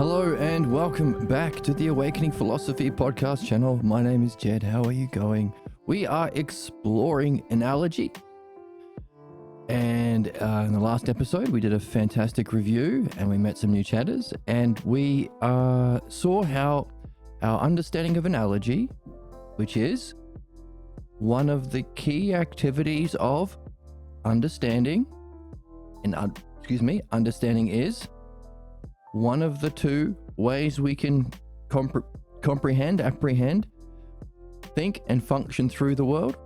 Hello and welcome back to the Awakening Philosophy podcast channel. My name is Jed. How are you going? We are exploring analogy. And in the last episode, we did a fantastic review and we met some new chatters. And we saw how our understanding of analogy, which is one of the key activities of understanding, understanding is one of the two ways we can apprehend, think and function through the world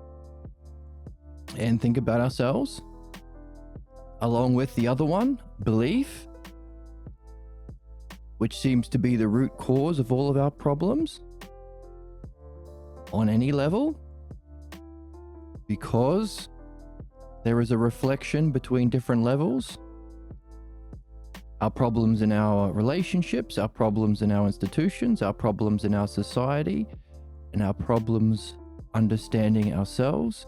and think about ourselves, along with the other one, belief, which seems to be the root cause of all of our problems on any level, because there is a reflection between different levels. Our problems in our relationships, our problems in our institutions, our problems in our society, and our problems understanding ourselves.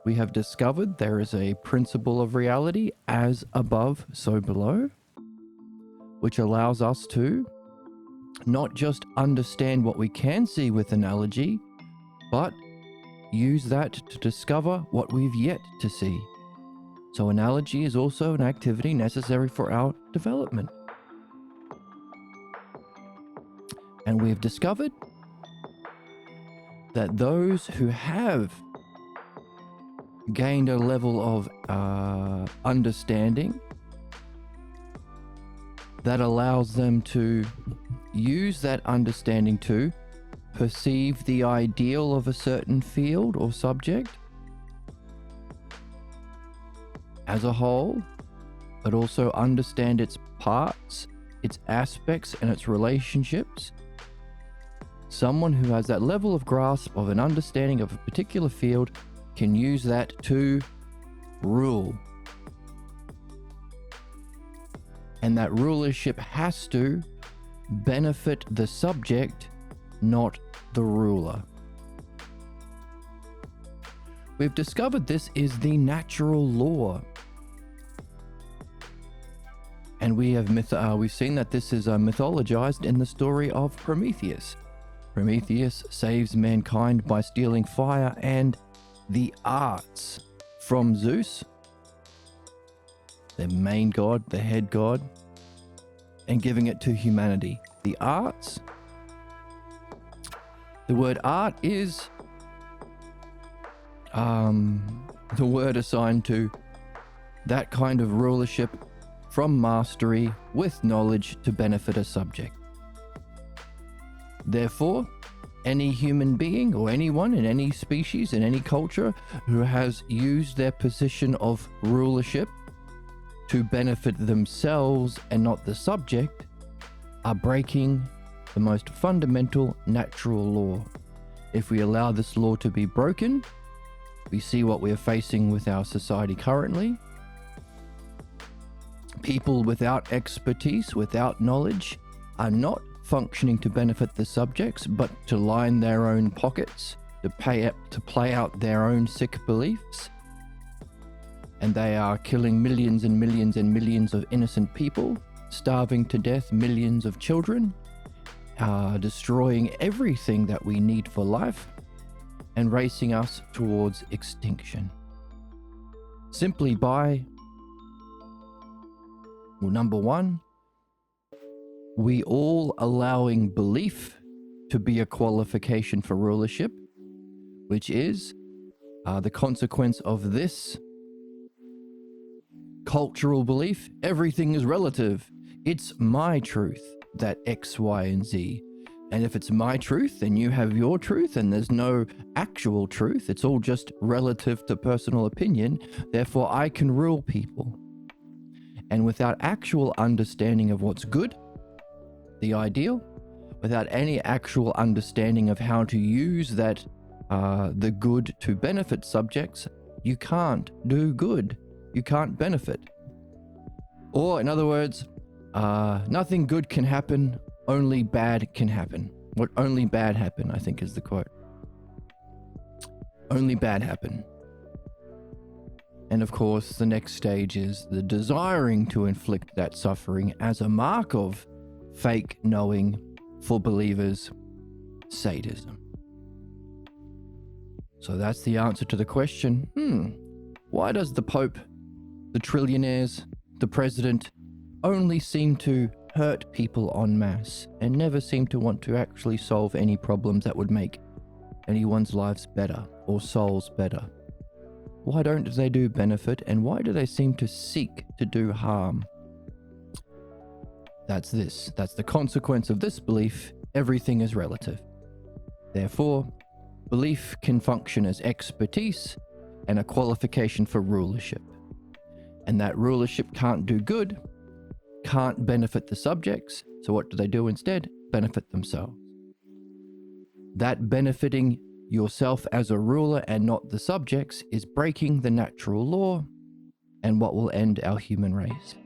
We have discovered there is a principle of reality, as above, so below, which allows us to not just understand what we can see with analogy, but use that to discover what we've yet to see. So analogy is also an activity necessary for our development. And we've discovered that those who have gained a level of understanding that allows them to use that understanding to perceive the ideal of a certain field or subject as a whole, but also understand its parts, its aspects, and its relationships. Someone who has that level of grasp of an understanding of a particular field can use that to rule. And that rulership has to benefit the subject, not the ruler. We've discovered this is the natural law. And we've seen that this is mythologized in the story of Prometheus. Prometheus saves mankind by stealing fire and the arts from Zeus, the main god, the head god, and giving it to humanity. The arts. The word art is the word assigned to that kind of rulership from mastery with knowledge to benefit a subject. Therefore, any human being or anyone in any species, in any culture who has used their position of rulership to benefit themselves and not the subject are breaking the most fundamental natural law. If we allow this law to be broken, we see what we are facing with our society currently. People without expertise, without knowledge, are not functioning to benefit the subjects, but to line their own pockets, to play out their own sick beliefs. And they are killing millions and millions and millions of innocent people, starving to death millions of children, destroying everything that we need for life, and racing us towards extinction. Simply by, well, number one, we all allowing belief to be a qualification for rulership, which is the consequence of this cultural belief. Everything is relative. It's my truth that X, Y, and Z. And if it's my truth, then you have your truth, and there's no actual truth. It's all just relative to personal opinion. Therefore, I can rule people. And without actual understanding of what's good, the ideal, without any actual understanding of how to use that, the good to benefit subjects, you can't do good. You can't benefit. Or in other words, nothing good can happen, only bad can happen. What only bad happen, I think is the quote. Only bad happen. And of course, the next stage is the desiring to inflict that suffering as a mark of fake knowing, for believers, sadism. So that's the answer to the question, why does the Pope, the trillionaires, the president only seem to hurt people en masse and never seem to want to actually solve any problems that would make anyone's lives better or souls better? Why don't they do benefit, and why do they seem to seek to do harm? That's the consequence of this belief. Everything is relative. Therefore, belief can function as expertise and a qualification for rulership. And that rulership can't do good, can't benefit the subjects, so what do they do instead? Benefit themselves. That benefiting yourself as a ruler and not the subjects is breaking the natural law and what will end our human race.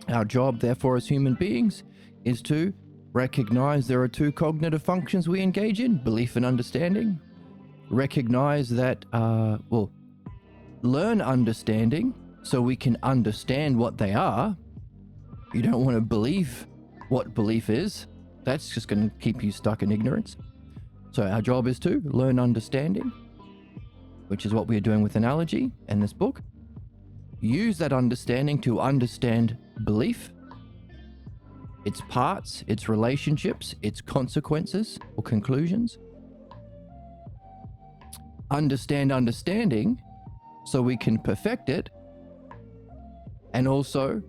Our job, therefore, as human beings, is to recognize there are two cognitive functions we engage in, belief and understanding. Recognize that, learn understanding so we can understand what they are. You don't want to believe what belief is. That's just going to keep you stuck in ignorance. So our job is to learn understanding, which is what we are doing with analogy in this book. Use that understanding to understand belief, its parts, its relationships, its consequences or conclusions. Understand understanding so we can perfect it. And also,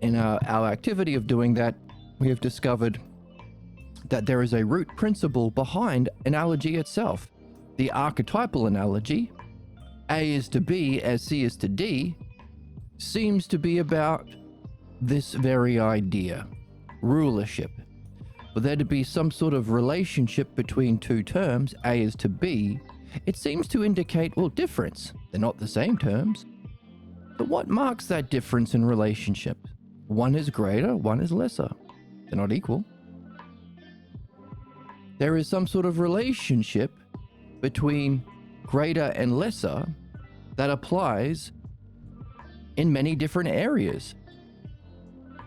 in our activity of doing that, we have discovered that there is a root principle behind analogy itself. The archetypal analogy, A is to B as C is to D, seems to be about this very idea, rulership. For there to be some sort of relationship between two terms, A is to B, it seems to indicate, difference. They're not the same terms. But what marks that difference in relationship? One is greater, one is lesser. They're not equal. There is some sort of relationship between greater and lesser that applies in many different areas.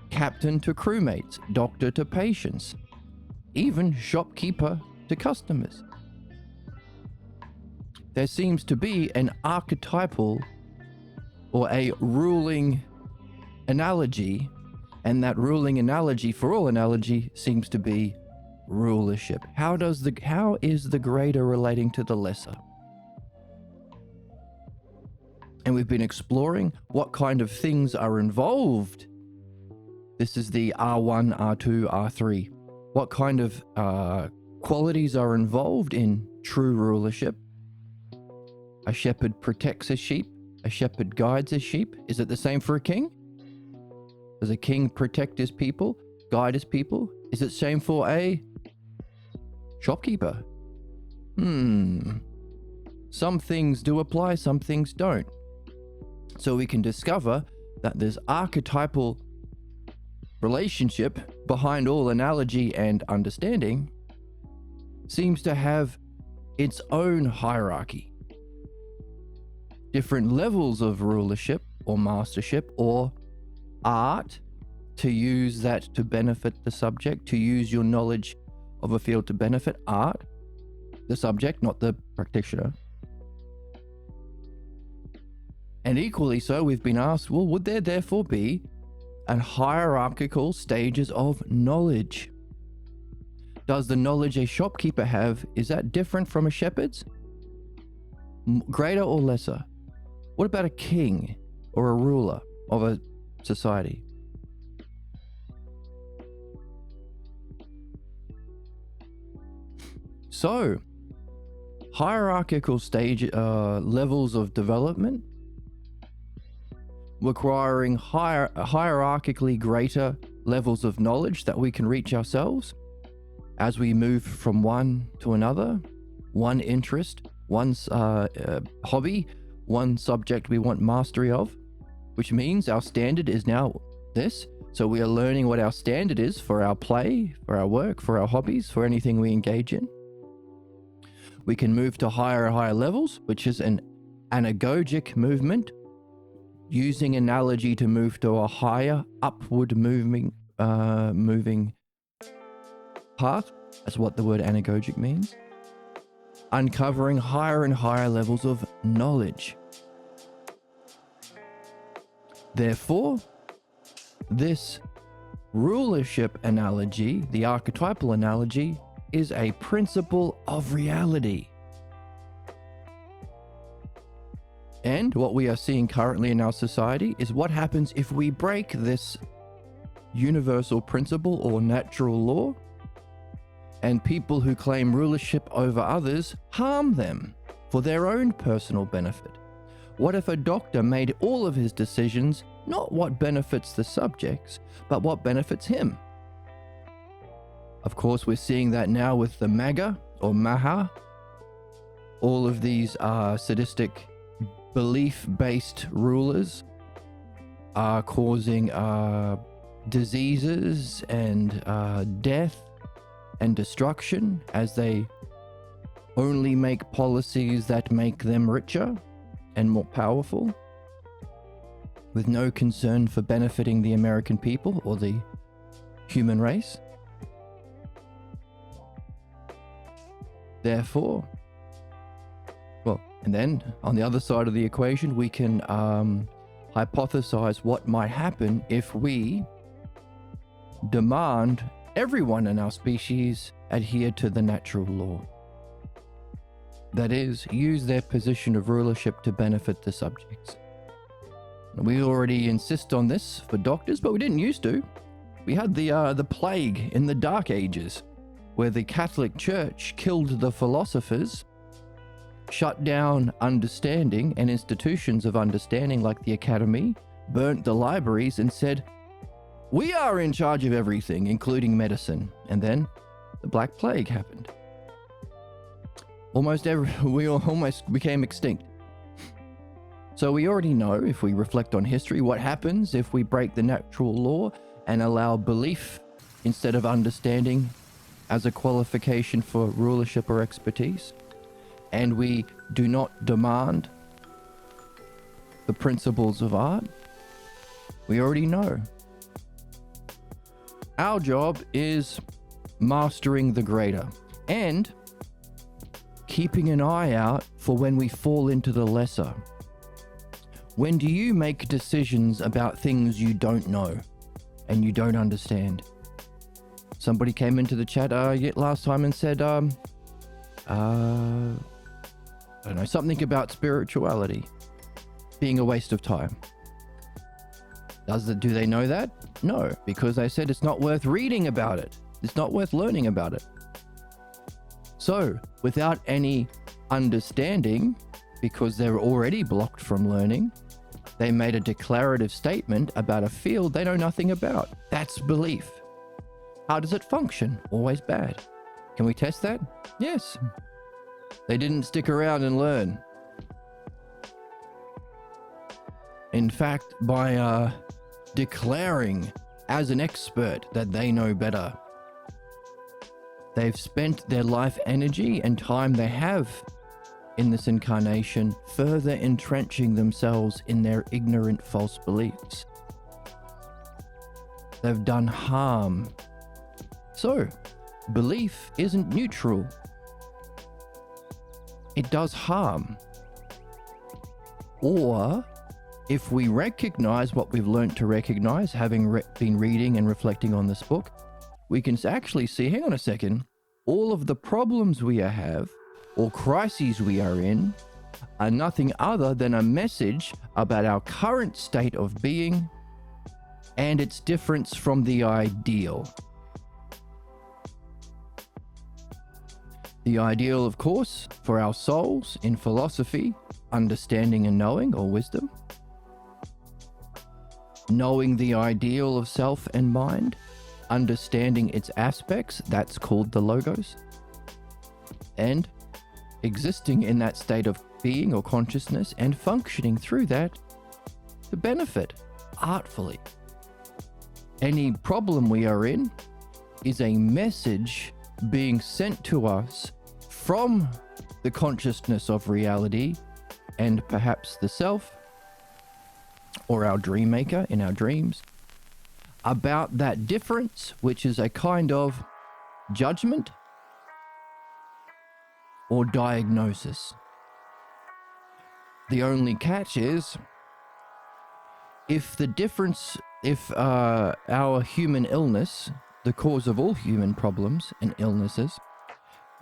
Captain to crewmates, doctor to patients, even shopkeeper to customers. There seems to be an archetypal or a ruling analogy, and that ruling analogy for all analogy seems to be rulership. How is the greater relating to the lesser? And we've been exploring what kind of things are involved. This is the R1, R2, R3. What kind of qualities are involved in true rulership? A shepherd protects his sheep. A shepherd guides his sheep. Is it the same for a king? Does a king protect his people, guide his people? Is it the same for a shopkeeper? Some things do apply, some things don't. So we can discover that this archetypal relationship behind all analogy and understanding seems to have its own hierarchy. Different levels of rulership or mastership or art to use that to benefit the subject, to use your knowledge of a field to benefit art, the subject, not the practitioner. And equally so, we've been asked, would there therefore be an hierarchical stages of knowledge? Does the knowledge a shopkeeper have, is that different from a shepherd's? Greater or lesser? What about a king or a ruler of a society? So, hierarchical levels of development requiring hierarchically greater levels of knowledge that we can reach ourselves as we move from one to another, one interest, one hobby, one subject we want mastery of, which means our standard is now this. So we are learning what our standard is for our play, for our work, for our hobbies, for anything we engage in. We can move to higher and higher levels, which is an anagogic movement, using analogy to move to a higher upward moving path. That's what the word anagogic means. Uncovering higher and higher levels of knowledge. Therefore, this rulership analogy, the archetypal analogy, is a principle of reality. And what we are seeing currently in our society is what happens if we break this universal principle or natural law, and people who claim rulership over others harm them for their own personal benefit. What if a doctor made all of his decisions not what benefits the subjects, but what benefits him? Of course, we're seeing that now with the MAGA or MAHA. All of these sadistic, belief-based rulers are causing diseases and death and destruction as they only make policies that make them richer and more powerful, with no concern for benefiting the American people or the human race. Therefore, and then on the other side of the equation, we can hypothesize what might happen if we demand everyone in our species adhere to the natural law. That is, use their position of rulership to benefit the subjects. We already insist on this for doctors, but we didn't used to. We had the plague in the Dark Ages, where the Catholic Church killed the philosophers, shut down understanding and institutions of understanding like the academy, burnt the libraries and said, "We are in charge of everything, including medicine." And then the Black Plague happened. We almost became extinct. So we already know, if we reflect on history, what happens if we break the natural law and allow belief instead of understanding as a qualification for rulership or expertise. And we do not demand the principles of art. We already know. Our job is mastering the greater and keeping an eye out for when we fall into the lesser. When do you make decisions about things you don't know and you don't understand? Somebody came into the chat last time and said, I don't know, something about spirituality being a waste of time. Do they know that? No, because I said it's not worth reading about it. It's not worth learning about it. So, without any understanding, because they're already blocked from learning, they made a declarative statement about a field they know nothing about. That's belief. How does it function? Always bad. Can we test that? Yes. They didn't stick around and learn. In fact, by declaring as an expert that they know better, they've spent their life energy and time they have in this incarnation further entrenching themselves in their ignorant false beliefs. They've done harm. So, belief isn't neutral. It does harm. Or, if we recognize what we've learned to recognize, having been reading and reflecting on this book, we can actually see, hang on a second, all of the problems we have or crises we are in are nothing other than a message about our current state of being and its difference from the ideal. The ideal, of course, for our souls in philosophy, understanding and knowing, or wisdom. Knowing the ideal of self and mind, understanding its aspects, that's called the logos. And existing in that state of being or consciousness and functioning through that to benefit artfully. Any problem we are in is a message being sent to us from the consciousness of reality and perhaps the self, or our dream maker in our dreams, about that difference, which is a kind of judgment or diagnosis. The only catch is, if our human illness, the cause of all human problems and illnesses,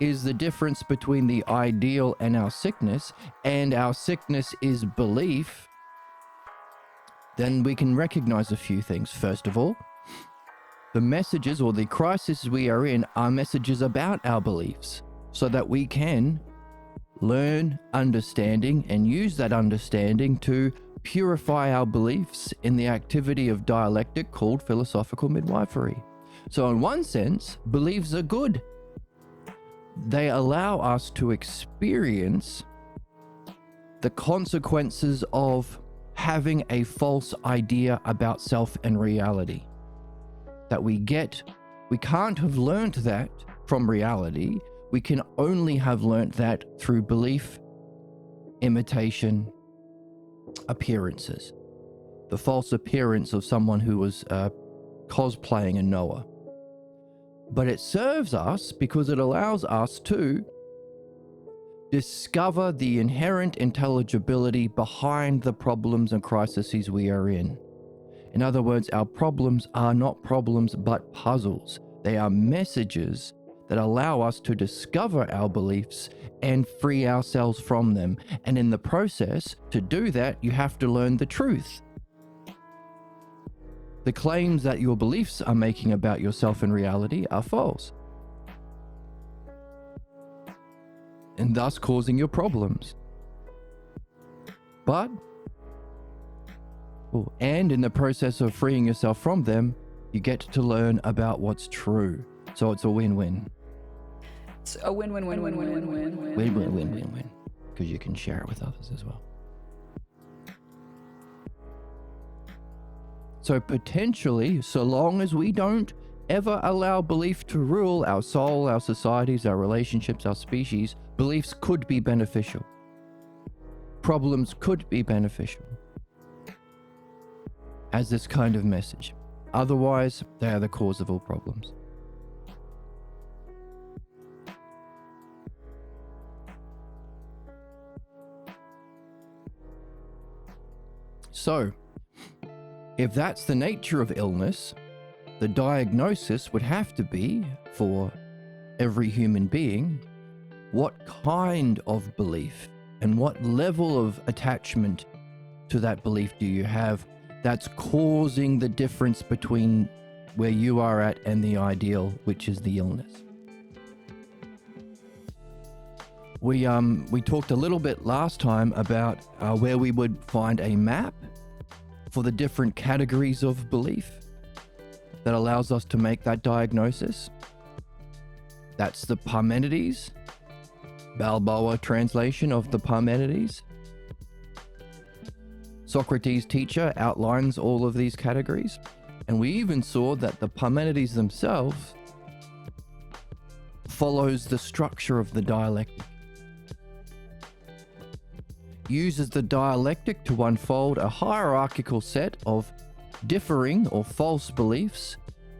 is the difference between the ideal and our sickness is belief, then we can recognize a few things. First of all, the messages or the crises we are in are messages about our beliefs, so that we can learn understanding and use that understanding to purify our beliefs in the activity of dialectic called philosophical midwifery. So in one sense, beliefs are good. They allow us to experience the consequences of having a false idea about self and reality. That we can't have learned that from reality. We can only have learnt that through belief, imitation, appearances. The false appearance of someone who was cosplaying a Noah. But it serves us because it allows us to discover the inherent intelligibility behind the problems and crises we are in. In other words, our problems are not problems but puzzles. They are messages that allow us to discover our beliefs and free ourselves from them. And in the process, to do that, you have to learn the truth. The claims that your beliefs are making about yourself and reality are false, and thus causing your problems. And in the process of freeing yourself from them, you get to learn about what's true. So it's a win-win. It's a win-win-win-win-win-win-win. Win-win-win-win-win. Because you can share it with others as well. So potentially, so long as we don't ever allow belief to rule our soul, our societies, our relationships, our species, beliefs could be beneficial. Problems could be beneficial as this kind of message. Otherwise, they are the cause of all problems. So, if that's the nature of illness, the diagnosis would have to be, for every human being, what kind of belief and what level of attachment to that belief do you have that's causing the difference between where you are at and the ideal, which is the illness. We talked a little bit last time about where we would find a map for the different categories of belief that allows us to make that diagnosis. That's the Parmenides, Balboa translation of the Parmenides. Socrates' teacher outlines all of these categories, and we even saw that the Parmenides themselves follows the structure of the dialectic. Uses the dialectic to unfold a hierarchical set of differing or false beliefs,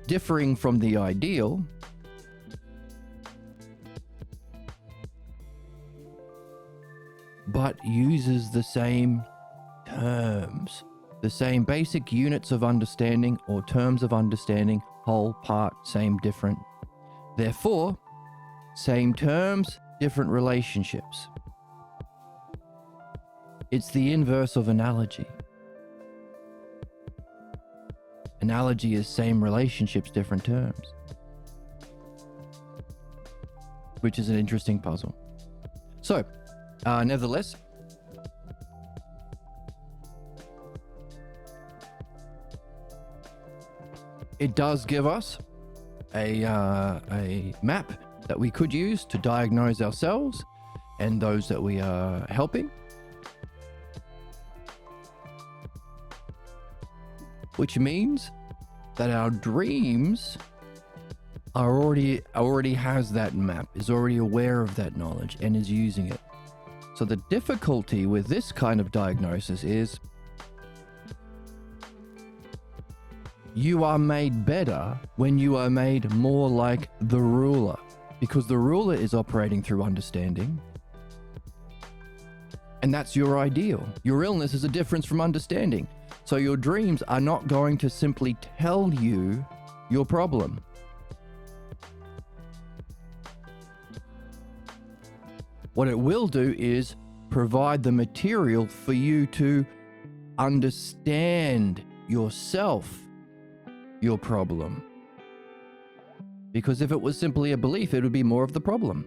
differing from the ideal, but uses the same terms, the same basic units of understanding or terms of understanding, whole, part, same, different. Therefore, same terms, different relationships. It's the inverse of analogy. Analogy is same relationships, different terms. Which is an interesting puzzle. So, nevertheless, it does give us a map that we could use to diagnose ourselves and those that we are helping. Which means that our dreams already has that map, is already aware of that knowledge and is using it. So the difficulty with this kind of diagnosis is you are made better when you are made more like the ruler, because the ruler is operating through understanding. And that's your ideal. Your illness is a difference from understanding. So your dreams are not going to simply tell you your problem. What it will do is provide the material for you to understand yourself, your problem. Because if it was simply a belief, it would be more of the problem.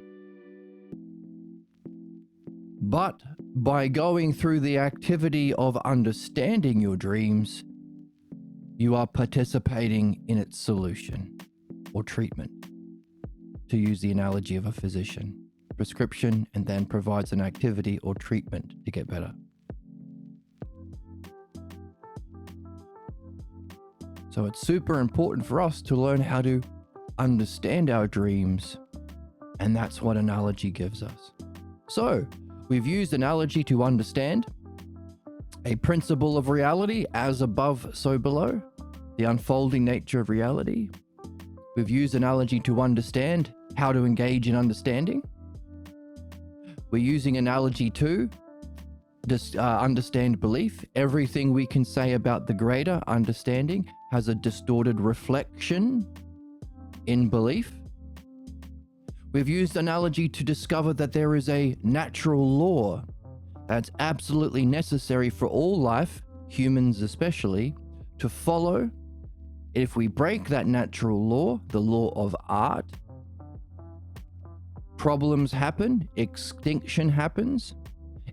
But by going through the activity of understanding your dreams, you are participating in its solution or treatment, to use the analogy of a physician. Prescription and then provides an activity or treatment to get better. So it's super important for us to learn how to understand our dreams, and that's what analogy gives us. So we've used analogy to understand a principle of reality, as above, so below, the unfolding nature of reality. We've used analogy to understand how to engage in understanding. We're using analogy to understand belief. Everything we can say about the greater understanding has a distorted reflection in belief. We've used analogy to discover that there is a natural law that's absolutely necessary for all life, humans especially, to follow. If we break that natural law, the law of art, problems happen, extinction happens.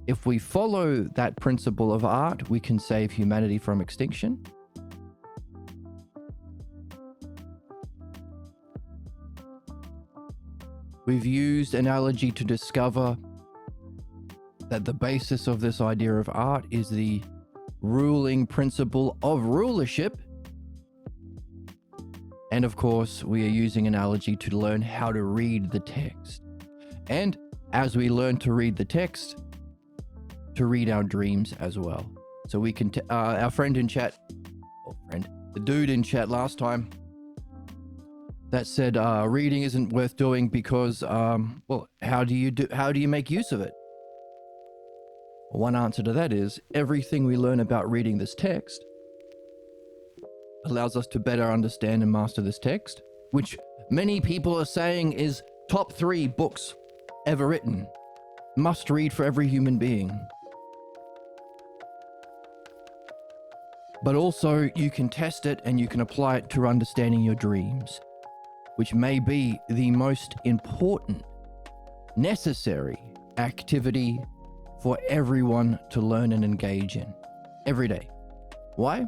If we follow that principle of art, we can save humanity from extinction. We've used analogy to discover that the basis of this idea of art is the ruling principle of rulership. And of course, we are using analogy to learn how to read the text. And as we learn to read the text, to read our dreams as well. So we can, our friend in chat, the dude in chat last time that said reading isn't worth doing because, well, how do you make use of it? One answer to that is everything we learn about reading this text allows us to better understand and master this text, which many people are saying is top 3 books ever written, must read for every human being. But also you can test it and you can apply it to understanding your dreams, which may be the most important, necessary activity for everyone to learn and engage in every day. Why?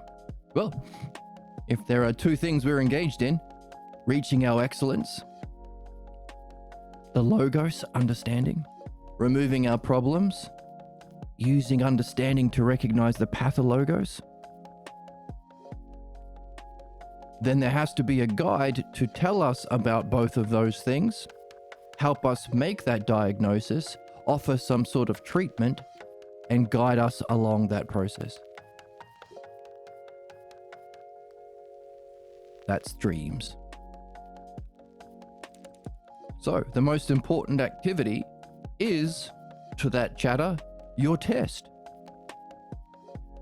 Well, if there are 2 things we're engaged in, reaching our excellence, the logos, understanding, removing our problems, using understanding to recognize the pathologos, then there has to be a guide to tell us about both of those things, help us make that diagnosis, offer some sort of treatment, and guide us along that process. That's dreams. So the most important activity is, to that chatter, your test.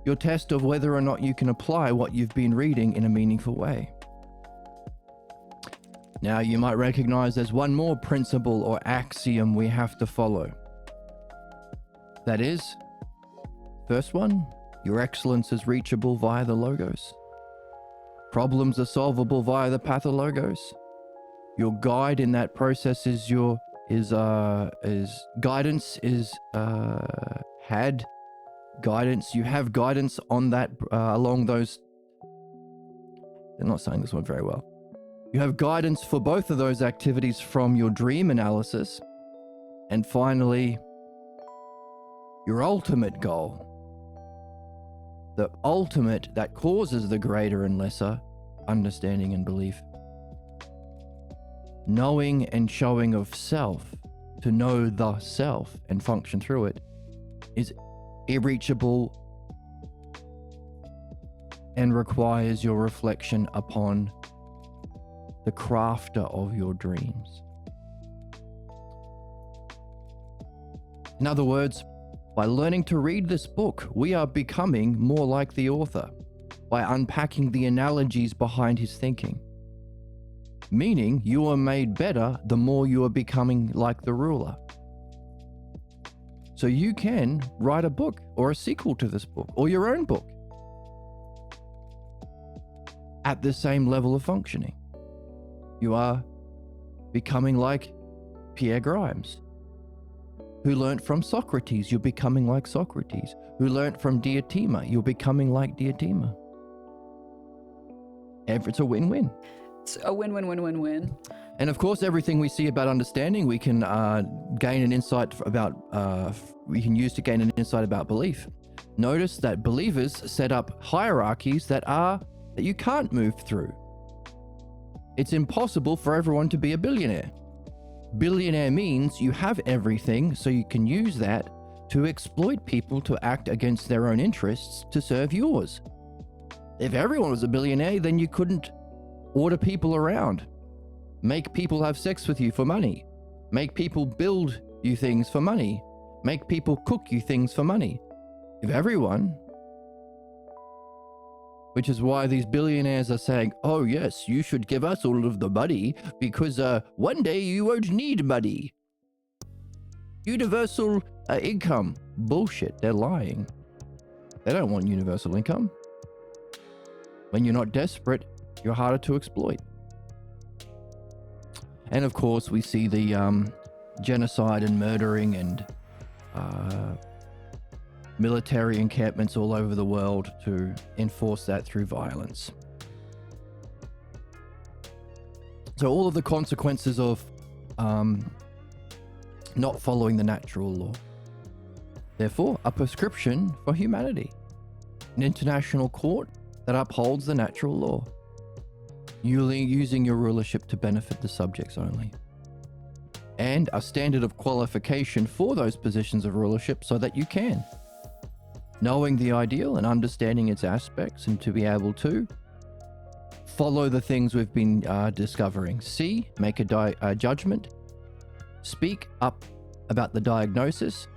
Your test of whether or not you can apply what you've been reading in a meaningful way. Now, you might recognize there's one more principle or axiom we have to follow. That is, first one, your excellence is reachable via the logos. Problems are solvable via the pathologos. Your guide in that process is guidance is had guidance. You have guidance on that along those. They're not saying this one very well. You have guidance for both of those activities from your dream analysis. And finally, your ultimate goal. The ultimate that causes the greater and lesser understanding and belief. Knowing and showing of self, to know the self and function through it, is irreachable and requires your reflection upon the crafter of your dreams. In other words, by learning to read this book, we are becoming more like the author by unpacking the analogies behind his thinking. Meaning, you are made better the more you are becoming like the ruler. So you can write a book or a sequel to this book or your own book at the same level of functioning. You are becoming like Pierre Grimes, who learnt from Socrates. You're becoming like Socrates. Who learnt from Diotima. You're becoming like Diotima. It's a win-win. It's a win-win-win-win-win. And of course, everything we see about understanding, we can gain an insight about, we can use to gain an insight about belief. Notice that believers set up hierarchies that you can't move through. It's impossible for everyone to be a billionaire. Billionaire means you have everything, so you can use that to exploit people to act against their own interests to serve yours. If everyone was a billionaire, then you couldn't order people around, make people have sex with you for money, make people build you things for money, make people cook you things for money. If everyone, which is why these billionaires are saying, oh yes, you should give us all of the money because one day you won't need money. Universal income. Bullshit, they're lying. They don't want universal income. When you're not desperate, you're harder to exploit. And of course, we see the genocide and murdering and military encampments all over the world to enforce that through violence. So all of the consequences of not following the natural law. Therefore, a prescription for humanity. An international court that upholds the natural law. Using your rulership to benefit the subjects only. And a standard of qualification for those positions of rulership so that you can. Knowing the ideal and understanding its aspects and to be able to follow the things we've been discovering. See, make a judgment, speak up about the diagnosis,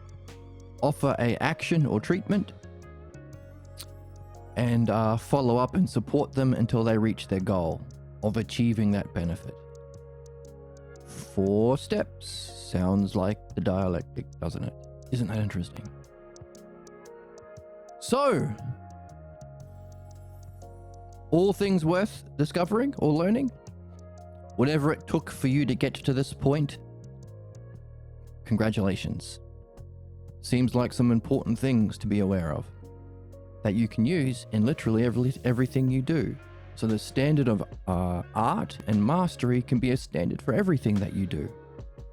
offer an action or treatment, and follow up and support them until they reach their goal of achieving that benefit. 4 steps. Sounds like the dialectic, doesn't it? Isn't that interesting? So, all things worth discovering or learning, whatever it took for you to get to this point, congratulations. Seems like some important things to be aware of that you can use in literally everything you do. So the standard of art and mastery can be a standard for everything that you do,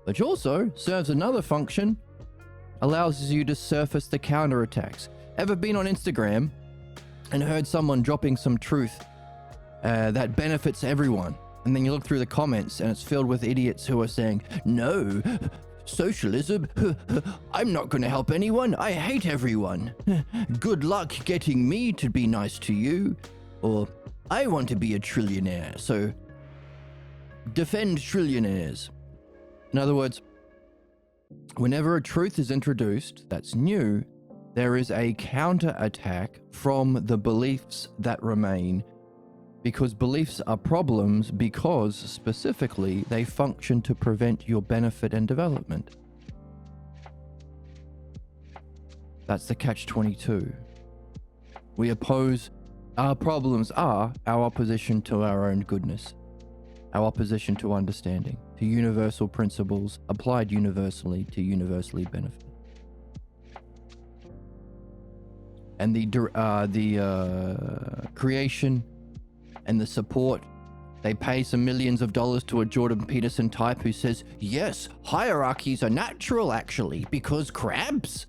which also serves another function, allows you to surface the counterattacks. Ever been on Instagram and heard someone dropping some truth that benefits everyone, and then you look through the comments and it's filled with idiots who are saying, no, socialism, I'm not going to help anyone, I hate everyone, good luck getting me to be nice to you, or I want to be a trillionaire, so defend trillionaires. In other words, whenever a truth is introduced that's new, there is a counterattack from the beliefs that remain, because beliefs are problems because specifically they function to prevent your benefit and development. That's the catch-22. We oppose. Our problems are our opposition to our own goodness, our opposition to understanding, to universal principles applied universally to universally benefit. And the creation and the support, they pay some millions of dollars to a Jordan Peterson type who says, yes, hierarchies are natural actually, because crabs,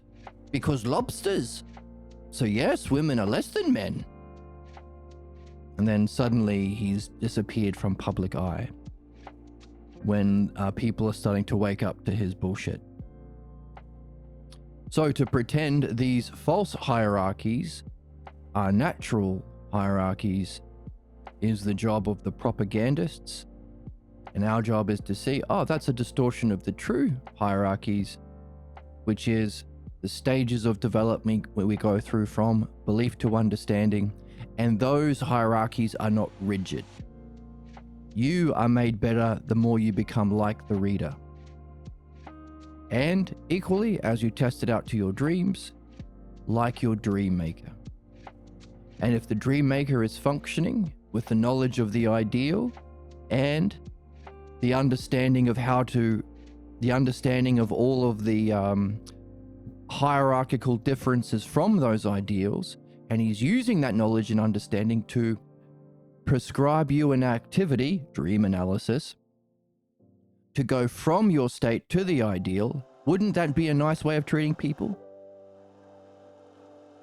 because lobsters. So yes, women are less than men. And then suddenly he's disappeared from public eye when people are starting to wake up to his bullshit. So to pretend these false hierarchies are natural hierarchies is the job of the propagandists. And our job is to see, oh, that's a distortion of the true hierarchies, which is the stages of development where we go through from belief to understanding. And those hierarchies are not rigid. You are made better the more you become like the reader. And equally, as you test it out to your dreams, like your dream maker. And if the dream maker is functioning with the knowledge of the ideal and the understanding of the understanding of all of the hierarchical differences from those ideals, and he's using that knowledge and understanding to prescribe you an activity, dream analysis, to go from your state to the ideal, wouldn't that be a nice way of treating people?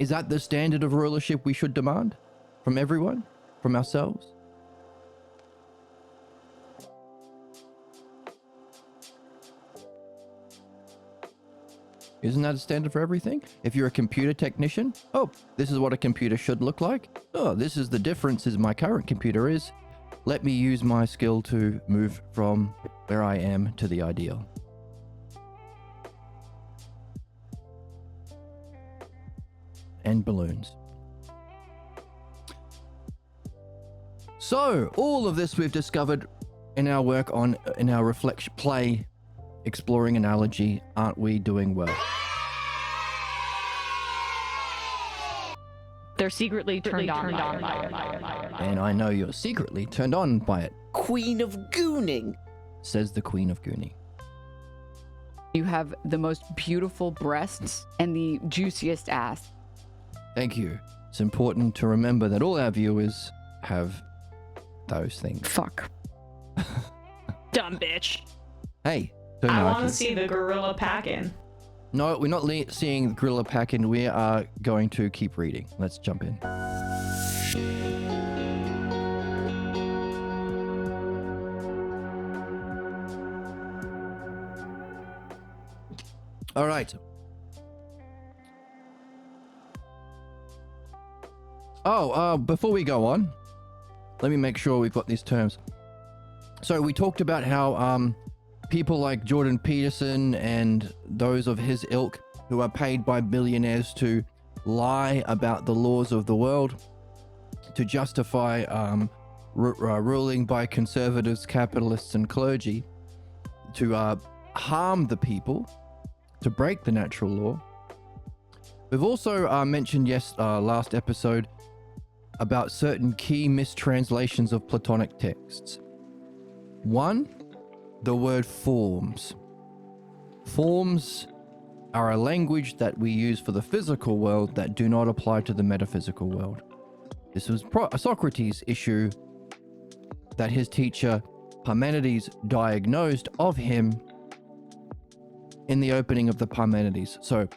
Is that the standard of rulership we should demand from everyone, from ourselves? Isn't that a standard for everything? If you're a computer technician, oh, this is what a computer should look like. Oh, this is the differences my current computer is. Let me use my skill to move from where I am to the ideal. And balloons. So, all of this we've discovered in our work in our reflection play, exploring analogy. Aren't we doing well? They're secretly turned on by it. And I know you're secretly turned on by it, Queen of Gooning, says the Queen of Goonie. You have the most beautiful breasts and the juiciest ass. Thank you. It's important to remember that all our viewers have those things. Fuck. Dumb bitch. Hey, don't I want argue. to see the gorilla packing. No, we're not seeing Gorilla Packin'. We are going to keep reading. Let's jump in. All right. Before we go on, let me make sure we've got these terms. So we talked about how people like Jordan Peterson and those of his ilk who are paid by billionaires to lie about the laws of the world to justify ruling by conservatives, capitalists, and clergy to harm the people, to break the natural law. We've also mentioned last episode about certain key mistranslations of Platonic texts. One, the word forms. Forms are a language that we use for the physical world that do not apply to the metaphysical world. This was a Socrates issue that his teacher Parmenides diagnosed of him in the opening of the Parmenides. So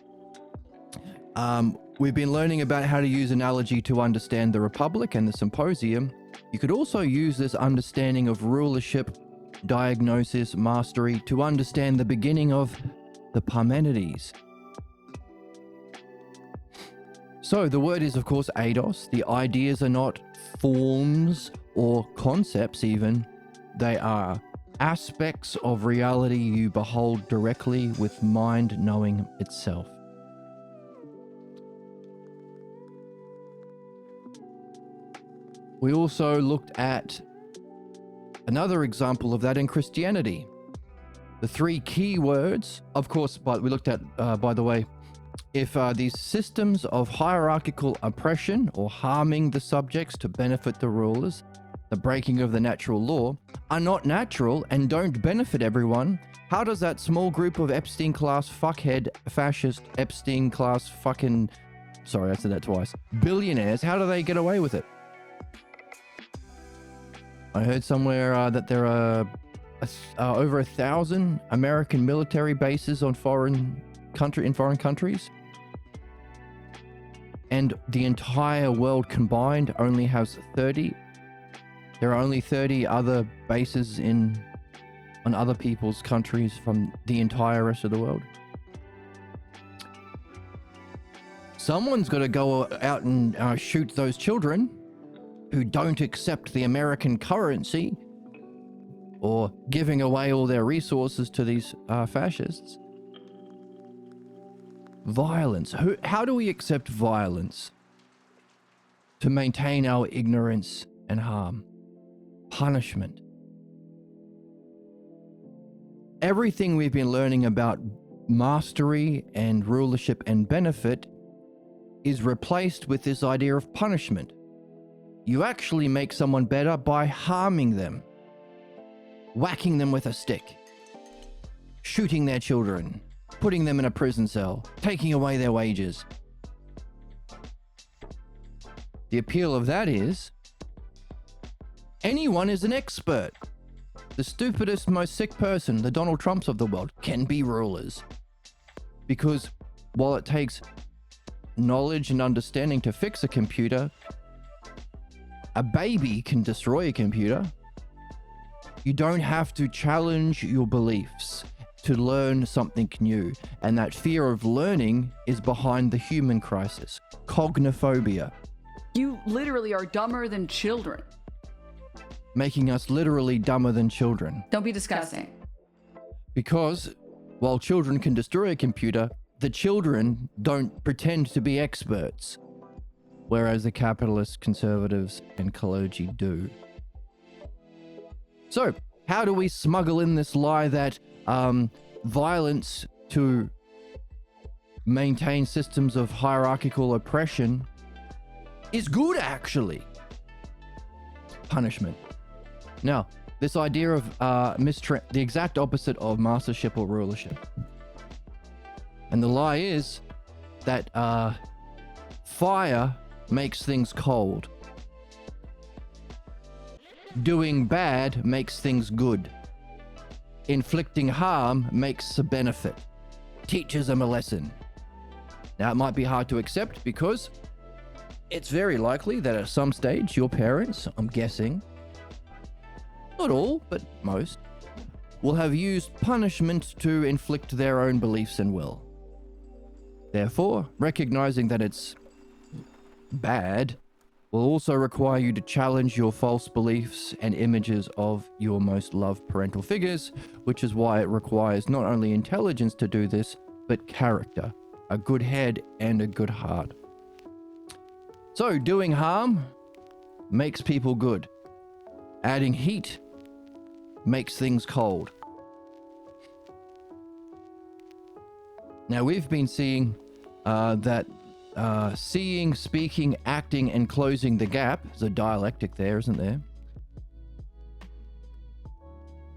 we've been learning about how to use analogy to understand the Republic and the Symposium. You could also use this understanding of rulership, diagnosis, mastery to understand the beginning of the Parmenides. So the word is, of course, eidos. The ideas are not forms or concepts even. They are aspects of reality you behold directly with mind knowing itself. We also looked at another example of that in Christianity. The three key words, of course, but we looked at, by the way, if these systems of hierarchical oppression or harming the subjects to benefit the rulers, the breaking of the natural law, are not natural and don't benefit everyone, how does that small group of Epstein-class fuckhead, fascist, Epstein-class fucking, sorry, I said that twice, billionaires, how do they get away with it? I heard somewhere that there are over 1,000 American military bases on foreign countries, and the entire world combined only has 30. There are only 30 other bases on other people's countries from the entire rest of the world. someone's got to go out and shoot those children who don't accept the American currency or giving away all their resources to these fascists. Violence. How do we accept violence to maintain our ignorance and harm? Punishment. Everything we've been learning about mastery and rulership and benefit is replaced with this idea of punishment. You actually make someone better by harming them, whacking them with a stick, shooting their children, putting them in a prison cell, taking away their wages. The appeal of that is anyone is an expert. The stupidest, most sick person, the Donald Trumps of the world, can be rulers. Because while it takes knowledge and understanding to fix a computer, a baby can destroy a computer. You don't have to challenge your beliefs to learn something new. And that fear of learning is behind the human crisis. Cognophobia. You literally are dumber than children. Making us literally dumber than children. Don't be disgusting. Because while children can destroy a computer, the children don't pretend to be experts, whereas the capitalists, conservatives, and clergy do. So, how do we smuggle in this lie that violence to maintain systems of hierarchical oppression is good, actually? Punishment. Now, this idea of the exact opposite of mastership or rulership. And the lie is that fire makes things cold. Doing bad makes things good. Inflicting harm makes a benefit. Teaches them a lesson. Now, it might be hard to accept because it's very likely that at some stage your parents, I'm guessing, not all, but most, will have used punishment to inflict their own beliefs and will. Therefore, recognizing that it's bad will also require you to challenge your false beliefs and images of your most loved parental figures, which is why it requires not only intelligence to do this, but character, a good head and a good heart. So, doing harm makes people good. Adding heat makes things cold. Now, we've been seeing that seeing, speaking, acting, and closing the gap, there's a dialectic there, isn't there,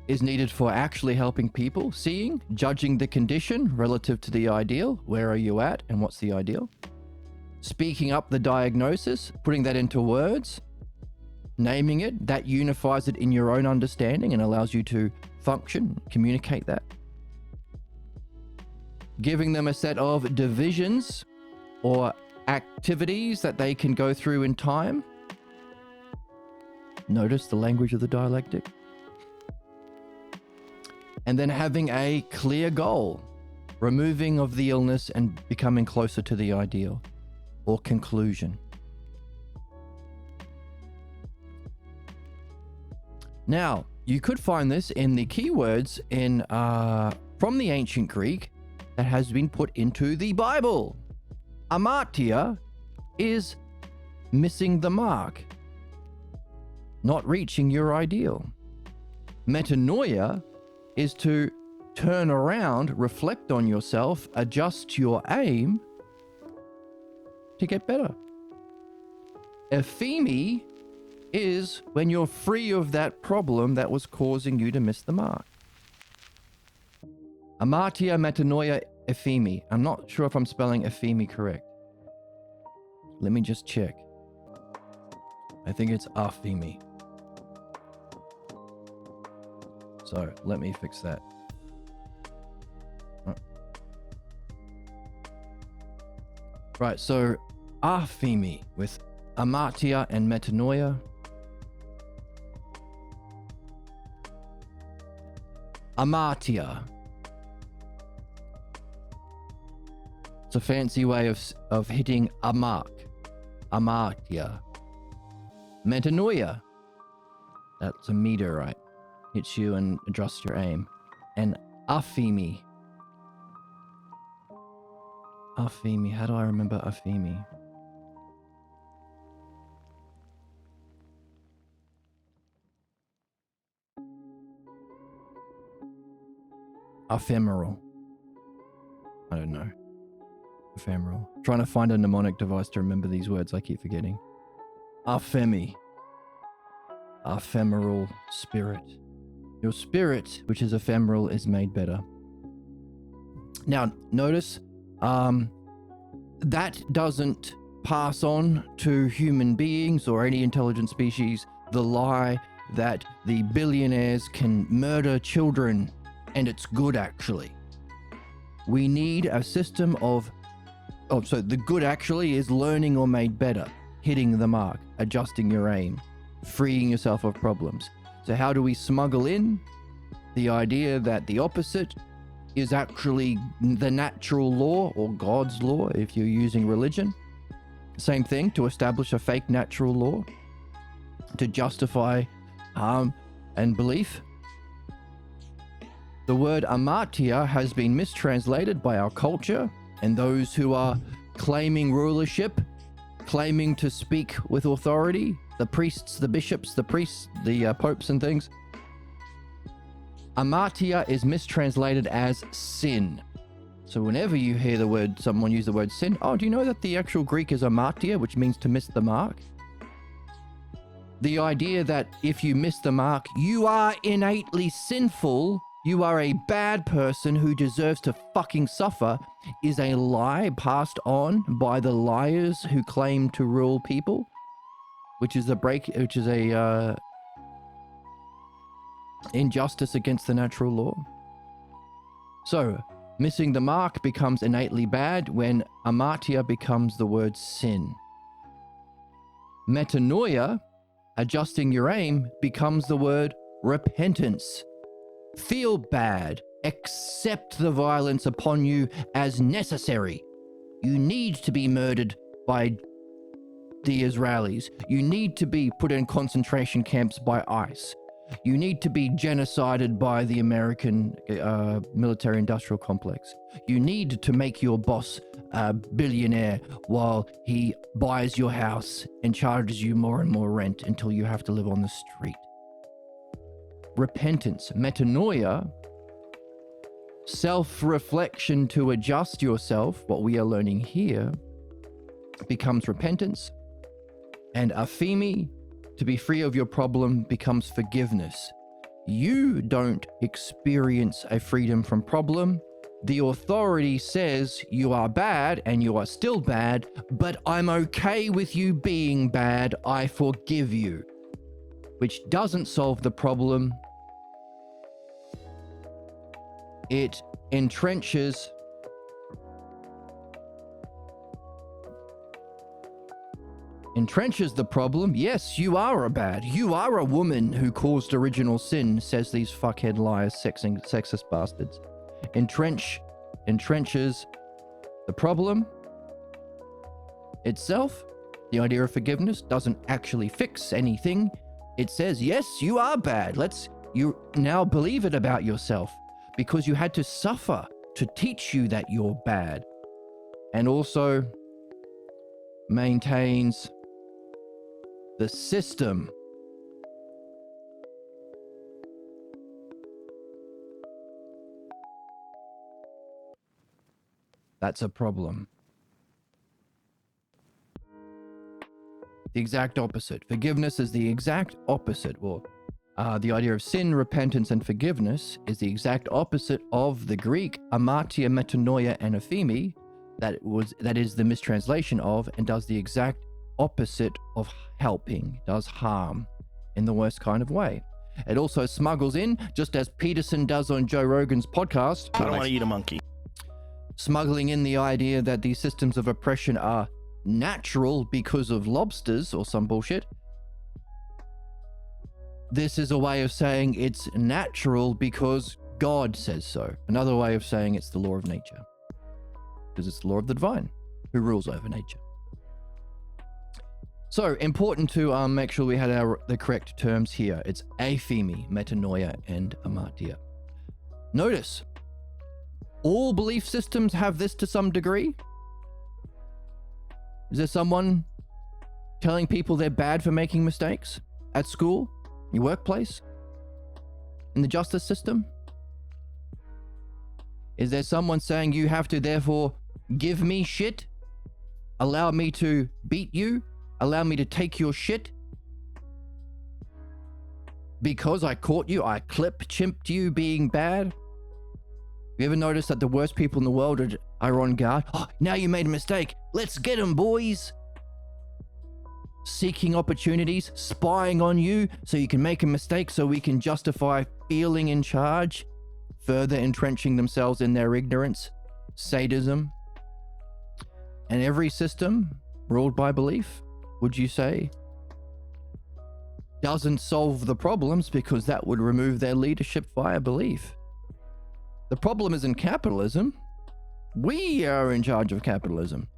is needed for actually helping people. Seeing, judging the condition relative to the ideal. Where are you at and what's the ideal? Speaking up the diagnosis, putting that into words, naming it, that unifies it in your own understanding and allows you to function, communicate that. Giving them a set of divisions or activities that they can go through in time. Notice the language of the dialectic. And then having a clear goal, removing of the illness and becoming closer to the ideal or conclusion. Now, you could find this in the keywords in from the ancient Greek that has been put into the Bible. Amartia is missing the mark, not reaching your ideal. Metanoia is to turn around, reflect on yourself, adjust your aim to get better. Ephemi is when you're free of that problem that was causing you to miss the mark. Amartia, metanoia, ephemi. I'm not sure if I'm spelling ephemi correct. Let me just check. I think it's aphemi. So let me fix that. Right, so aphemi with amartia and metanoia. Amartia. It's a fancy way of hitting a mark. Amartya. Metanoia. That's a meteorite. Hits you and adjusts your aim. And Afimi. Afimi. How do I remember Afimi? Ephemeral. I don't know. Ephemeral. Trying to find a mnemonic device to remember these words. I keep forgetting. Aphemi. Ephemeral spirit. Your spirit, which is ephemeral, is made better. Now, notice that doesn't pass on to human beings or any intelligent species the lie that the billionaires can murder children and it's good actually. We need a system of so the good actually is learning or made better, hitting the mark, adjusting your aim, freeing yourself of problems. So how do we smuggle in the idea that the opposite is actually the natural law or God's law if you're using religion? Same thing, to establish a fake natural law to justify harm and belief. The word amartya has been mistranslated by our culture and those who are claiming rulership, claiming to speak with authority, the priests, the bishops, the popes and things. Amartya is mistranslated as sin. So whenever you hear someone use the word sin, oh, do you know that the actual Greek is amartya, which means to miss the mark? The idea that if you miss the mark, you are innately sinful, you are a bad person who deserves to fucking suffer, is a lie passed on by the liars who claim to rule people, which is a injustice against the natural law. So, missing the mark becomes innately bad when amartya becomes the word sin. Metanoia, adjusting your aim, becomes the word repentance. Feel bad. Accept the violence upon you as necessary. You need to be murdered by the Israelis. You need to be put in concentration camps by ICE. You need to be genocided by the American military-industrial complex. You need to make your boss a billionaire while he buys your house and charges you more and more rent until you have to live on the street. Repentance, metanoia, self-reflection to adjust yourself, what we are learning here, becomes repentance. And aphemi, to be free of your problem, becomes forgiveness. You don't experience a freedom from problem. The authority says you are bad and you are still bad, but I'm okay with you being bad. I forgive you. Which doesn't solve the problem. It entrenches the problem. Yes, you are you are a woman who caused original sin, says these fuckhead liars, sexist bastards. Entrenches the problem itself. The idea of forgiveness doesn't actually fix anything. It says, yes, you are bad. You now believe it about yourself because you had to suffer to teach you that you're bad. And also maintains the system. That's a problem. The exact opposite. Forgiveness is the exact opposite. Well, the idea of sin, repentance, and forgiveness is the exact opposite of the Greek amartya, metanoia, and aphemi. That is the mistranslation of, and does the exact opposite of helping, does harm in the worst kind of way. It also smuggles in, just as Peterson does on Joe Rogan's podcast. I don't want to eat a monkey. Smuggling in the idea that these systems of oppression are natural because of lobsters or some bullshit. This is a way of saying it's natural because God says so. Another way of saying it's the law of nature. because it's the law of the divine who rules over nature. So important to make sure we had the correct terms here. It's aphemi, metanoia, and amartia. Notice, all belief systems have this to some degree. Is there someone telling people they're bad for making mistakes at school, your workplace, in the justice system? Is there someone saying you have to therefore give me shit? Allow me to beat you? Allow me to take your shit? Because I caught you, I chimped you being bad? You ever notice that the worst people in the world are on guard? Oh, now you made a mistake. Let's get them, boys. Seeking opportunities, spying on you so you can make a mistake so we can justify feeling in charge, further entrenching themselves in their ignorance, sadism. And every system ruled by belief, would you say, doesn't solve the problems because that would remove their leadership via belief. The problem isn't capitalism. We are in charge of capitalism.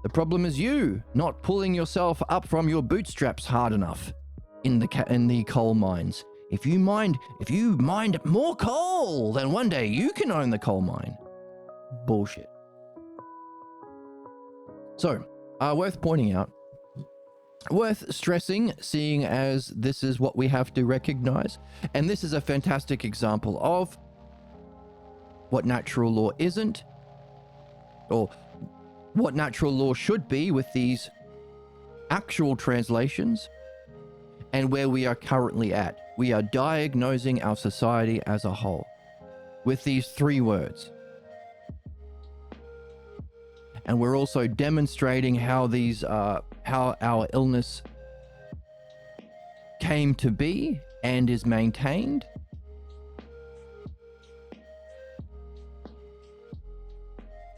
The problem is you not pulling yourself up from your bootstraps hard enough in the coal mines. If you mine more coal, then one day you can own the coal mine. Bullshit. So, worth pointing out, worth stressing, seeing as this is what we have to recognize, and this is a fantastic example of what natural law isn't, or what natural law should be with these actual translations, and where we are currently at. We are diagnosing our society as a whole with these 3 words. And we're also demonstrating how our illness came to be and is maintained.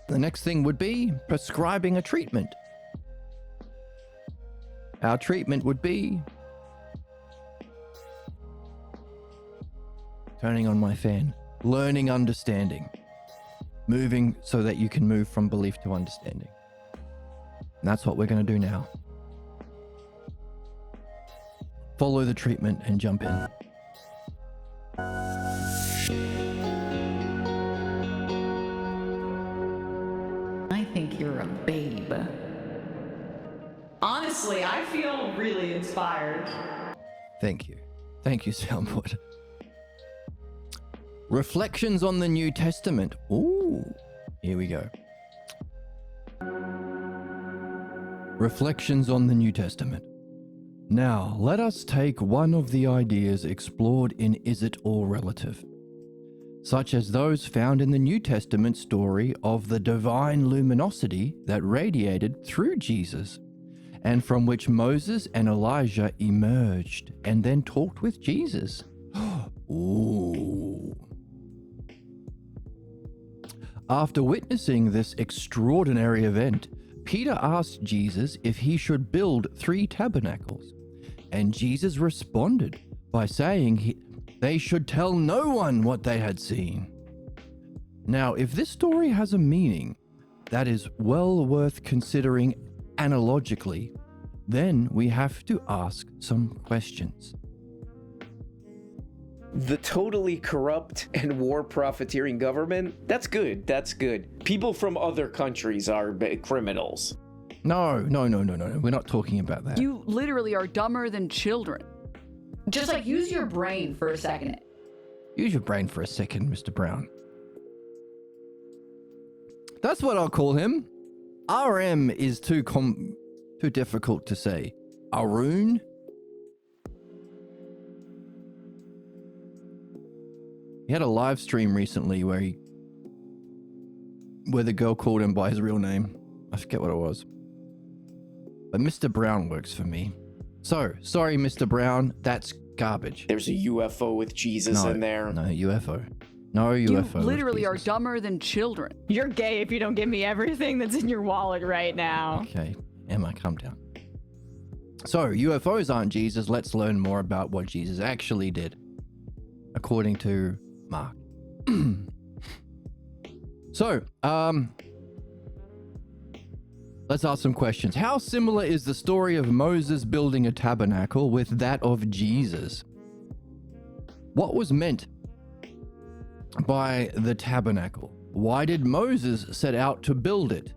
The next thing would be prescribing a treatment. Our treatment would be turning on my fan, learning understanding, moving so that you can move from belief to understanding. And that's what we're going to do now. Follow the treatment and jump in. I think you're a babe. Honestly, I feel really inspired. Thank you. Thank you, Soundboard. Reflections on the New Testament. Ooh, here we go. Reflections on the New Testament. Now, let us take one of the ideas explored in Is It All Relative, such as those found in the New Testament story of the divine luminosity that radiated through Jesus, and from which Moses and Elijah emerged and then talked with Jesus. Ooh. After witnessing this extraordinary event, Peter asked Jesus if he should build 3 tabernacles, and Jesus responded by saying they should tell no one what they had seen. Now, if this story has a meaning that is well worth considering analogically, then we have to ask some questions. The totally corrupt and war profiteering government, that's good. People from other countries are criminals. No. We're not talking about that. You literally are dumber than children. Just like use your brain for a second. Use your brain for a second, Mr. Brown. That's what I'll call him. RM is too difficult to say. Arun? He had a live stream recently where the girl called him by his real name. I forget what it was. But Mr. Brown works for me. So, sorry, Mr. Brown, that's garbage. There's a UFO with Jesus in there. No UFO. No UFO. You literally are dumber than children. You're gay if you don't give me everything that's in your wallet right now. Okay, Emma, calm down. So, UFOs aren't Jesus. Let's learn more about what Jesus actually did, according to Mark. So, Let's ask some questions. How similar is the story of Moses building a tabernacle with that of Jesus? What was meant by the tabernacle? Why did Moses set out to build it?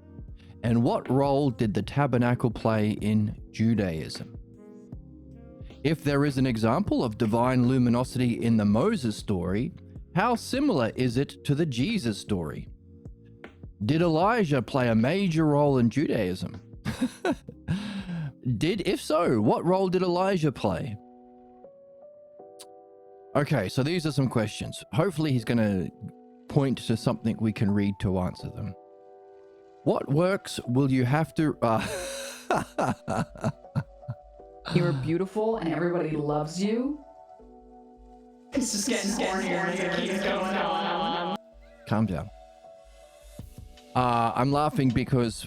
And what role did the tabernacle play in Judaism? If there is an example of divine luminosity in the Moses story, how similar is it to the Jesus story? Did Elijah play a major role in Judaism? If so, what role did Elijah play? Okay, so these are some questions. Hopefully he's going to point to something we can read to answer them. What works will you have to... You're beautiful and everybody loves you. It's just getting hornier as it keeps going on. Calm down. I'm laughing because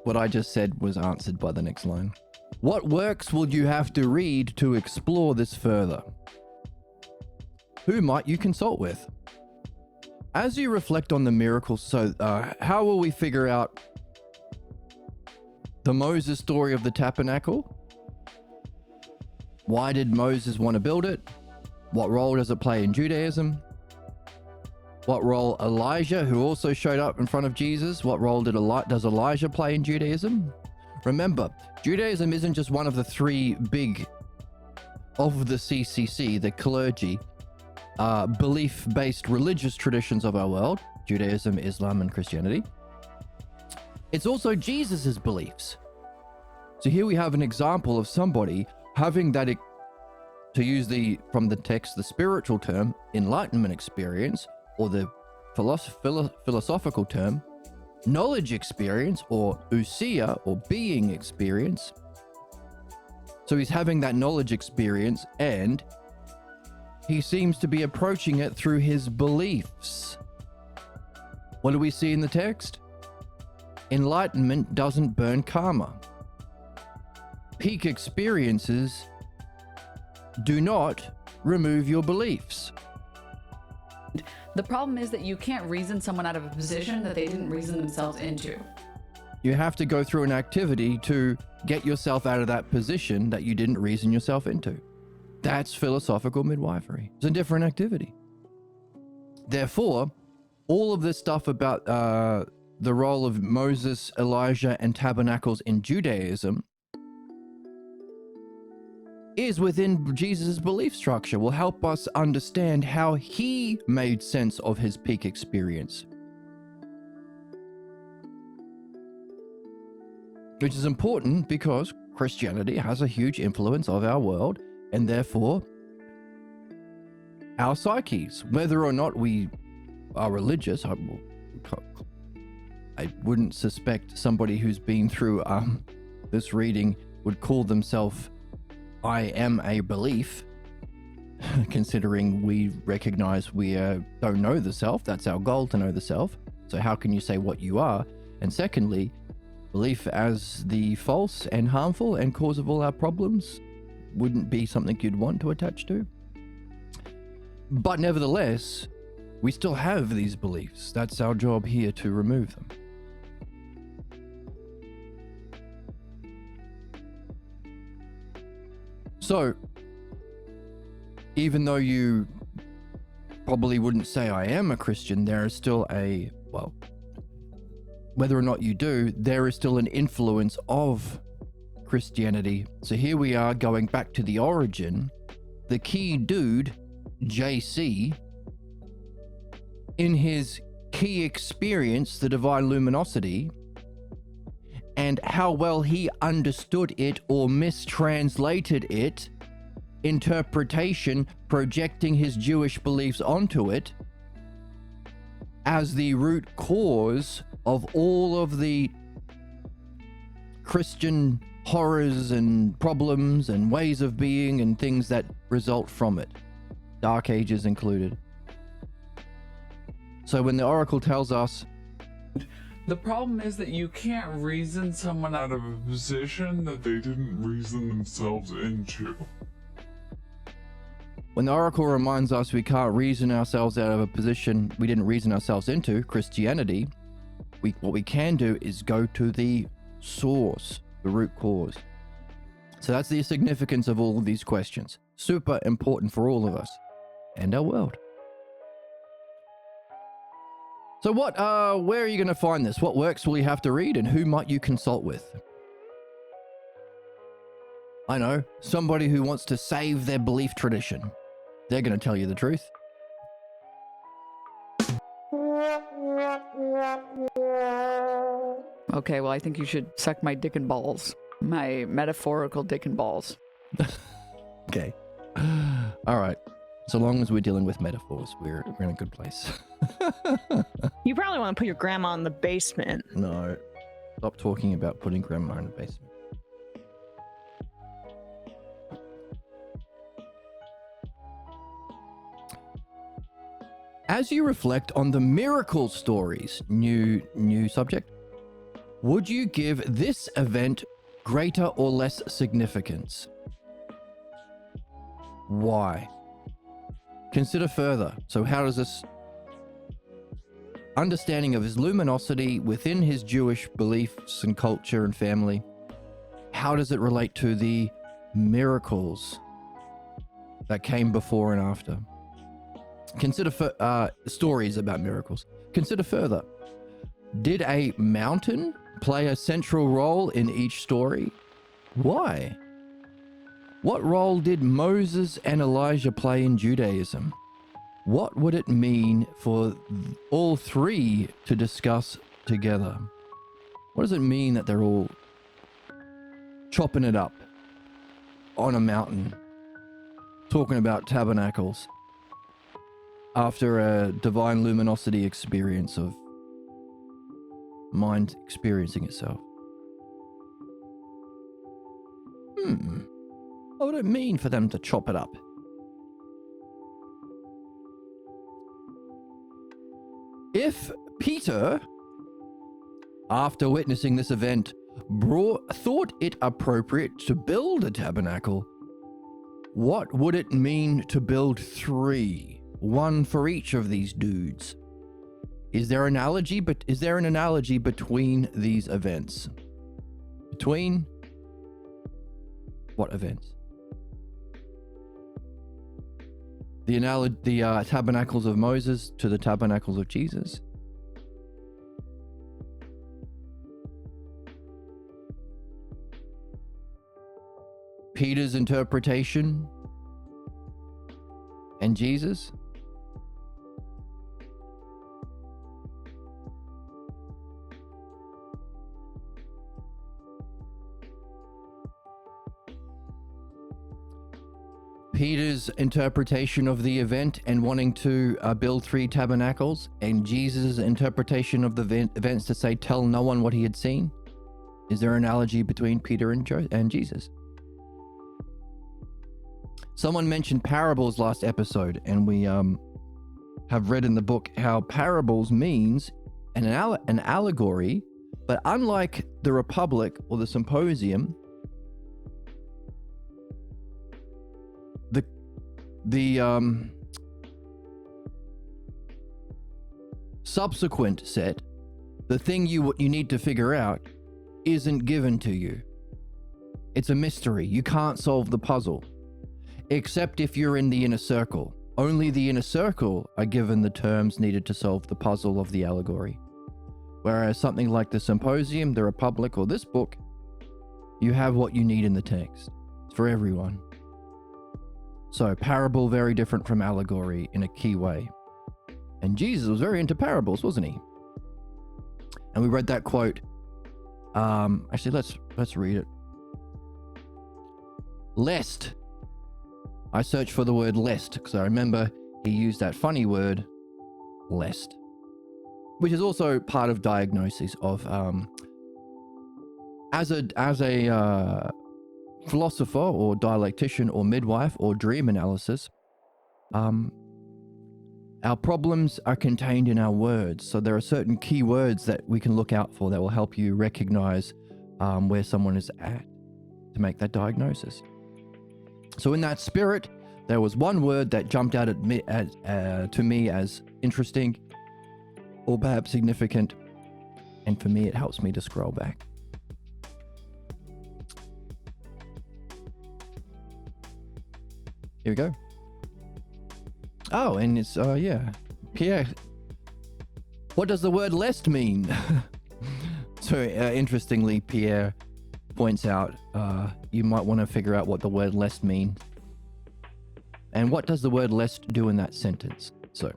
what I just said was answered by the next line. What works will you have to read to explore this further? Who might you consult with? As you reflect on the miracles, how will we figure out the Moses story of the tabernacle? Why did Moses want to build it? What role does it play in Judaism? What role Elijah, who also showed up in front of Jesus, what role does Elijah play in Judaism? Remember, Judaism isn't just one of the three big of the CCC, the clergy, belief-based religious traditions of our world, Judaism, Islam, and Christianity. It's also Jesus's beliefs. So here we have an example of somebody having that, to use from the text, the spiritual term, enlightenment experience, or the philosophical term, knowledge experience, or ousia, or being experience. So he's having that knowledge experience, and he seems to be approaching it through his beliefs. What do we see in the text? Enlightenment doesn't burn karma. Peak experiences do not remove your beliefs. The problem is that you can't reason someone out of a position that they didn't reason themselves into. You have to go through an activity to get yourself out of that position that you didn't reason yourself into. That's philosophical midwifery. It's a different activity. Therefore, all of this stuff about the role of Moses, Elijah, and tabernacles in Judaism is within Jesus' belief structure, will help us understand how he made sense of his peak experience. Which is important because Christianity has a huge influence of our world, and therefore our psyches. Whether or not we are religious, I wouldn't suspect somebody who's been through this reading would call themselves I am a belief, considering we recognize we don't know the self. That's our goal, to know the self. So how can you say what you are? And secondly, belief as the false and harmful and cause of all our problems wouldn't be something you'd want to attach to. But nevertheless, we still have these beliefs. That's our job here, to remove them. So, even though you probably wouldn't say I am a Christian, there is still whether or not you do, there is still an influence of Christianity. So here we are going back to the origin. The key dude, JC, in his key experience, the divine luminosity, and how well he understood it or mistranslated it, interpretation, projecting his Jewish beliefs onto it, as the root cause of all of the Christian horrors and problems and ways of being and things that result from it, Dark Ages included. So when the Oracle tells us, the problem is that you can't reason someone out of a position that they didn't reason themselves into. When the Oracle reminds us we can't reason ourselves out of a position we didn't reason ourselves into, Christianity, what we can do is go to the source, the root cause. So that's the significance of all of these questions. Super important for all of us and our world. So where are you going to find this? What works will you have to read, and who might you consult with? I know, somebody who wants to save their belief tradition. They're going to tell you the truth. Okay, well, I think you should suck my dick and balls. My metaphorical dick and balls. Okay. All right. So long as we're dealing with metaphors, we're in a good place. You probably want to put your grandma in the basement. No. Stop talking about putting grandma in the basement. As you reflect on the miracle stories, new subject, would you give this event greater or less significance? Why? Consider further. So how does this understanding of his luminosity within his Jewish beliefs and culture and family, how does it relate to the miracles that came before and after? Consider stories about miracles. Consider further. Did a mountain play a central role in each story? Why? What role did Moses and Elijah play in Judaism? What would it mean for all three to discuss together? What does it mean that they're all chopping it up on a mountain, talking about tabernacles after a divine luminosity experience of mind experiencing itself? What would it mean for them to chop it up? If Peter, after witnessing this event, thought it appropriate to build a tabernacle, what would it mean to build three, one for each of these dudes? Is there an analogy between these events? Between what events? The tabernacles of Moses to the tabernacles of Jesus. Peter's interpretation and Jesus. Peter's interpretation of the event and wanting to build three tabernacles, and Jesus' interpretation of the events to say, tell no one what he had seen. Is there an analogy between Peter and Jesus? Someone mentioned parables last episode, and we have read in the book how parables means an allegory, but unlike the Republic or the Symposium, the subsequent set, the thing you need to figure out, isn't given to you. It's a mystery. You can't solve the puzzle, except if you're in the inner circle. Only the inner circle are given the terms needed to solve the puzzle of the allegory. Whereas something like the Symposium, the Republic, or this book, you have what you need in the text. It's for everyone. So parable, very different from allegory in a key way. And Jesus was very into parables, wasn't he? And we read that quote. Actually, let's read it. Lest. I searched for the word lest because I remember he used that funny word, lest, which is also part of diagnosis of as a philosopher or dialectician or midwife or dream analysis, our problems are contained in our words. So there are certain key words that we can look out for that will help you recognize where someone is at to make that diagnosis. So in that spirit, there was one word that jumped out at me to me as interesting or perhaps significant, And for me, it helps me to scroll back. Here we go. Oh, and it's, yeah. Pierre, what does the word lest mean? So, interestingly, Pierre points out you might want to figure out what the word lest means. And what does the word lest do in that sentence? So,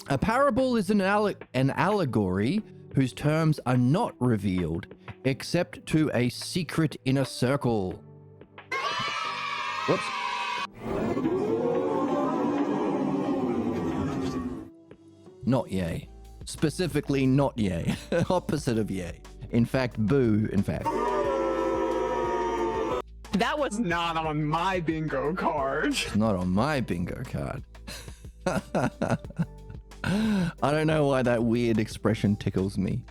a parable is an allegory whose terms are not revealed except to a secret inner circle. Whoops. Not yay. Specifically not yay. Opposite of yay. In fact, boo, in fact. That was not on my bingo card. Not on my bingo card. I don't know why that weird expression tickles me.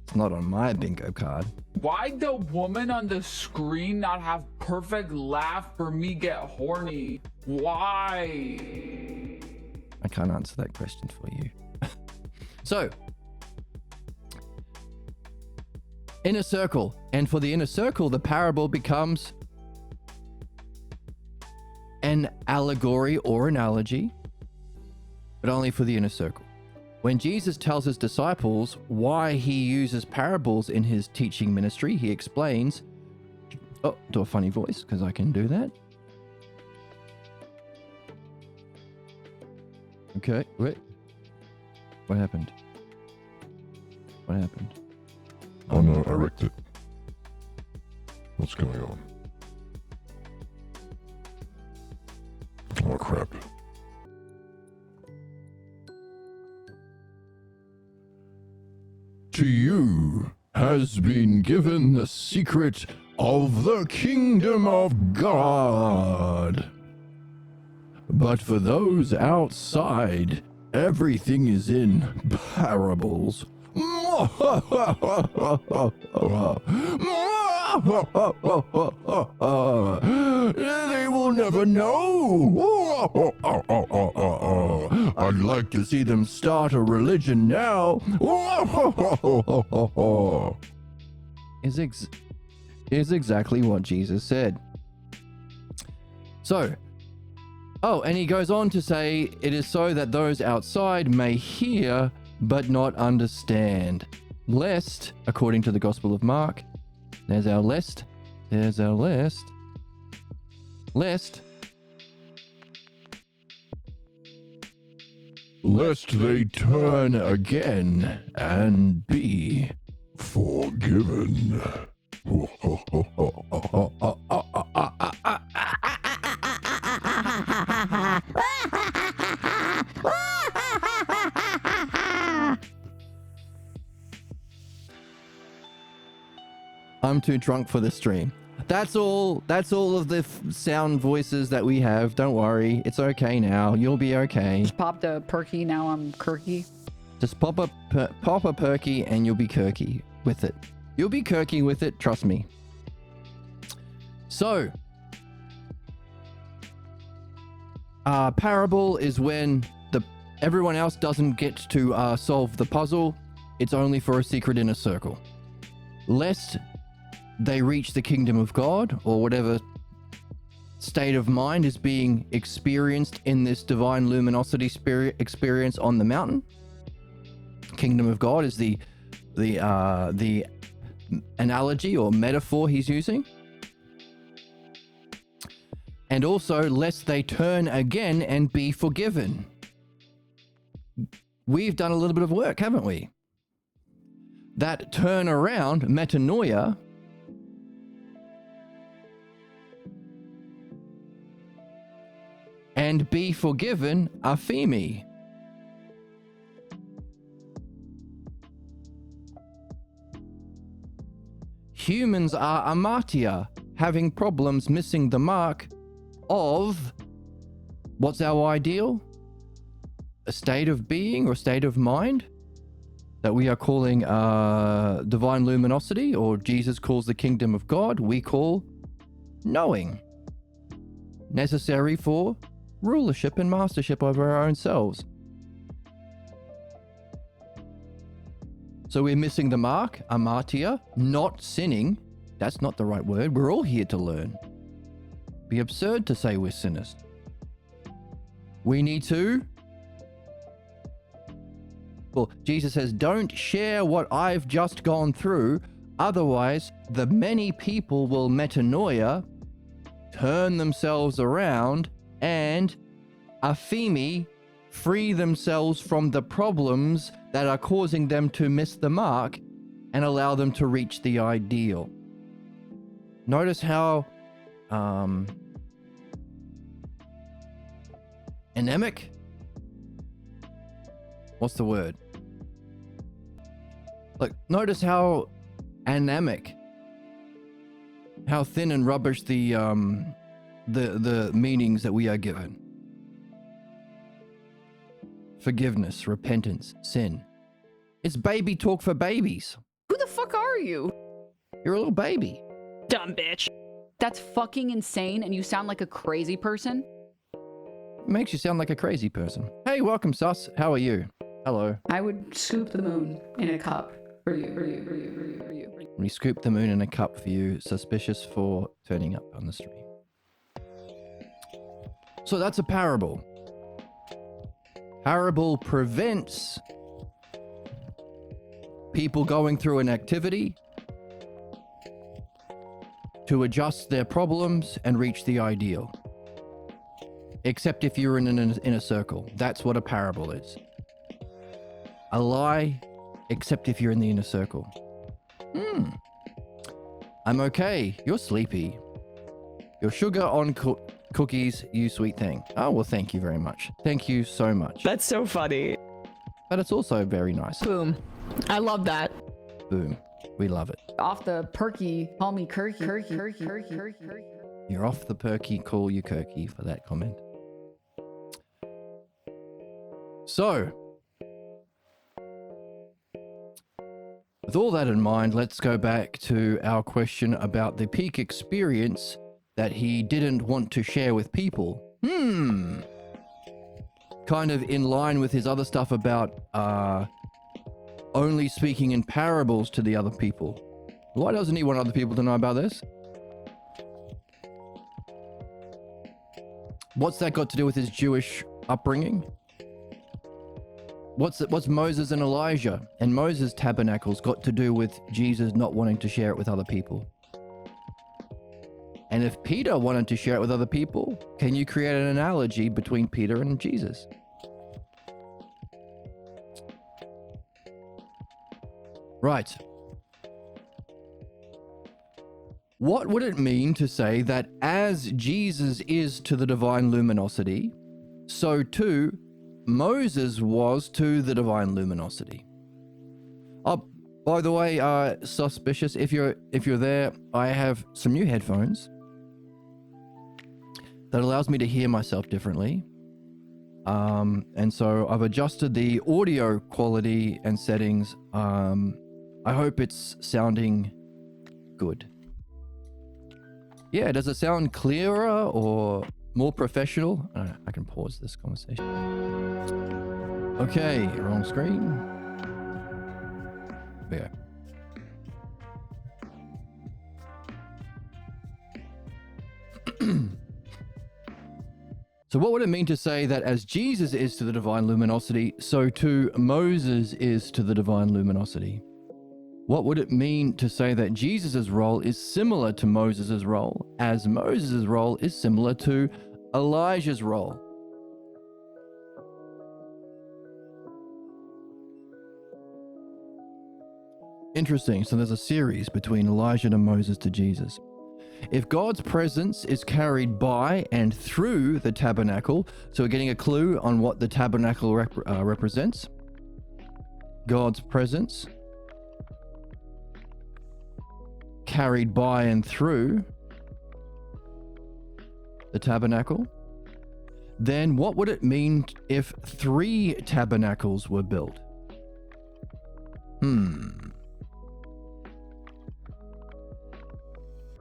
It's not on my bingo card. Why'd the woman on the screen not have perfect laugh for me get horny? Why? I can't answer that question for you. So, inner circle. And for the inner circle, the parable becomes an allegory or analogy, but only for the inner circle. When Jesus tells his disciples why he uses parables in his teaching ministry, he explains, oh, do a funny voice because I can do that. Okay, wait. What happened? What happened? Oh no, I wrecked it. What's going on? Oh crap. To you has been given the secret of the kingdom of God. But for those outside, everything is in parables. They will never know. I'd like to see them start a religion now. Is exactly what Jesus said. So, oh, and he goes on to say, it is so that those outside may hear but not understand, lest, according to the Gospel of Mark, there's our lest, Lest they turn again and be forgiven. I'm too drunk for this stream. That's all of the sound voices that we have. Don't worry. It's okay now. You'll be okay. Just popped a perky, now I'm kirky. Just pop a perky and you'll be kirky with it. You'll be kirky with it, trust me. So, parable is when everyone else doesn't get to solve the puzzle. It's only for a secret inner circle. Lest they reach the kingdom of God, or whatever state of mind is being experienced in this divine luminosity spirit experience on the mountain. Kingdom of God is the analogy or metaphor he's using. And also, lest they turn again and be forgiven. We've done a little bit of work, haven't we? That turn around, metanoia, and be forgiven, aphemi. Humans are amatia, having problems missing the mark of, what's our ideal? A state of being or state of mind that we are calling divine luminosity, or Jesus calls the kingdom of God, we call knowing. Necessary for rulership and mastership over our own selves. So we're missing the mark, amartia, not sinning. That's not the right word. We're all here to learn. Be absurd to say we're sinners. We need to. Well, Jesus says, don't share what I've just gone through. Otherwise, the many people will metanoia, turn themselves around, and aphemi, free themselves from the problems that are causing them to miss the mark and allow them to reach the ideal. Notice how anemic? What's the word? Look, notice how anemic, how thin and rubbish the meanings that we are given. Forgiveness, repentance, sin. It's baby talk for babies. Who the fuck are you? You're a little baby. Dumb bitch. That's fucking insane, and you sound like a crazy person. Makes you sound like a crazy person. Hey, welcome, Sus. How are you? Hello. I would scoop the moon in a cup for you. We scooped the moon in a cup for you, suspicious for turning up on the street. So that's a parable. Parable prevents people going through an activity to adjust their problems and reach the ideal. Except if you're in a circle. That's what a parable is. A lie, except if you're in the inner circle. I'm okay. You're sleepy. Your sugar on cookies, you sweet thing. Oh, well, thank you very much. Thank you so much. That's so funny. But it's also very nice. Boom. I love that. Boom. We love it. Off the perky, call me Kirky. You're off the perky, call you Kirky for that comment. So, with all that in mind, let's go back to our question about the peak experience that he didn't want to share with people. Kind of in line with his other stuff about only speaking in parables to the other people. Why doesn't he want other people to know about this? What's that got to do with his Jewish upbringing? What's Moses and Elijah and Moses' tabernacles got to do with Jesus not wanting to share it with other people? And if Peter wanted to share it with other people, can you create an analogy between Peter and Jesus? Right. What would it mean to say that as Jesus is to the divine luminosity, so too Moses was to the divine luminosity? Oh, by the way, suspicious, if you're there, I have some new headphones that allows me to hear myself differently. And so I've adjusted the audio quality and settings. I hope it's sounding good. Yeah, does it sound clearer or more professional? I can pause this conversation. Okay, wrong screen. There we go. So what would it mean to say that as Jesus is to the divine luminosity, so too Moses is to the divine luminosity? What would it mean to say that Jesus' role is similar to Moses' role, as Moses' role is similar to Elijah's role? Interesting. So there's a series between Elijah to Moses to Jesus. If God's presence is carried by and through the tabernacle, so we're getting a clue on what the tabernacle represents. God's presence carried by and through the tabernacle. Then what would it mean if 3 tabernacles were built?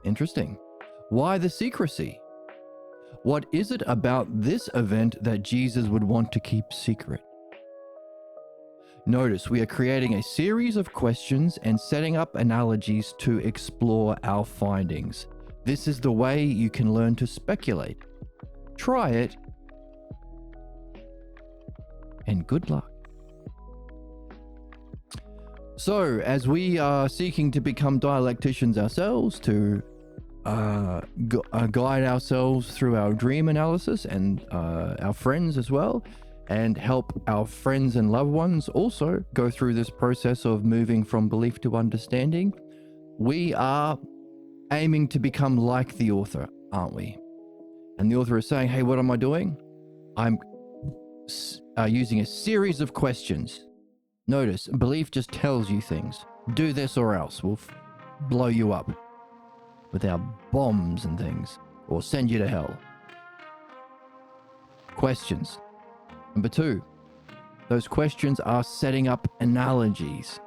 Interesting. Why the secrecy? What is it about this event that Jesus would want to keep secret? Notice we are creating a series of questions and setting up analogies to explore our findings. This is the way you can learn to speculate. Try it, and good luck. So, as we are seeking to become dialecticians ourselves, to guide ourselves through our dream analysis and our friends as well, and help our friends and loved ones also go through this process of moving from belief to understanding, we are aiming to become like the author, aren't we? And the author is saying, hey, what am I doing? I'm using a series of questions. Notice, belief just tells you things. Do this or else. We'll blow you up with our bombs and things, or send you to hell. Questions. Number 2, those questions are setting up analogies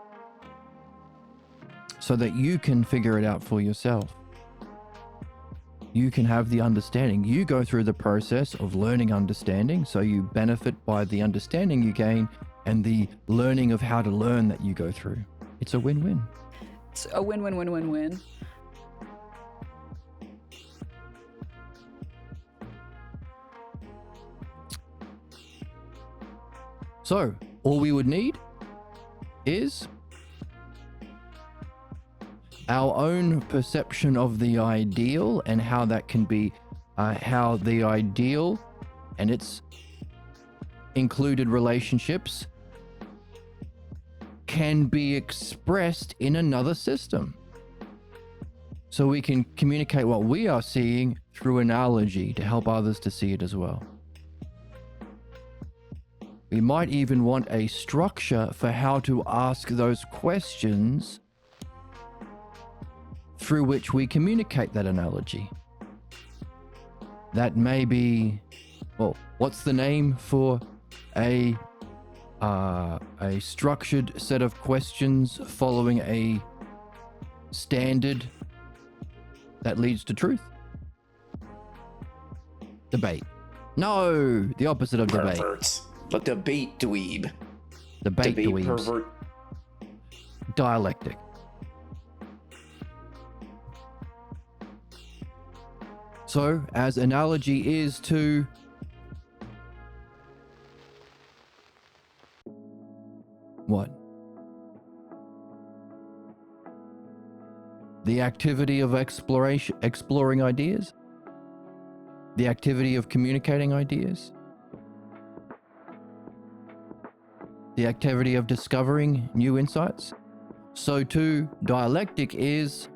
so that you can figure it out for yourself. You can have the understanding. You go through the process of learning understanding, so you benefit by the understanding you gain and the learning of how to learn that you go through. It's a win-win. It's a win-win-win-win-win. So, all we would need is our own perception of the ideal and how that can be, how the ideal and its included relationships can be expressed in another system. So we can communicate what we are seeing through analogy to help others to see it as well. We might even want a structure for how to ask those questions through which we communicate that analogy. That may be, well, what's the name for a structured set of questions following a standard that leads to truth? Debate. No, the opposite of debate. Perverts. But debate dweeb. Debate dweebs. Pervert. Dialectic. So, as analogy is to what? The activity of exploring ideas? The activity of communicating ideas? The activity of discovering new insights? So too, dialectic is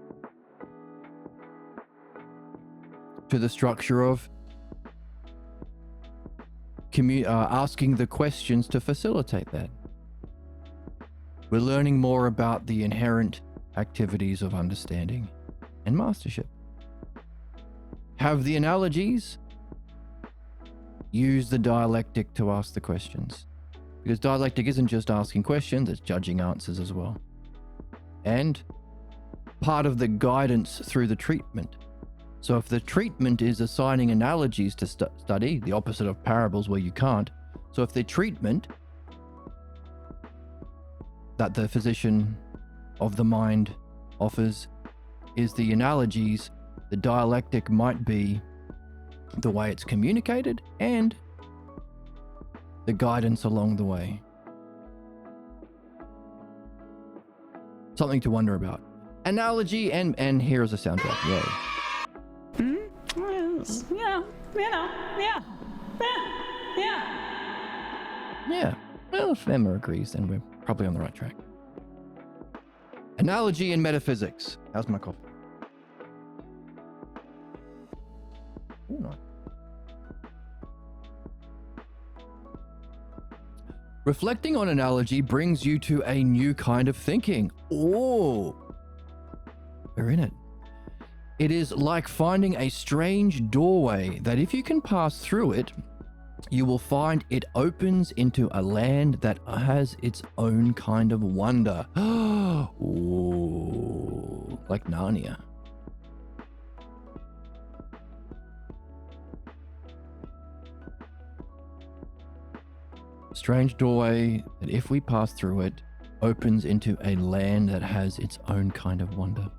to the structure of asking the questions to facilitate that. We're learning more about the inherent activities of understanding and mastership. Have the analogies, use the dialectic to ask the questions. Because dialectic isn't just asking questions, it's judging answers as well. And part of the guidance through the treatment. So if the treatment is assigning analogies to study, the opposite of parables where you can't. So if the treatment that the physician of the mind offers is the analogies, the dialectic might be the way it's communicated and the guidance along the way. Something to wonder about. Analogy and here's a soundtrack. Yay. Yeah. Well, if Emma agrees, then we're probably on the right track. Analogy and metaphysics. How's my coffee? Ooh, nice. Reflecting on analogy brings you to a new kind of thinking. Oh, we're in it. It is like finding a strange doorway that if you can pass through it, you will find it opens into a land that has its own kind of wonder. Ooh, like Narnia. Strange doorway that, if we pass through it, opens into a land that has its own kind of wonder.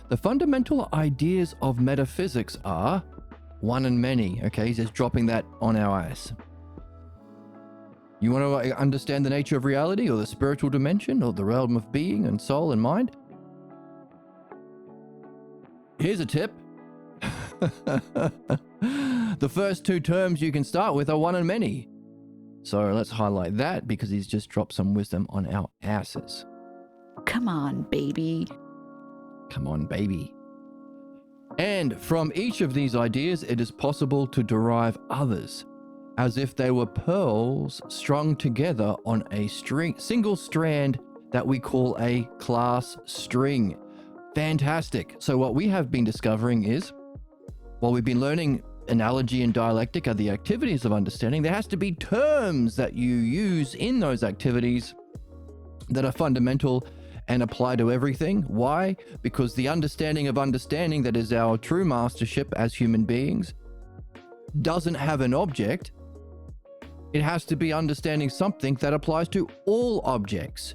The fundamental ideas of metaphysics are one and many. Okay, he's just dropping that on our ass. You want to understand the nature of reality, or the spiritual dimension, or the realm of being and soul and mind? Here's a tip. The first two terms you can start with are one and many. So let's highlight that, because he's just dropped some wisdom on our asses. Come on, baby. Come on, baby. And from each of these ideas, it is possible to derive others, as if they were pearls strung together on a single strand that we call a class string. Fantastic. So what we have been discovering is, while we've been learning analogy and dialectic are the activities of understanding, there has to be terms that you use in those activities that are fundamental and apply to everything. Why? Because the understanding of understanding, that is our true mastership as human beings, doesn't have an object. It has to be understanding something that applies to all objects,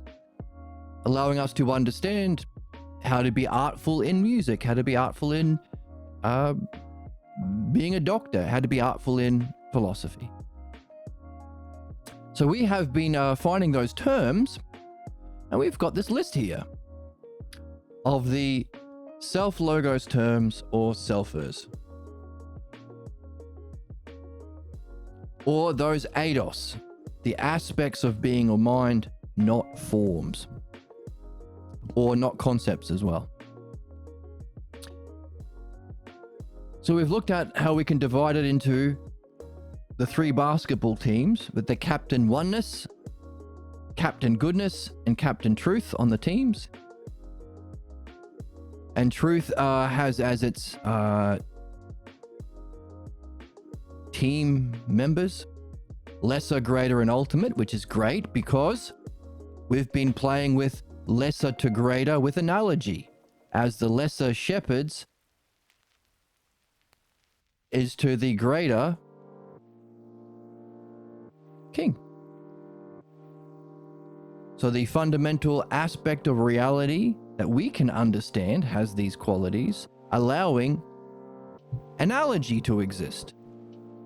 allowing us to understand how to be artful in music, how to be artful in being a doctor, how to be artful in philosophy. So we have been finding those terms, and we've got this list here of the self-logos terms, or selfers, or those eidos, the aspects of being or mind, not forms, or not concepts as well. So we've looked at how we can divide it into the three basketball teams, with the Captain Oneness, Captain Goodness, and Captain Truth on the teams. And Truth has as its team members Lesser, Greater, and Ultimate, which is great because we've been playing with lesser to greater with analogy, as the lesser shepherds is to the greater king. So the fundamental aspect of reality that we can understand has these qualities, allowing analogy to exist,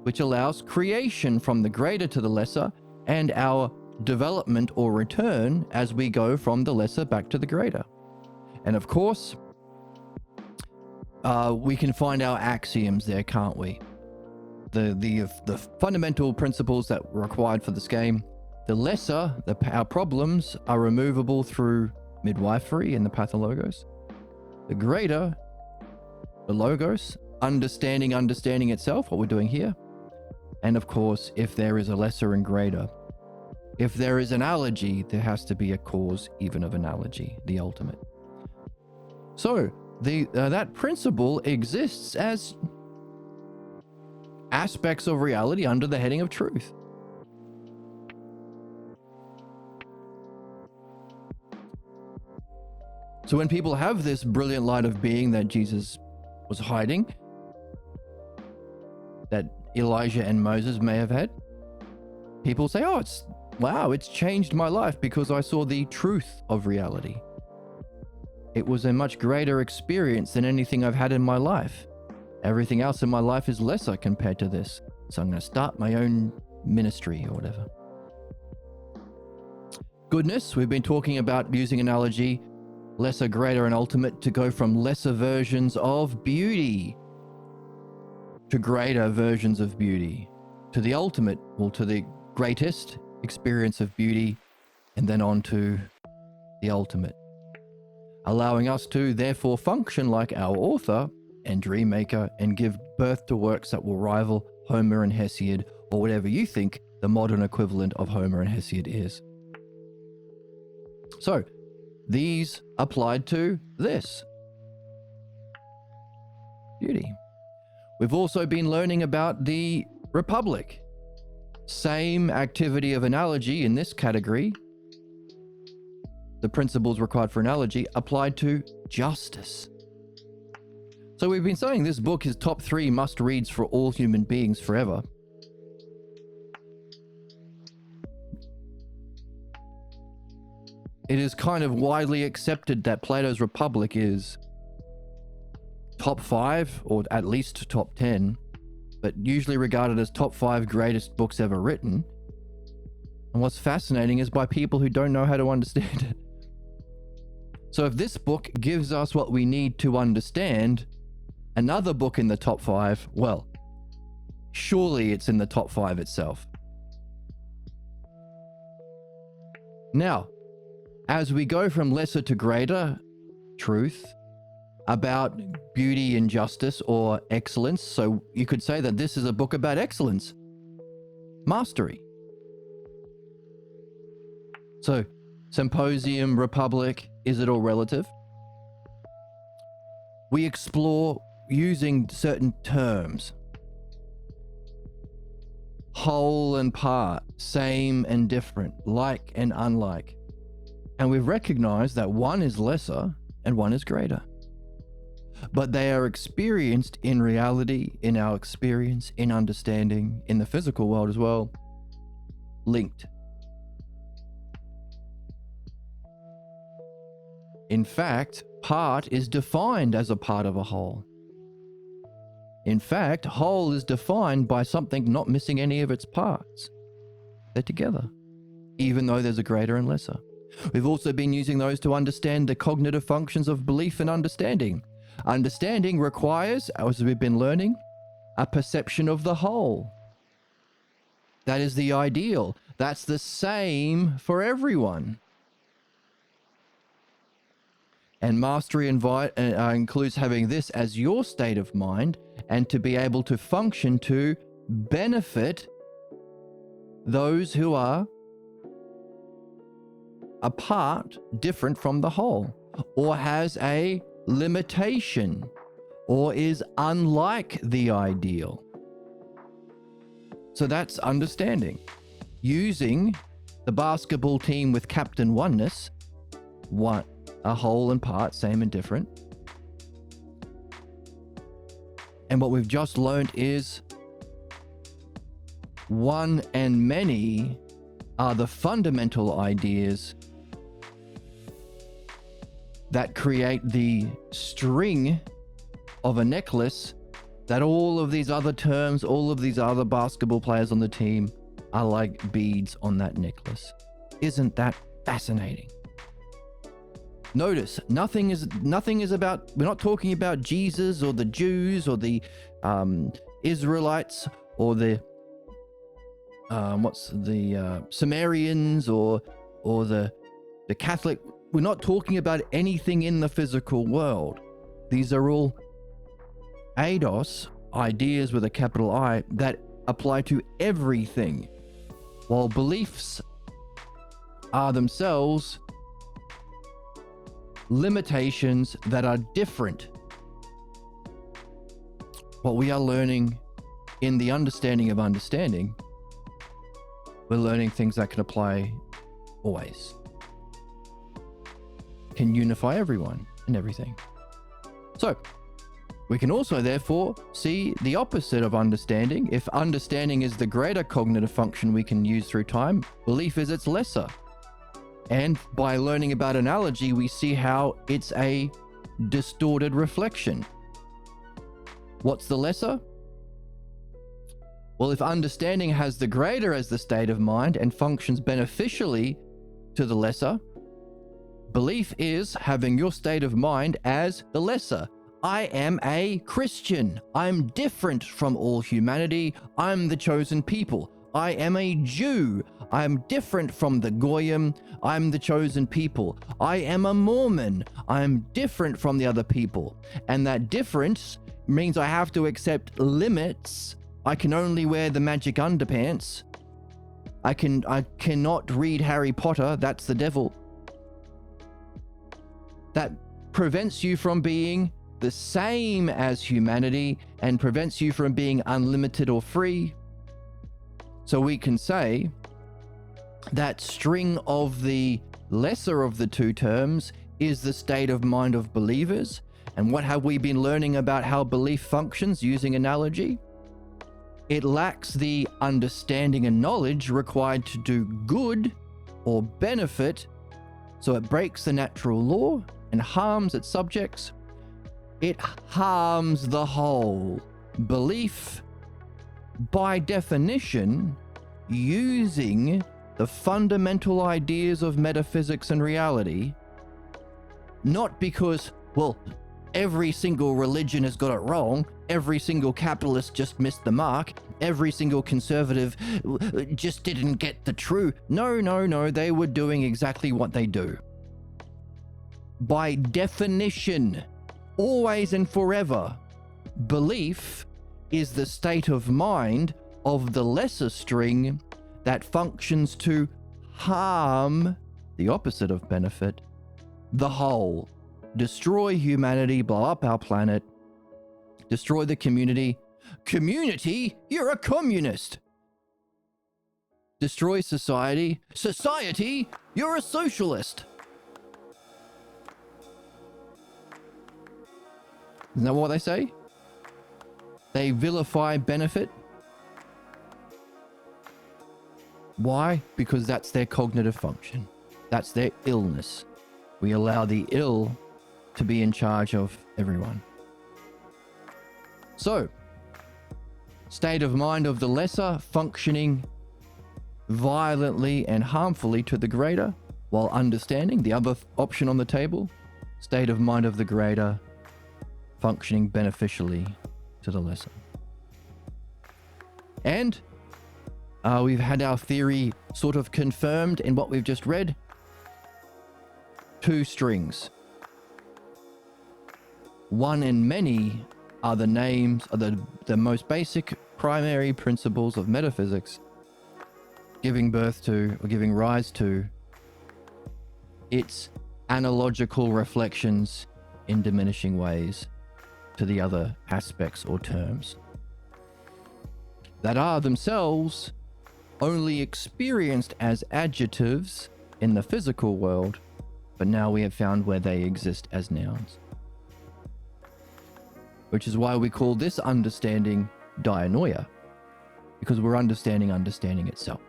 which allows creation from the greater to the lesser, and our development or return as we go from the lesser back to the greater. And of course, we can find our axioms there, can't we? The fundamental principles that were required for this game. The lesser, our problems are removable through midwifery and the pathologos. The greater, the logos, understanding itself, what we're doing here. And of course, if there is a lesser and greater, if there is analogy, there has to be a cause even of analogy, the ultimate. So that principle exists as aspects of reality under the heading of truth. So when people have this brilliant light of being that Jesus was hiding, that Elijah and Moses may have had, people say, oh, it's changed my life because I saw the truth of reality. It was a much greater experience than anything I've had in my life. Everything else in my life is lesser compared to this. So I'm going to start my own ministry or whatever. Goodness, we've been talking about using analogy, lesser, greater, and ultimate to go from lesser versions of beauty to greater versions of beauty, to the ultimate, to the greatest experience of beauty, and then on to the ultimate. Allowing us to therefore function like our author and dream maker and give birth to works that will rival Homer and Hesiod, or whatever you think the modern equivalent of Homer and Hesiod is. So, these applied to this. Beauty. We've also been learning about the Republic. Same activity of analogy in this category. The principles required for analogy applied to justice. So we've been saying this book is top 3 must-reads for all human beings forever. it is kind of widely accepted that Plato's Republic is top 5, or at least top 10, but usually regarded as top 5 greatest books ever written. And what's fascinating is by people who don't know how to understand it. So if this book gives us what we need to understand another book in the top 5, well, surely it's in the top 5 itself. Now, as we go from lesser to greater truth about beauty and justice or excellence, so you could say that this is a book about excellence, mastery. So, Symposium, Republic, is it all relative? We explore using certain terms. Whole and part, same and different, like and unlike. And we've recognized that one is lesser and one is greater. But they are experienced in reality, in our experience, in understanding, in the physical world as well, linked. In fact, part is defined as a part of a whole. In fact, whole is defined by something not missing any of its parts. They're together, even though there's a greater and lesser. We've also been using those to understand the cognitive functions of belief and understanding. Understanding requires, as we've been learning, a perception of the whole. That is the ideal. That's the same for everyone. And mastery includes having this as your state of mind and to be able to function to benefit those who are apart, different from the whole, or has a limitation, or is unlike the ideal. So that's understanding. Using the basketball team with Captain Oneness, a whole and part, same and different. And what we've just learned is one and many are the fundamental ideas that create the string of a necklace that all of these other terms, all of these other basketball players on the team are like beads on that necklace. Isn't that fascinating? Notice, nothing is about, we're not talking about Jesus or the Jews or the Israelites or the Sumerians or the Catholic. We're not talking about anything in the physical world. These are all eidos, ideas with a capital I, that apply to everything, while beliefs are themselves limitations that are different. What we are learning in the understanding of understanding, we're learning things that can apply always, can unify everyone and everything. So we can also therefore see the opposite of understanding. If understanding is the greater cognitive function we can use through time, belief is its lesser. And by learning about analogy, we see how it's a distorted reflection. What's the lesser? Well, if understanding has the greater as the state of mind and functions beneficially to the lesser, belief is having your state of mind as the lesser. I am a Christian. I'm different from all humanity. I'm the chosen people. I am a Jew. I'm different from the Goyim. I'm the chosen people. I am a Mormon. I'm different from the other people. And that difference means I have to accept limits. I can only wear the magic underpants. I cannot read Harry Potter. That's the devil. That prevents you from being the same as humanity and prevents you from being unlimited or free. So we can say that string of the lesser of the two terms is the state of mind of believers. And what have we been learning about how belief functions using analogy? It lacks the understanding and knowledge required to do good or benefit So it breaks the natural law and harms its subjects. It harms the whole. Belief, by definition, using the fundamental ideas of metaphysics and reality, not because, well, every single religion has got it wrong, every single capitalist just missed the mark, every single conservative just didn't get the true. No, they were doing exactly what they do. By definition, always and forever, belief is the state of mind of the lesser string that functions to harm, the opposite of benefit, the whole. Destroy humanity, blow up our planet, destroy the community. Community? You're a communist. Destroy society. Society? You're a socialist. Isn't that what they say? They vilify benefit. Why? Because that's their cognitive function. That's their illness. We allow the ill to be in charge of everyone. So, state of mind of the lesser functioning violently and harmfully to the greater, while understanding the other option on the table, state of mind of the greater functioning beneficially to the lesser. And we've had our theory sort of confirmed in what we've just read. Two strings. One and many are the names, are the most basic primary principles of metaphysics, giving birth to, or giving rise to, its analogical reflections in diminishing ways to the other aspects or terms that are themselves only experienced as adjectives in the physical world, but now we have found where they exist as nouns. Which is why we call this understanding dianoia, because we're understanding itself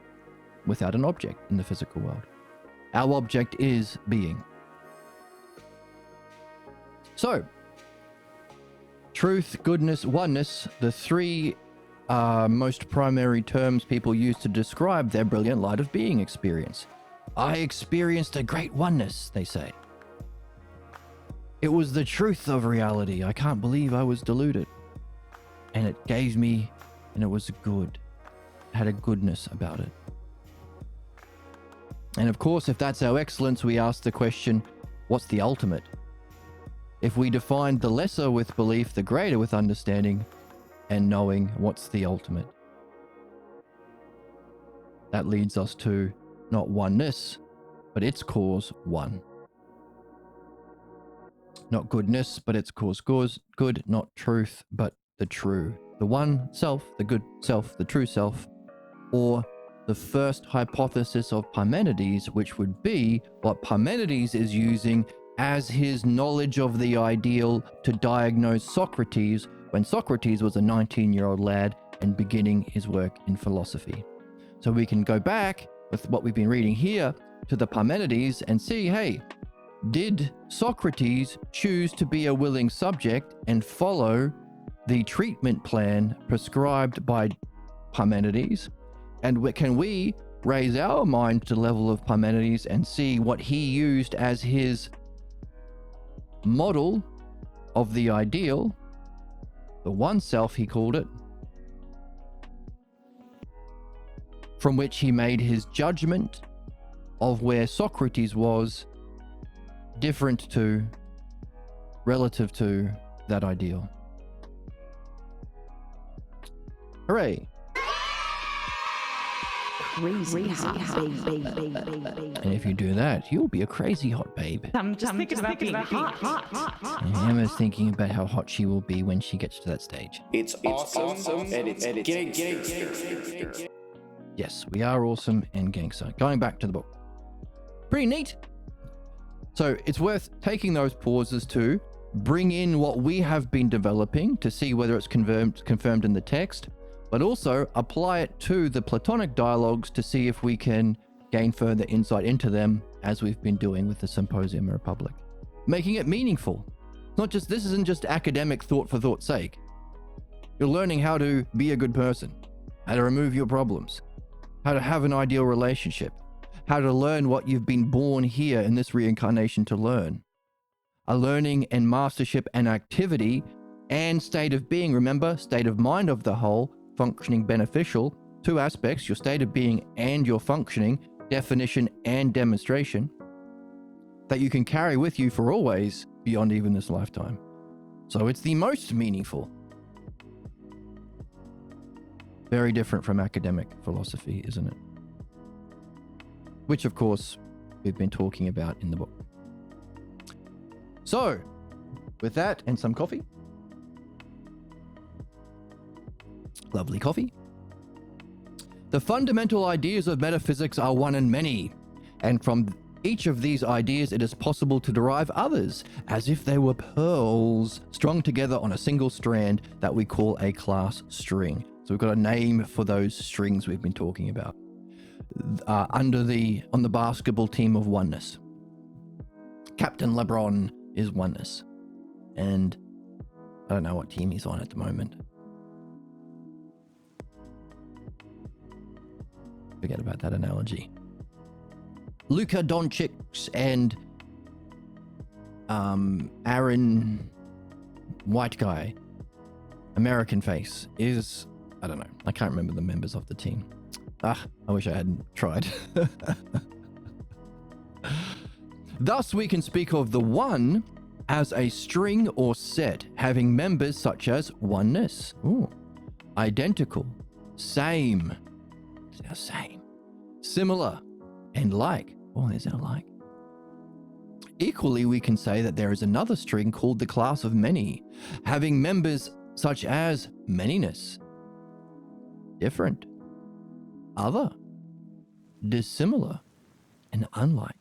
without an object in the physical world. Our object is being. So, truth, goodness, oneness, the three most primary terms people use to describe their brilliant light of being experience. I experienced a great oneness, they say. It was the truth of reality. I can't believe I was deluded. And it gave me, and it was good. It had a goodness about it. And of course, if that's our excellence, we ask the question, what's the ultimate? If we defined the lesser with belief, the greater with understanding and knowing, what's the ultimate? That leads us to not oneness, but its cause, one. Not goodness, but its cause, good, not truth, but the true. The one self, the good self, the true self, or the first hypothesis of Parmenides, which would be what Parmenides is using as his knowledge of the ideal to diagnose Socrates when Socrates was a 19-year-old lad and beginning his work in philosophy. So we can go back with what we've been reading here to the Parmenides and see, hey, did Socrates choose to be a willing subject and follow the treatment plan prescribed by Parmenides? And can we raise our mind to the level of Parmenides and see what he used as his model of the ideal, the one self he called it, from which he made his judgment of where Socrates was different to, relative to that ideal. Hooray! Crazy hot babe. And if you do that, you'll be a crazy hot babe. I'm just thinking about being hot. And Emma's thinking about how hot she will be when she gets to that stage. It's awesome and it's gangster. Yes, we are awesome and gangster. Going back to the book. Pretty neat. So it's worth taking those pauses to bring in what we have been developing to see whether it's confirmed in the text, but also apply it to the Platonic dialogues to see if we can gain further insight into them, as we've been doing with the Symposium Republic, making it meaningful. This isn't just academic thought for thought's sake. You're learning how to be a good person, how to remove your problems, how to have an ideal relationship, how to learn what you've been born here in this reincarnation to learn. A learning and mastership and activity and state of being. Remember, state of mind of the whole, functioning beneficial. Two aspects, your state of being and your functioning, definition and demonstration, that you can carry with you for always beyond even this lifetime. So it's the most meaningful. Very different from academic philosophy, isn't it? Which, of course, we've been talking about in the book. So, with that and some coffee. Lovely coffee. The fundamental ideas of metaphysics are one and many, and from each of these ideas it is possible to derive others, as if they were pearls strung together on a single strand that we call a class string. So we've got a name for those strings we've been talking about. On the basketball team of oneness. Captain LeBron is oneness. And I don't know what team he's on at the moment. Forget about that analogy. Luka Doncic and Aaron White Guy, American face, is, I don't know. I can't remember the members of the team. I wish I hadn't tried. Thus, we can speak of the one as a string or set having members such as oneness, identical, same, similar, and like. Oh, there's our like. Equally, we can say that there is another string called the class of many, having members such as manyness, different, other, dissimilar, and unlike.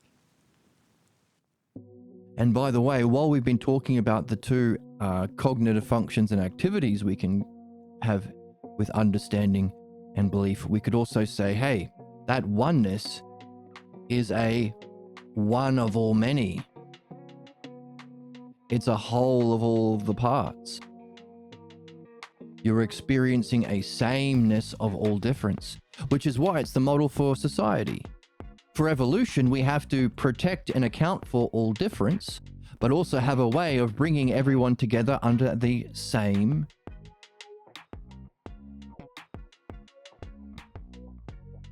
And by the way, while we've been talking about the two cognitive functions and activities we can have with understanding and belief, we could also say, hey, that oneness is a one of all many. It's a whole of all the parts. You're experiencing a sameness of all difference, which is why it's the model for society. For evolution, we have to protect and account for all difference, but also have a way of bringing everyone together under the same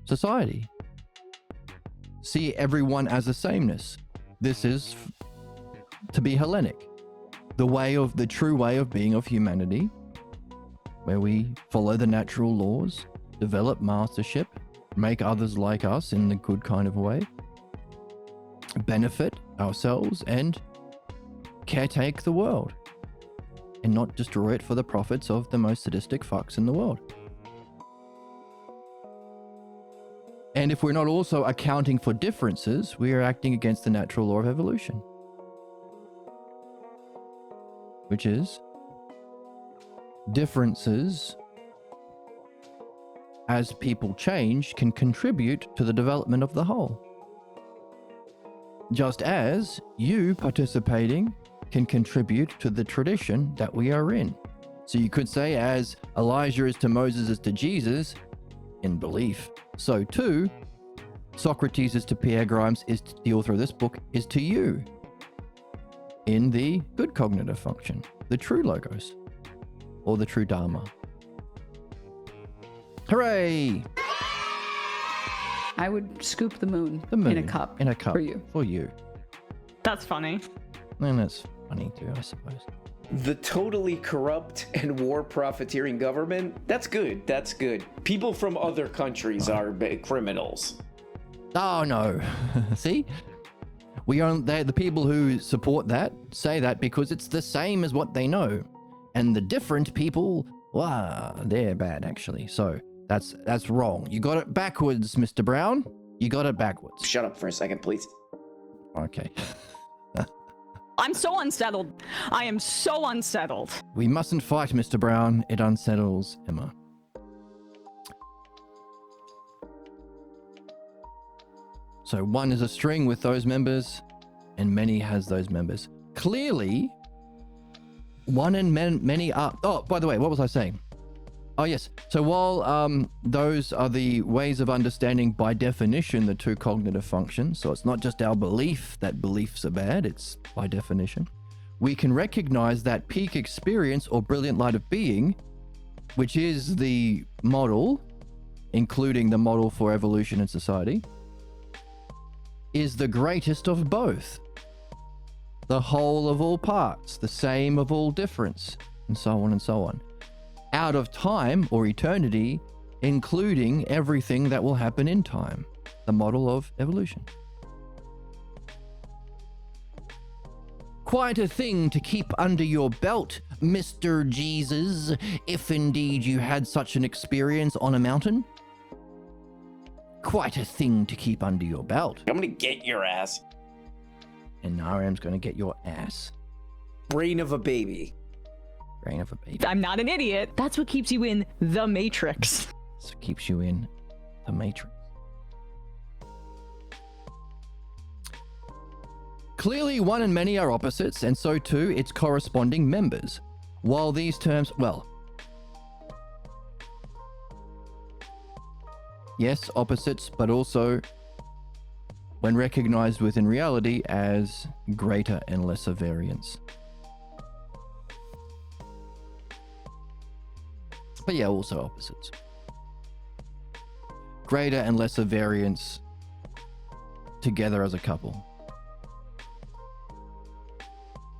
society. See everyone as a sameness. This is to be Hellenic, the true way of being of humanity, where we follow the natural laws, develop mastership, make others like us in the good kind of way, benefit ourselves, and caretake the world, and not destroy it for the profits of the most sadistic fucks in the world. And if we're not also accounting for differences, we are acting against the natural law of evolution, which is differences, as people change, can contribute to the development of the whole. Just as you participating can contribute to the tradition that we are in. So you could say, as Elijah is to Moses is to Jesus, in belief, so too, Socrates is to Pierre Grimes, is to the author of this book, is to you, in the good cognitive function, the true logos, or the true dharma. Hooray! I would scoop the moon, in a cup for you. For you. That's funny. And that's funny too, I suppose. The totally corrupt and war profiteering government, that's good. That's good. People from other countries are criminals. Oh no. See? The people who support that say that because it's the same as what they know. And the different people, they're bad actually. So that's wrong. You got it backwards, Mr. Brown. You got it backwards. Shut up for a second, please. Okay. I'm so unsettled. I am so unsettled. We mustn't fight, Mr. Brown. It unsettles Emma. So one is a string with those members, and many has those members. Clearly, one and many are... Oh, by the way, what was I saying? Oh, yes. So while those are the ways of understanding by definition the two cognitive functions, so it's not just our belief that beliefs are bad, it's by definition, we can recognize that peak experience or brilliant light of being, which is the model, including the model for evolution and society, is the greatest of both. The whole of all parts, the same of all difference, and so on and so on. Out of time or eternity, including everything that will happen in time. The model of evolution. Quite a thing to keep under your belt, Mr. Jesus, if indeed you had such an experience on a mountain. Quite a thing to keep under your belt. I'm gonna get your ass. And Naram's gonna get your ass. Brain of a baby. Brain of a baby. I'm not an idiot. That's what keeps you in the Matrix. So it keeps you in the Matrix. Clearly, one and many are opposites, and so too its corresponding members. While these terms, well, yes, opposites, but also when recognized within reality as greater and lesser variance. But yeah, also opposites. Greater and lesser variance together as a couple.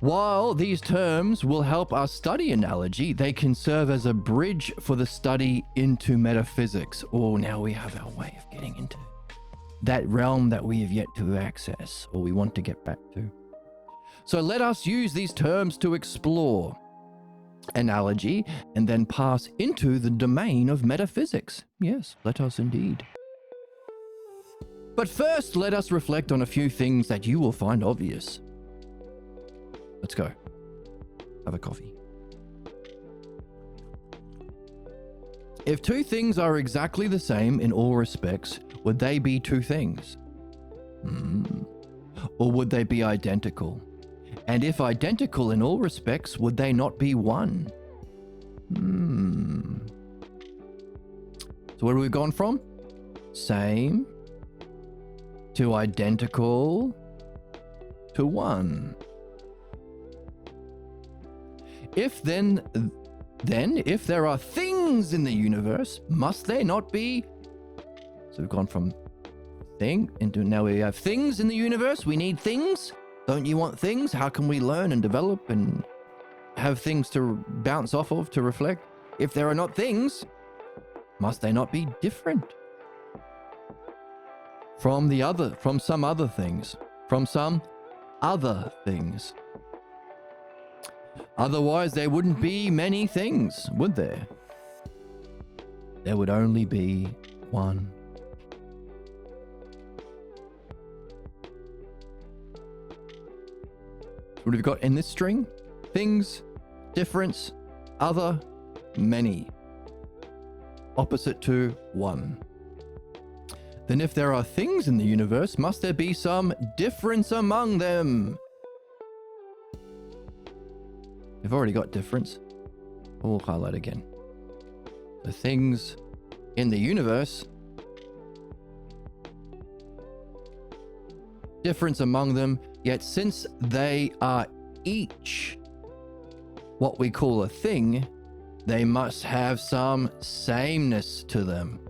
While these terms will help us study analogy, they can serve as a bridge for the study into metaphysics. Oh, now we have our way of getting into that realm that we have yet to access, or we want to get back to. So let us use these terms to explore analogy and then pass into the domain of metaphysics. Yes, let us indeed. But first, let us reflect on a few things that you will find obvious. Let's go. Have a coffee. If two things are exactly the same in all respects, would they be two things? Or would they be identical? And if identical in all respects, would they not be one? So where have we gone from? Same to identical to one. If then if there are things in the universe, must they not be? So we've gone from thing into now we have things in the universe. We need things. Don't you want things? How can we learn and develop and have things to bounce off of, to reflect? If there are not things, must they not be different from some other things? Otherwise, there wouldn't be many things, would there? There would only be one. What have we got in this string? Things, difference, other, many. Opposite to one. Then if there are things in the universe, must there be some difference among them? We've already got difference. We'll highlight again. The things in the universe, difference among them, yet since they are each what we call a thing, they must have some sameness to them.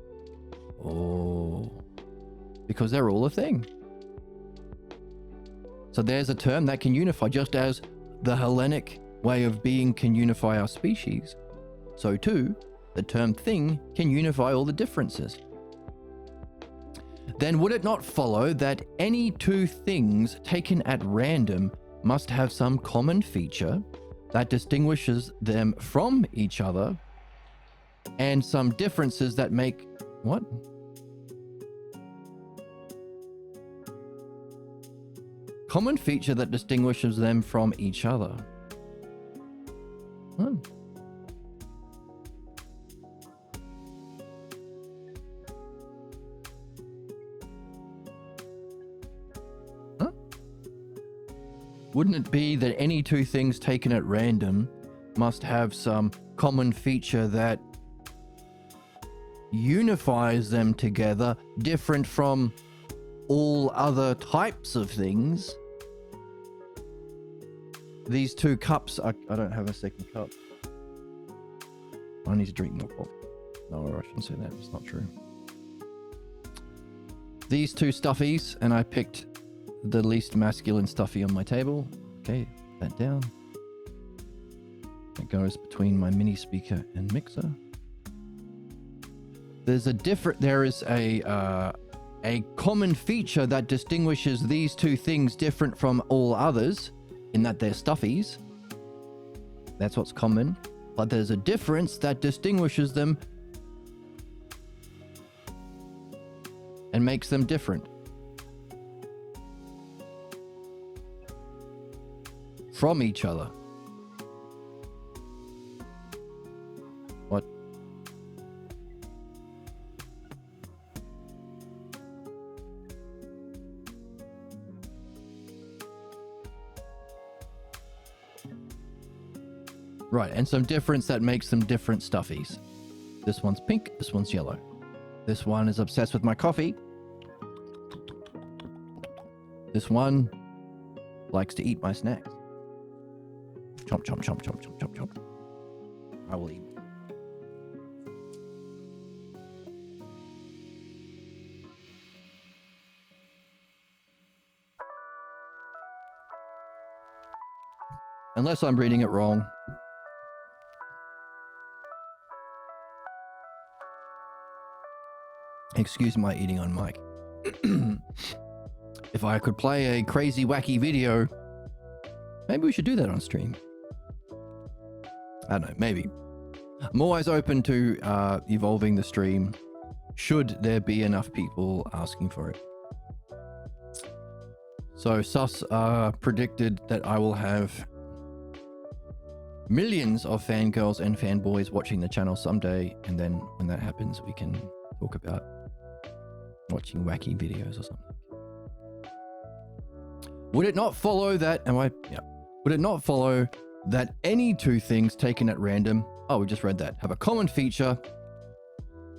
Oh, because they're all a thing. So there's a term that can unify, just as the Hellenic way of being can unify our species. So too, the term thing can unify all the differences. Then would it not follow that any two things taken at random must have some common feature that distinguishes them from each other, and some differences that make... What? Common feature that distinguishes them from each other. wouldn't it be that any two things taken at random must have some common feature that unifies them together, different from all other types of things? These two cups are... I don't have a second cup. I need to drink more coffee. No, I shouldn't say that. It's not true. These two stuffies, and I picked the least masculine stuffy on my table. Okay, that down. That goes between my mini speaker and mixer. There is a common feature that distinguishes these two things different from all others, in that they're stuffies. That's what's common. But there's a difference that distinguishes them and makes them different from each other. What? Right, and some difference that makes them different stuffies. This one's pink, this one's yellow. This one is obsessed with my coffee. This one likes to eat my snacks. Chomp, chomp, chomp, chomp, chomp, chomp, chomp. I will eat. Unless I'm reading it wrong. Excuse my eating on mic. If I could play a crazy, wacky video, maybe we should do that on stream. I don't know, maybe. I'm always open to evolving the stream, should there be enough people asking for it. So Sus predicted that I will have millions of fangirls and fanboys watching the channel someday, and then when that happens, we can talk about watching wacky videos or something. Would it not follow that... Would it not follow that any two things taken at random... Oh, we just read that. Have a common feature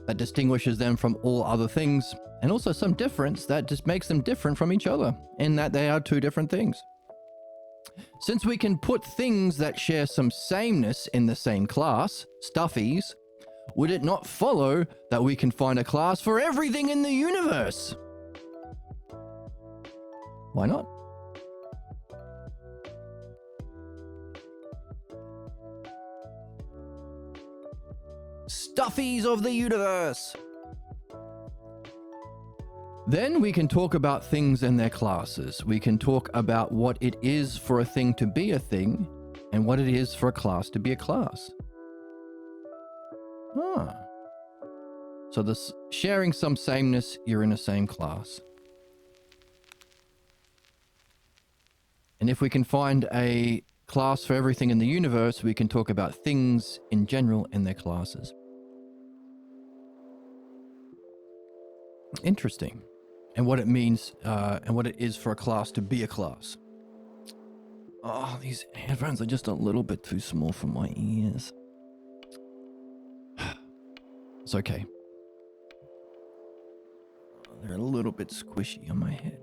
that distinguishes them from all other things, and also some difference that just makes them different from each other, in that they are two different things. Since we can put things that share some sameness in the same class, stuffies, would it not follow that we can find a class for everything in the universe? Why not? Stuffies of the universe! Then we can talk about things and their classes. We can talk about what it is for a thing to be a thing, and what it is for a class to be a class. Ah. So this sharing some sameness, you're in the same class. And if we can find a class for everything in the universe, we can talk about things in general and their classes. Interesting. And what it means, and what it is for a class to be a class. Oh, these headphones are just a little bit too small for my ears. It's okay. They're a little bit squishy on my head.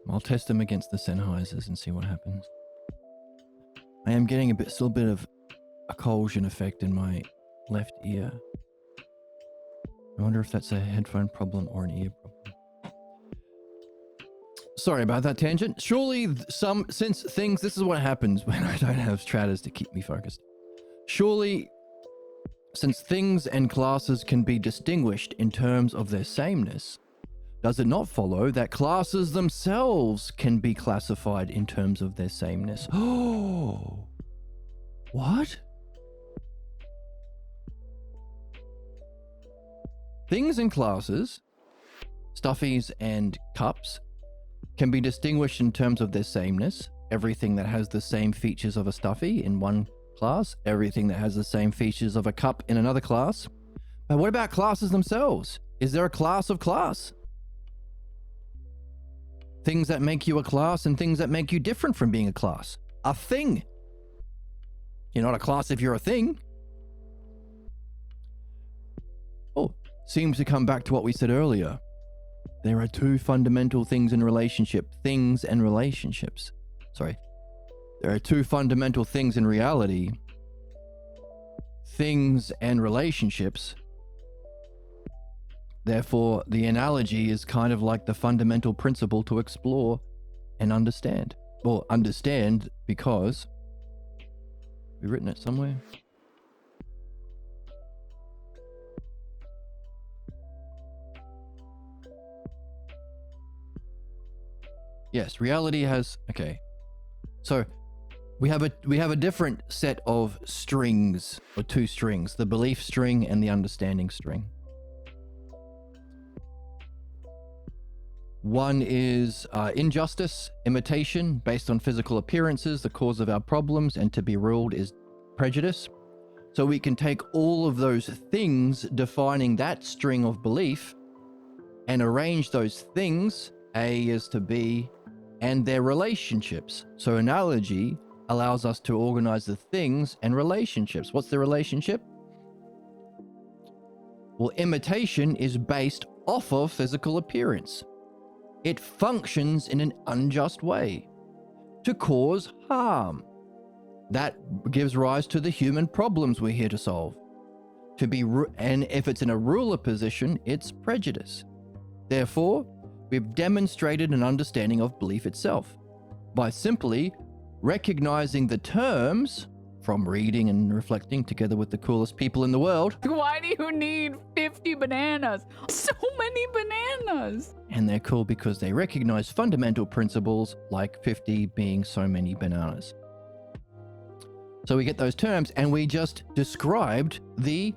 I'll test them against the Sennheisers and see what happens. I am getting still a bit of a cohesion effect in my left ear. I wonder if that's a headphone problem or an ear problem. Sorry about that tangent. Surely this is what happens when I don't have stratas to keep me focused. Surely, since things and classes can be distinguished in terms of their sameness, does it not follow that classes themselves can be classified in terms of their sameness? Oh, what? Things and classes, stuffies and cups, can be distinguished in terms of their sameness. Everything that has the same features of a stuffy in one class, everything that has the same features of a cup in another class. But what about classes themselves? Is there a class of class? things that make you a class and things that make you different from being a class. A thing. You're not a class if you're a thing. Oh, seems to come back to what we said earlier. There are two fundamental things in relationship, things and relationships. Sorry. There are two fundamental things in reality, things and relationships. Therefore, the analogy is kind of like the fundamental principle to explore and understand. Well, understand because we've written it somewhere. Yes, reality has, okay. So we have a different set of strings, or two strings, the belief string and the understanding string. One is injustice, imitation, based on physical appearances, the cause of our problems, and to be ruled is prejudice. So we can take all of those things defining that string of belief and arrange those things, A is to B, and their relationships. So analogy allows us to organize the things and relationships. What's the relationship? Well, imitation is based off of physical appearance. It functions in an unjust way to cause harm. That gives rise to the human problems we're here to solve. And if it's in a ruler position, it's prejudice. Therefore, we've demonstrated an understanding of belief itself by simply recognizing the terms from reading and reflecting together with the coolest people in the world. Why do you need 50 bananas? So many bananas. And they're cool because they recognize fundamental principles like 50 being so many bananas. So we get those terms and we just described the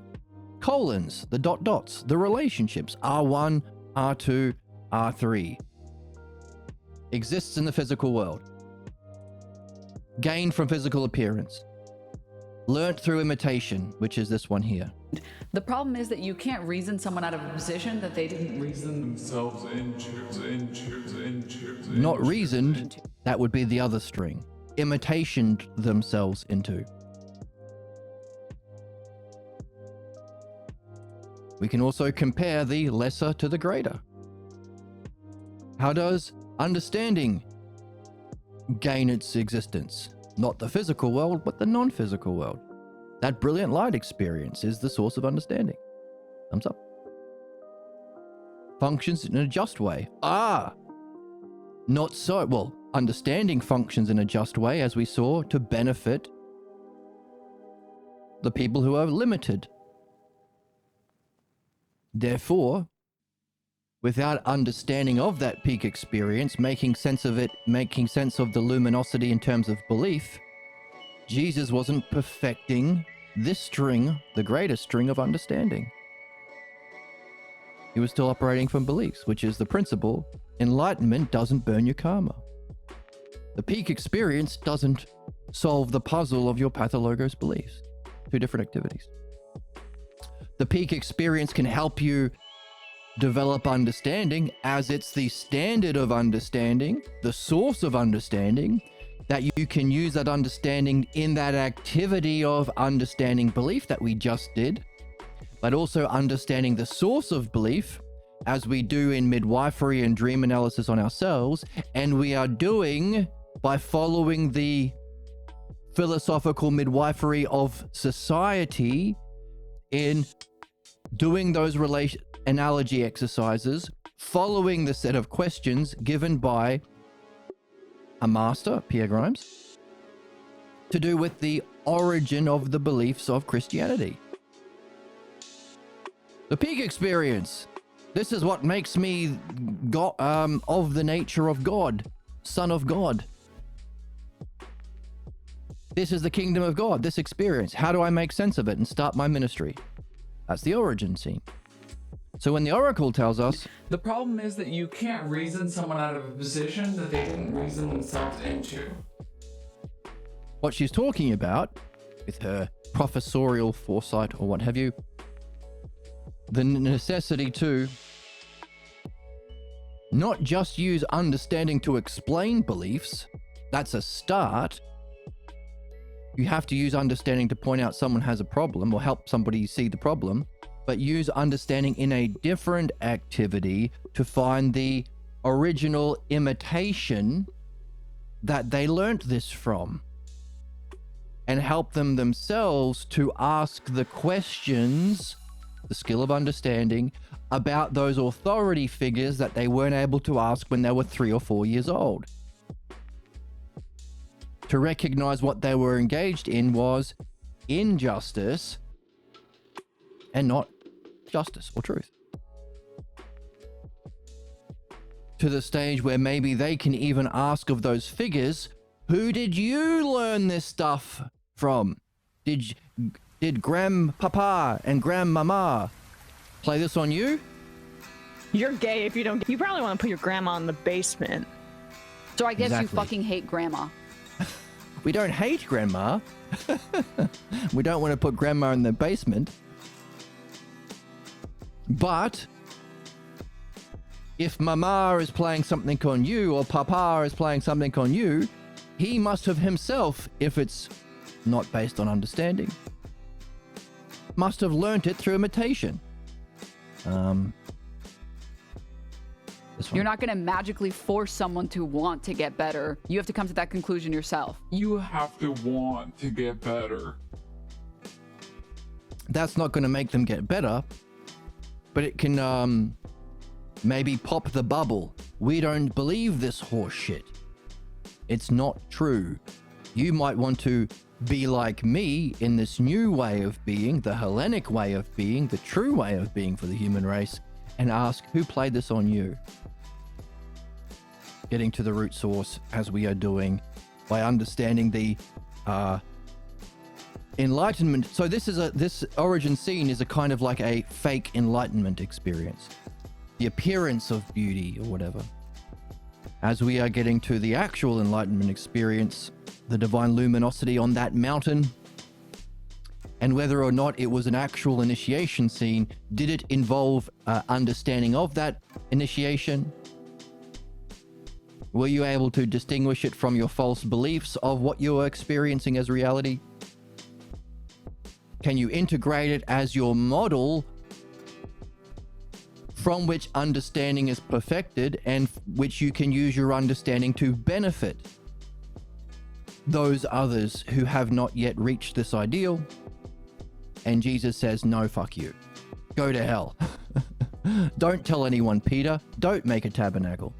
colons, the dot dots, the relationships, R1, R2, R3. Exists in the physical world. Gained from physical appearance. Learnt through imitation, which is this one here. The problem is that you can't reason someone out of a position that they didn't Reason themselves into. Not reasoned, that would be the other string. Imitationed themselves into. We can also compare the lesser to the greater. How does understanding gain its existence? Not the physical world, but the non-physical world. That brilliant light experience is the source of understanding. Thumbs up. Functions in a just way. Not so. Well, understanding functions in a just way, as we saw, to benefit the people who are limited. Therefore, without understanding of that peak experience, making sense of it, making sense of the luminosity in terms of belief, Jesus wasn't perfecting this string, the greatest string of understanding. He was still operating from beliefs, which is the principle. Enlightenment doesn't burn your karma. The peak experience doesn't solve the puzzle of your pathologos beliefs. Two different activities. The peak experience can help you develop understanding, as it's the standard of understanding, the source of understanding, that you can use that understanding in that activity of understanding belief that we just did, but also understanding the source of belief, as we do in midwifery and dream analysis on ourselves, and we are doing by following the philosophical midwifery of society in doing those analogy exercises, following the set of questions given by a master, Pierre Grimes, to do with the origin of the beliefs of Christianity. The peak experience. This is what makes me God, of the nature of God, Son of God. This is the kingdom of God, this experience. How do I make sense of it and start my ministry? That's the origin scene. So when the oracle tells us... The problem is that you can't reason someone out of a position that they didn't reason themselves into. What she's talking about, with her professorial foresight or what have you, the necessity to Not just use understanding to explain beliefs. That's a start. You have to use understanding to point out someone has a problem or help somebody see the problem, but use understanding in a different activity to find the original imitation that they learnt this from, and help them themselves to ask the questions, the skill of understanding, about those authority figures that they weren't able to ask when they were 3 or 4 years old. To recognize what they were engaged in was injustice and not justice or truth. To the stage where maybe they can even ask of those figures, who did you learn this stuff from? Did grandpapa and grandmama play this on you? You're gay if you don't. You probably want to put your grandma in the basement. So I guess you Exactly. fucking hate grandma. We don't hate grandma. We don't want to put grandma in the basement. But if mama is playing something on you or papa is playing something on you, he must have himself, if it's not based on understanding, must have learnt it through imitation. This one. You're not going to magically force someone to want to get better. You have to come to that conclusion yourself. You have to want to get better. That's not going to make them get better, but it can maybe pop the bubble. We don't believe this horse shit. It's not true. You might want to be like me in this new way of being, the Hellenic way of being, the true way of being for the human race, and ask who played this on you. Getting to the root source, as we are doing, by understanding the enlightenment. So this origin scene is a kind of like a fake enlightenment experience, the appearance of beauty or whatever. As we are getting to the actual enlightenment experience, the divine luminosity on that mountain, and whether or not it was an actual initiation scene, did it involve understanding of that initiation? Were you able to distinguish it from your false beliefs of what you were experiencing as reality? Can you integrate it as your model from which understanding is perfected and which you can use your understanding to benefit those others who have not yet reached this ideal? And Jesus says, no, fuck you. Go to hell. Don't tell anyone, Peter. Don't make a tabernacle.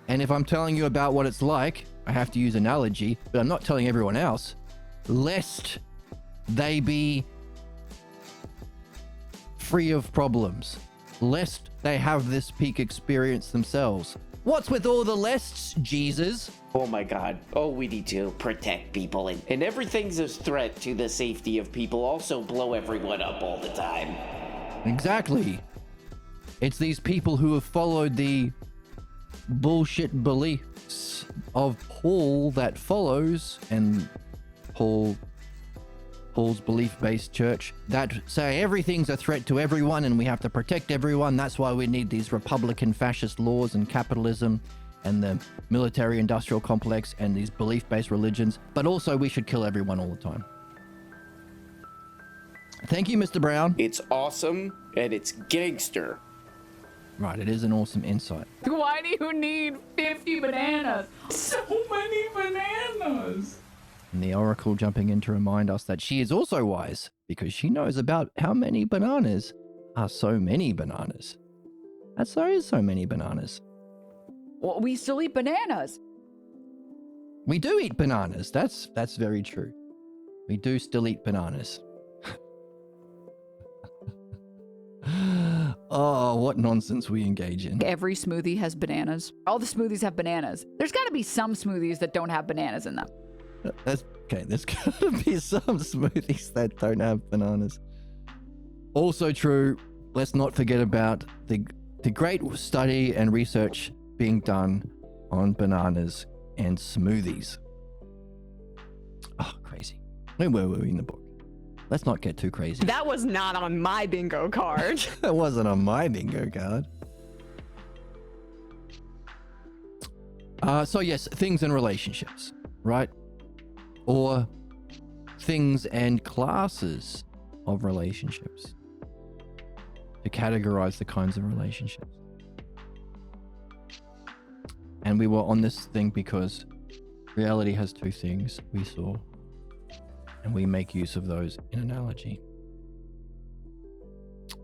And if I'm telling you about what it's like, I have to use analogy, but I'm not telling everyone else, lest they be free of problems, lest they have this peak experience themselves. What's with all the lests, Jesus? Oh my god. Oh, we need to protect people. And everything's a threat to the safety of people. Also blow everyone up all the time. Exactly. It's these people who have followed the bullshit beliefs of Paul that follows, and Paul's belief-based church, that say everything's a threat to everyone and we have to protect everyone. That's why we need these Republican fascist laws and capitalism and the military-industrial complex and these belief-based religions. But also we should kill everyone all the time. Thank you, Mr. Brown. It's awesome and it's gangster. Right, it is an awesome insight. Why do you need 50 bananas? So many bananas! And the Oracle jumping in to remind us that she is also wise, because she knows about how many bananas are so many bananas. That's so is so many bananas. Well, we still eat bananas. We do eat bananas. That's very true. We do still eat bananas. Oh, what nonsense we engage in. Every smoothie has bananas. All the smoothies have bananas. There's got to be some smoothies that don't have bananas in them. That's okay. There's gotta be some smoothies that don't have bananas. Also true. Let's not forget about the great study and research being done on bananas and smoothies. Oh, crazy. Where were we in the book? Let's not get too crazy. That was not on my bingo card. That wasn't on my bingo card. So yes, things and relationships, right? Or things and classes of relationships, to categorize the kinds of relationships. And we were on this thing because reality has two things we saw, and we make use of those in analogy.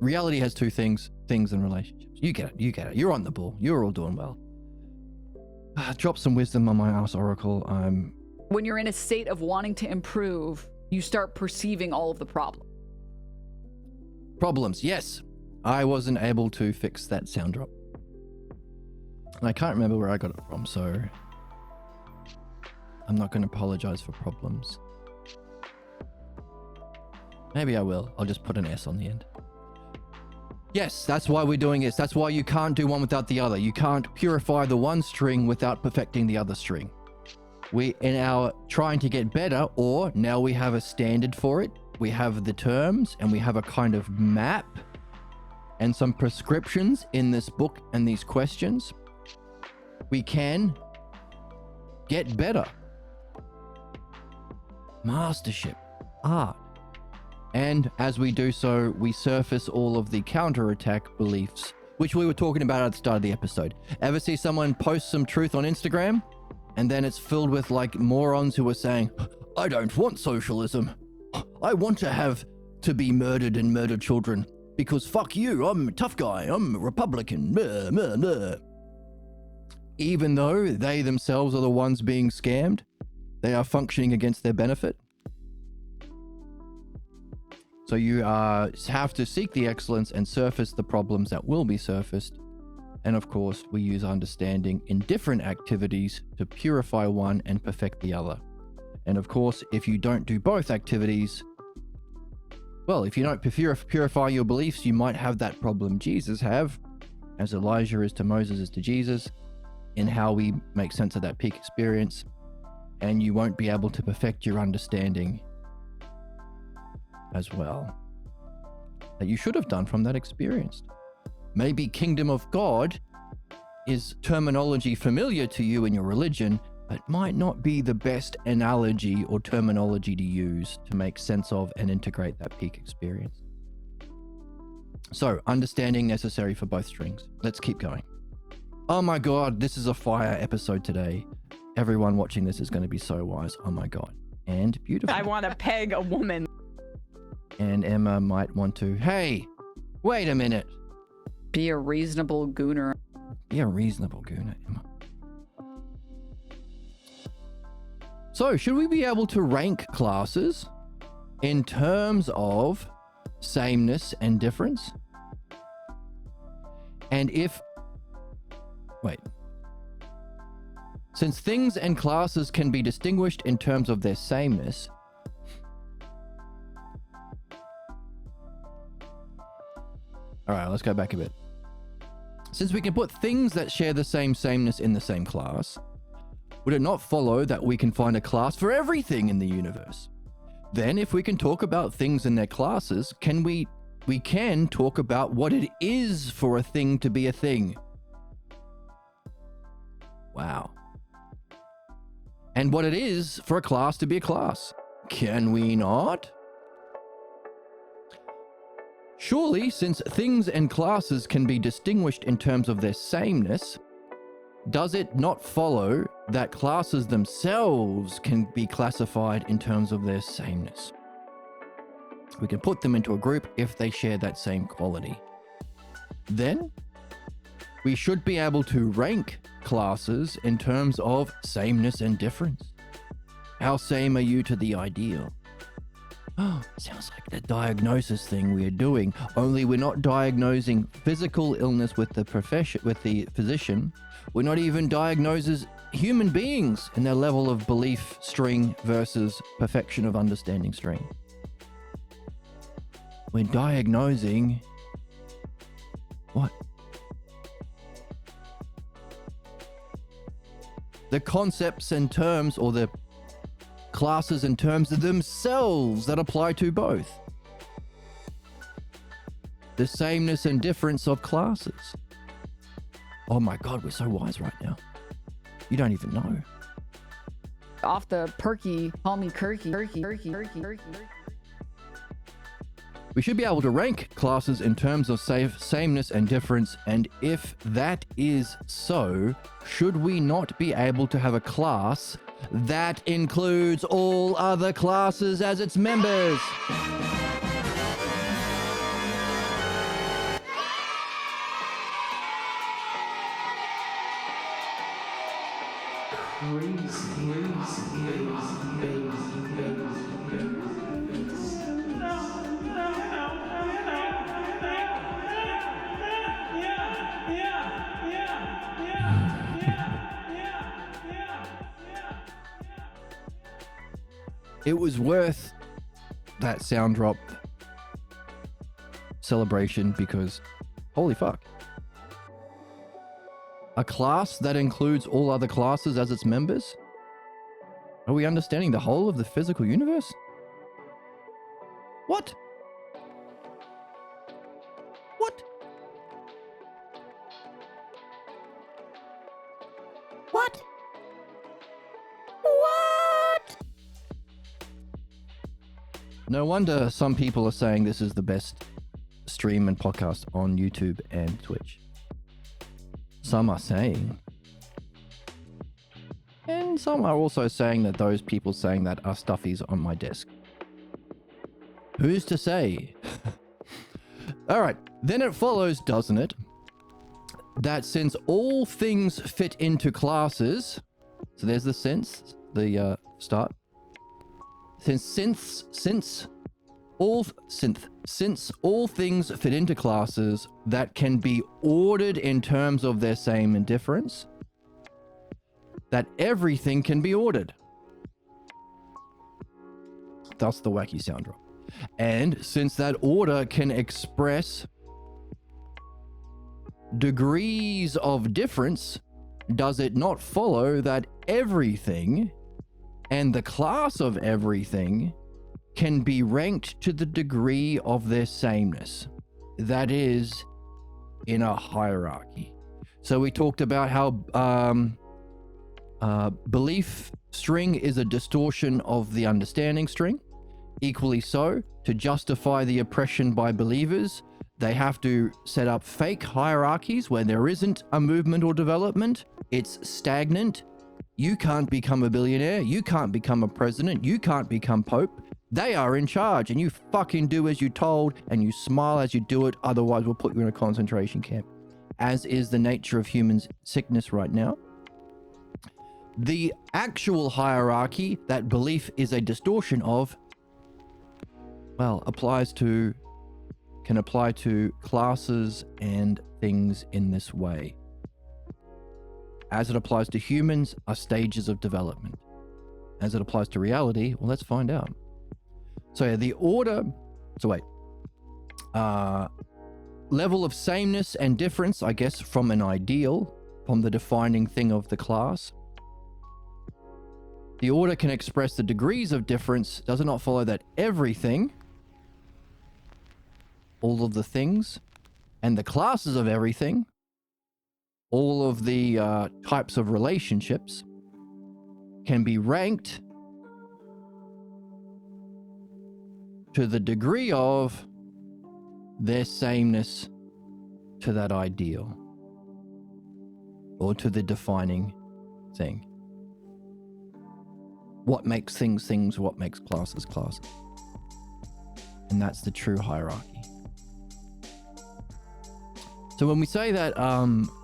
Reality has two things and relationships. You get it. You're on the ball. You're all doing well. Drop some wisdom on my ass, Oracle. When you're in a state of wanting to improve, you start perceiving all of the Problems, yes. I wasn't able to fix that sound drop. And I can't remember where I got it from, so I'm not going to apologize for problems. Maybe I will. I'll just put an S on the end. Yes, that's why we're doing this. That's why you can't do one without the other. You can't purify the one string without perfecting the other string. We, in our trying to get better, or now we have a standard for it. We have the terms and we have a kind of map and some prescriptions in this book and these questions. We can get better. Mastership, art. And as we do so, we surface all of the counterattack beliefs, which we were talking about at the start of the episode. Ever see someone post some truth on Instagram, and then it's filled with like morons who are saying, I don't want socialism. I want to be murdered and murder children because fuck you, I'm a tough guy, I'm a Republican. Blah, blah, blah. Even though they themselves are the ones being scammed, they are functioning against their benefit. So you have to seek the excellence and surface the problems that will be surfaced. And of course, we use understanding in different activities to purify one and perfect the other. And of course, if you don't do both activities, well, if you don't purify your beliefs, you might have that problem Jesus have, as Elijah is to Moses is to Jesus, in how we make sense of that peak experience. And you won't be able to perfect your understanding as well that you should have done from that experience. Maybe kingdom of God is terminology familiar to you in your religion, but might not be the best analogy or terminology to use to make sense of and integrate that peak experience. So, understanding necessary for both strings. Let's keep going. Oh my God, this is a fire episode today. Everyone watching this is going to be so wise. Oh my God. And beautiful. I want to peg a woman. And Emma might want to, hey, wait a minute. Be a reasonable gooner. Be a reasonable gooner, Emma. So, should we be able to rank classes in terms of sameness and difference? And if... Wait. Since things and classes can be distinguished in terms of their sameness... Alright, let's go back a bit. Since we can put things that share the same sameness in the same class, would it not follow that we can find a class for everything in the universe? Then, if we can talk about things in their classes, we can talk about what it is for a thing to be a thing. Wow. And what it is for a class to be a class. Can we not? Surely, since things and classes can be distinguished in terms of their sameness, does it not follow that classes themselves can be classified in terms of their sameness? We can put them into a group if they share that same quality. Then, we should be able to rank classes in terms of sameness and difference. How same are you to the ideal? Oh, sounds like the diagnosis thing we are doing, only we're not diagnosing physical illness with the physician. We're not even diagnosing human beings in their level of belief string versus perfection of understanding string. We're diagnosing what? The concepts and terms, or the classes and terms themselves that apply to both. The sameness and difference of classes. Oh my God, we're so wise right now. You don't even know. Off the perky, call me Kirky. We should be able to rank classes in terms of sameness and difference, and if that is so, should we not be able to have a class that includes all other classes as its members? It was worth that sound drop celebration because, holy fuck. A class that includes all other classes as its members? Are we understanding the whole of the physical universe? What? What? What? What? No wonder some people are saying this is the best stream and podcast on YouTube and Twitch. Some are saying. And some are also saying that those people saying that are stuffies on my desk. Who's to say? All right, then it follows, doesn't it, that since all things fit into classes, so there's the sense, the start. Since all things fit into classes that can be ordered in terms of their same and difference, that everything can be ordered. Thus the wacky sound drop. And since that order can express degrees of difference, does it not follow that everything and the class of everything can be ranked to the degree of their sameness? That is, in a hierarchy. So we talked about how belief string is a distortion of the understanding string. Equally so, to justify the oppression by believers, they have to set up fake hierarchies where there isn't a movement or development. It's stagnant. You can't become a billionaire. You can't become a president. You can't become pope. They are in charge, and you fucking do as you're told, and you smile as you do it. Otherwise, we'll put you in a concentration camp, as is the nature of human sickness right now. The actual hierarchy that belief is a distortion of, well, can apply to classes and things in this way. As it applies to humans, are stages of development. As it applies to reality, well, let's find out. So yeah, the order, level of sameness and difference, I guess, from an ideal, from the defining thing of the class. The order can express the degrees of difference. Does it not follow that everything, all of the things, and the classes of everything, all of the types of relationships, can be ranked to the degree of their sameness to that ideal, or to the defining thing. What makes things things, what makes classes classes. And that's the true hierarchy. So when we say that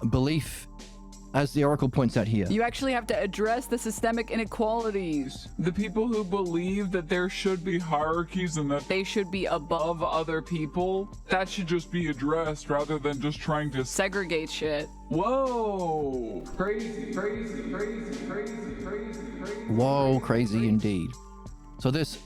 belief, as the Oracle points out here, You actually have to address the systemic inequalities. The people who believe that there should be hierarchies and that They should be above, of other people, that should just be addressed rather than just trying to segregate shit. Whoa! Crazy. whoa, crazy indeed. So this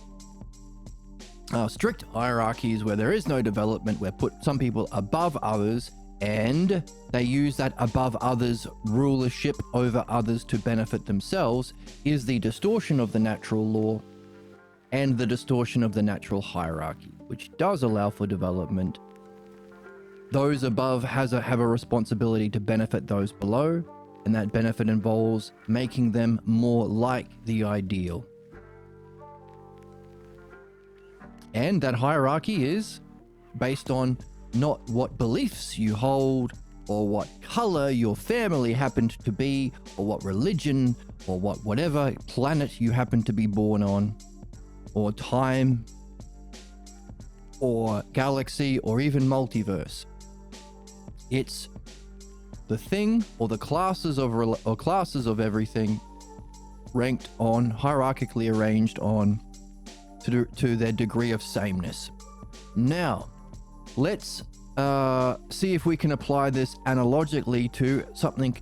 strict hierarchies where there is no development, where put some people above others, and they use that above others rulership over others to benefit themselves, is the distortion of the natural law and the distortion of the natural hierarchy, which does allow for development. Those above have a responsibility to benefit those below, and that benefit involves making them more like the ideal. And that hierarchy is based on not what beliefs you hold, or what color your family happened to be, or what religion, or whatever planet you happen to be born on, or time, or galaxy, or even multiverse. It's the thing or the classes of everything ranked on, hierarchically arranged on to their degree of sameness. Now, let's see if we can apply this analogically to something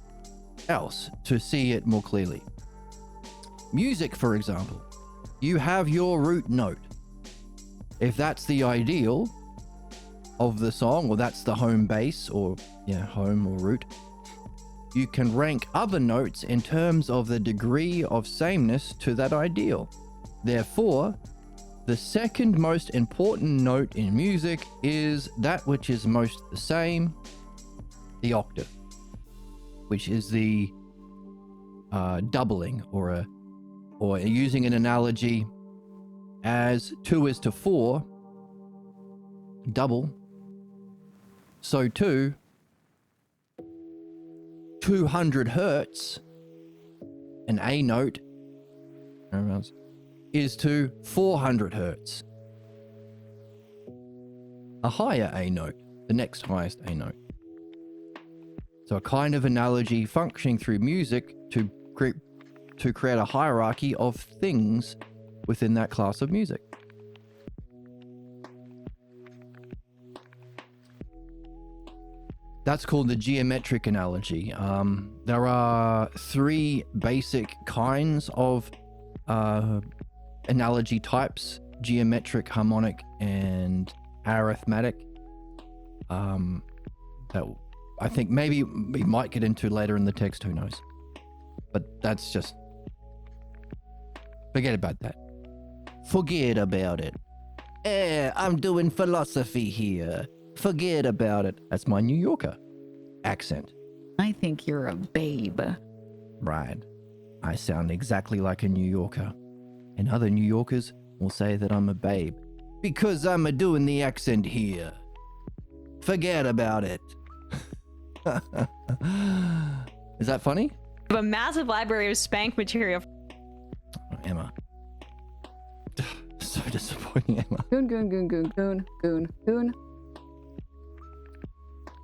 else to see it more clearly. Music, for example. You have your root note. If that's the ideal of the song, or that's the home base, or home or root, you can rank other notes in terms of the degree of sameness to that ideal. Therefore, the second most important note in music is that which is most the same, the octave, which is the doubling, or using an analogy, as 2 is to 4, double, so too 200 hertz, an A note, is to 400 hertz. A higher A note, the next highest A note. So a kind of analogy functioning through music to create a hierarchy of things within that class of music. That's called the geometric analogy. There are 3 basic kinds of analogy types: geometric, harmonic, and arithmetic. That I think maybe we might get into later in the text, who knows. But that's just... forget about that. Forget about it. I'm doing philosophy here. Forget about it. That's my New Yorker accent. I think you're a babe. Right. I sound exactly like a New Yorker. And other New Yorkers will say that I'm a babe because I'm doing the accent here. Forget about it. Is that funny? A massive library of spank material. Oh, Emma. So disappointing, Emma. Goon.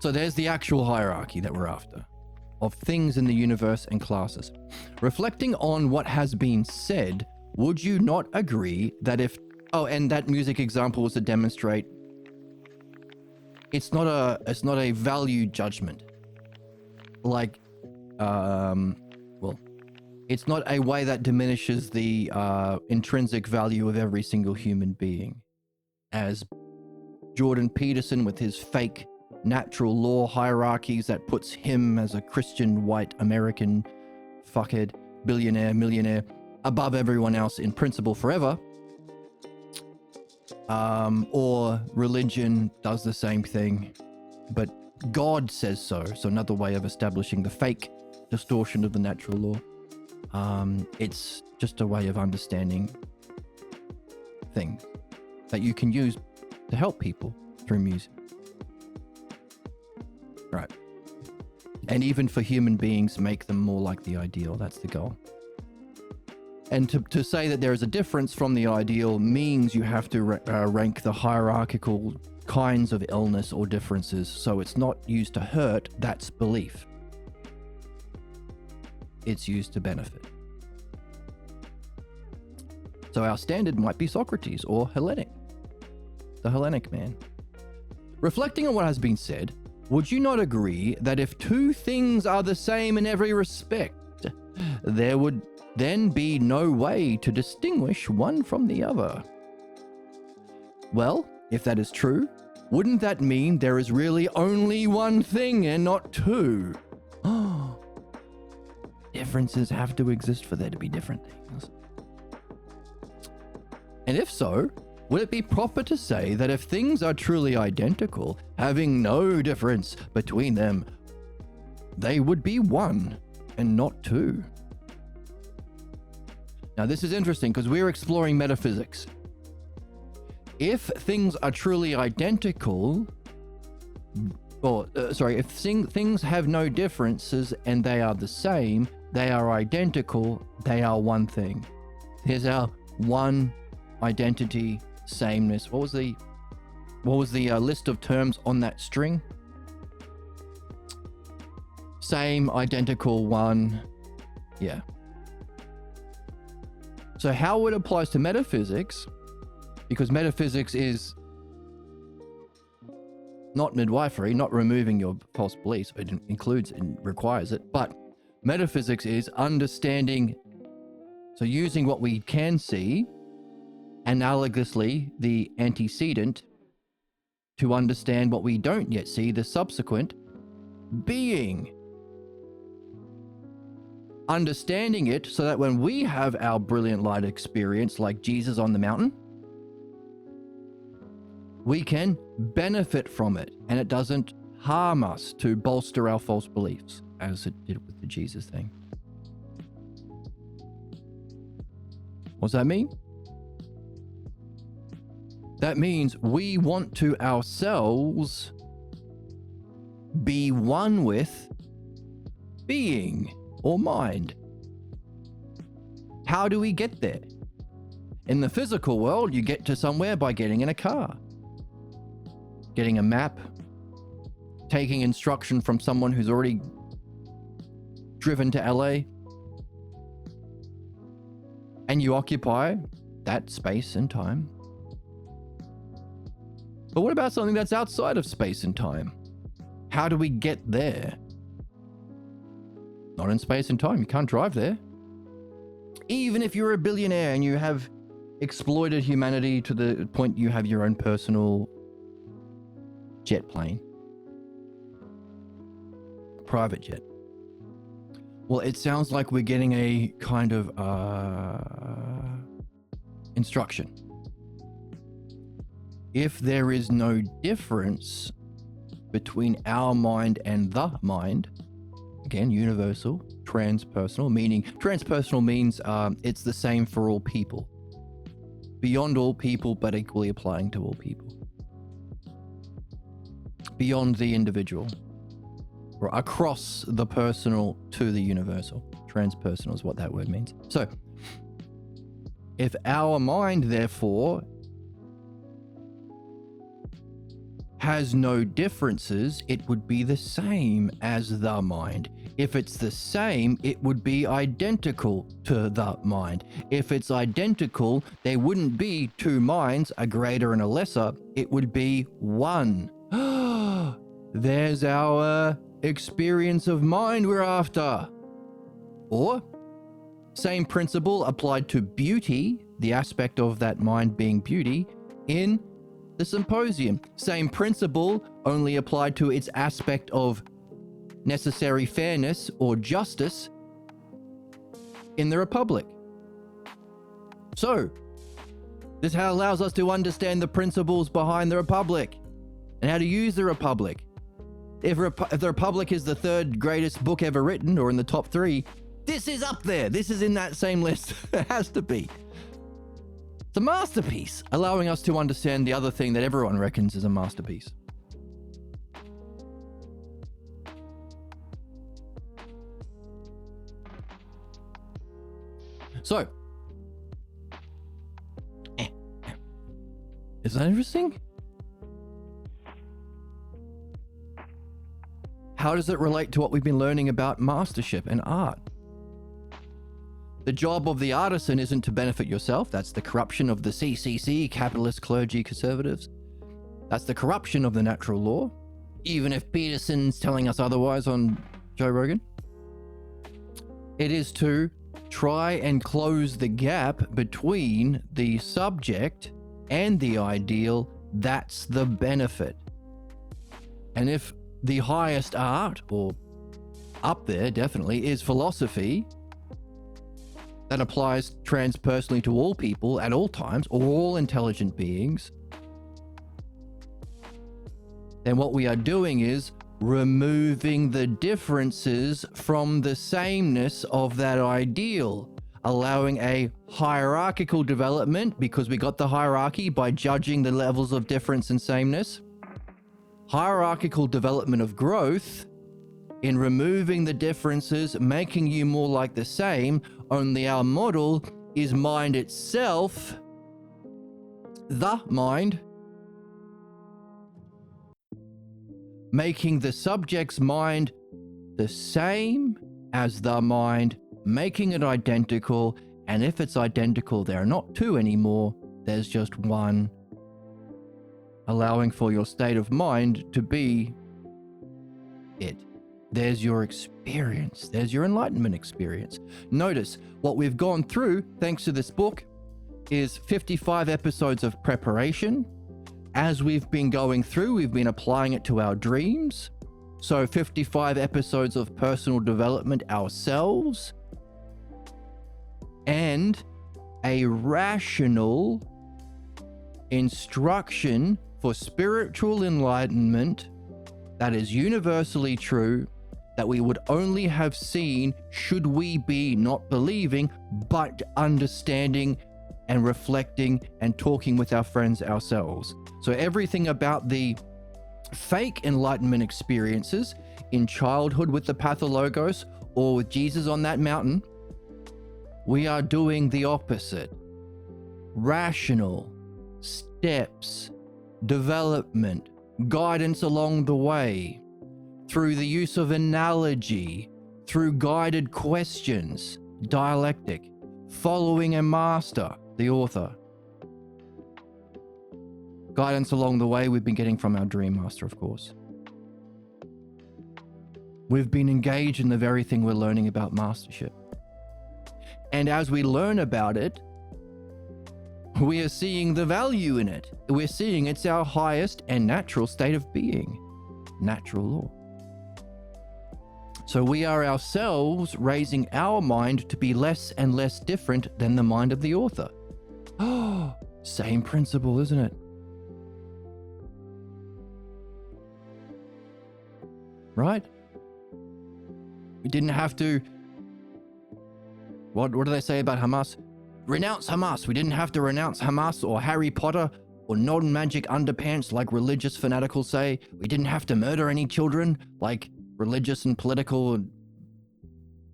So there's the actual hierarchy that we're after, of things in the universe and classes. Reflecting on what has been said, would you not agree that if... oh, and that music example was to demonstrate it's not a value judgment. Like, well, it's not a way that diminishes the intrinsic value of every single human being. As Jordan Peterson with his fake natural law hierarchies that puts him as a Christian white American fuckhead, billionaire, millionaire, above everyone else in principle forever. Or religion does the same thing, but God says so. So another way of establishing the fake distortion of the natural law. It's just a way of understanding things that you can use to help people through music. Right. And even for human beings, make them more like the ideal. That's the goal. And to say that there is a difference from the ideal means you have to rank the hierarchical kinds of illness or differences. So it's not used to hurt, that's belief. It's used to benefit. So our standard might be Socrates or Hellenic. The Hellenic man. Reflecting on what has been said, would you not agree that if 2 things are the same in every respect, there would then be no way to distinguish one from the other? Well, if that is true, wouldn't that mean there is really only one thing and not 2? Differences have to exist for there to be different things. And if so, would it be proper to say that if things are truly identical, having no difference between them, they would be one, and not two. Now, this is interesting because we're exploring metaphysics. If things are truly identical, if things have no differences and they are the same, they are identical, they are one thing. Here's our one identity, sameness. What was the list of terms on that string? Same, identical, one. Yeah. So how it applies to metaphysics, because metaphysics is not midwifery, not removing your false beliefs. It includes and requires it, but metaphysics is understanding. So using what we can see, analogously the antecedent, to understand what we don't yet see, the subsequent being. Understanding it so that when we have our brilliant light experience like Jesus on the mountain, we can benefit from it and it doesn't harm us to bolster our false beliefs as it did with the Jesus thing. What does that mean? That means we want to ourselves be one with being or mind. How do we get there? In the physical world, you get to somewhere by getting in a car, getting a map, taking instruction from someone who's already driven to LA, and you occupy that space and time. But what about something that's outside of space and time? How do we get there? Not in space and time. You can't drive there. Even if you're a billionaire and you have exploited humanity to the point you have your own personal jet plane, private jet. Well, it sounds like we're getting a kind of instruction. If there is no difference between our mind and the mind, again, universal, transpersonal, meaning transpersonal means it's the same for all people. Beyond all people, but equally applying to all people. Beyond the individual, or across the personal to the universal. Transpersonal is what that word means. So, if our mind, therefore, has no differences, it would be the same as the mind. If it's the same, it would be identical to the mind. If it's identical, there wouldn't be two minds, a greater and a lesser. It would be one. There's our experience of mind we're after. Or, same principle applied to beauty, the aspect of that mind being beauty, in the symposium. Same principle, only applied to its aspect of necessary fairness or justice in the Republic. So, this how allows us to understand the principles behind the Republic and how to use the Republic. If the Republic is the third greatest book ever written, or in the top 3, this is up there. This is in that same list. It has to be. It's a masterpiece, allowing us to understand the other thing that everyone reckons is a masterpiece. So, is that interesting? How does it relate to what we've been learning about mastership and art? The job of the artisan isn't to benefit yourself. That's the corruption of the CCC, capitalist clergy conservatives. That's the corruption of the natural law. Even if Peterson's telling us otherwise on Joe Rogan. It is to try and close the gap between the subject and the ideal. That's the benefit. And if the highest art, or up there definitely, is philosophy, that applies transpersonally to all people at all times, all intelligent beings, then what we are doing is removing the differences from the sameness of that ideal, allowing a hierarchical development, because we got the hierarchy by judging the levels of difference and sameness. Hierarchical development of growth in removing the differences, making you more like the same, only our model is mind itself, the mind, making the subject's mind the same as the mind, making it identical, and if it's identical, there are not two anymore, there's just one, allowing for your state of mind to be it. There's your experience. There's your enlightenment experience. Notice what we've gone through, thanks to this book, is 55 episodes of preparation. As we've been going through, we've been applying it to our dreams. So 55 episodes of personal development ourselves. And a rational instruction for spiritual enlightenment that is universally true, that we would only have seen should we be not believing, but understanding and reflecting and talking with our friends ourselves. So everything about the fake enlightenment experiences in childhood with the pathologos or with Jesus on that mountain, we are doing the opposite. Rational steps, development, guidance along the way, through the use of analogy, through guided questions, dialectic, following a master, the author. Guidance along the way we've been getting from our dream master, of course. We've been engaged in the very thing we're learning about mastership. And as we learn about it, we are seeing the value in it. We're seeing it's our highest and natural state of being, natural law. So we are ourselves raising our mind to be less and less different than the mind of the author. Oh, same principle, isn't it? Right? We didn't have to... What do they say about Hamas? Renounce Hamas. We didn't have to renounce Hamas or Harry Potter or non-magic underpants like religious fanaticals say. We didn't have to murder any children like religious and political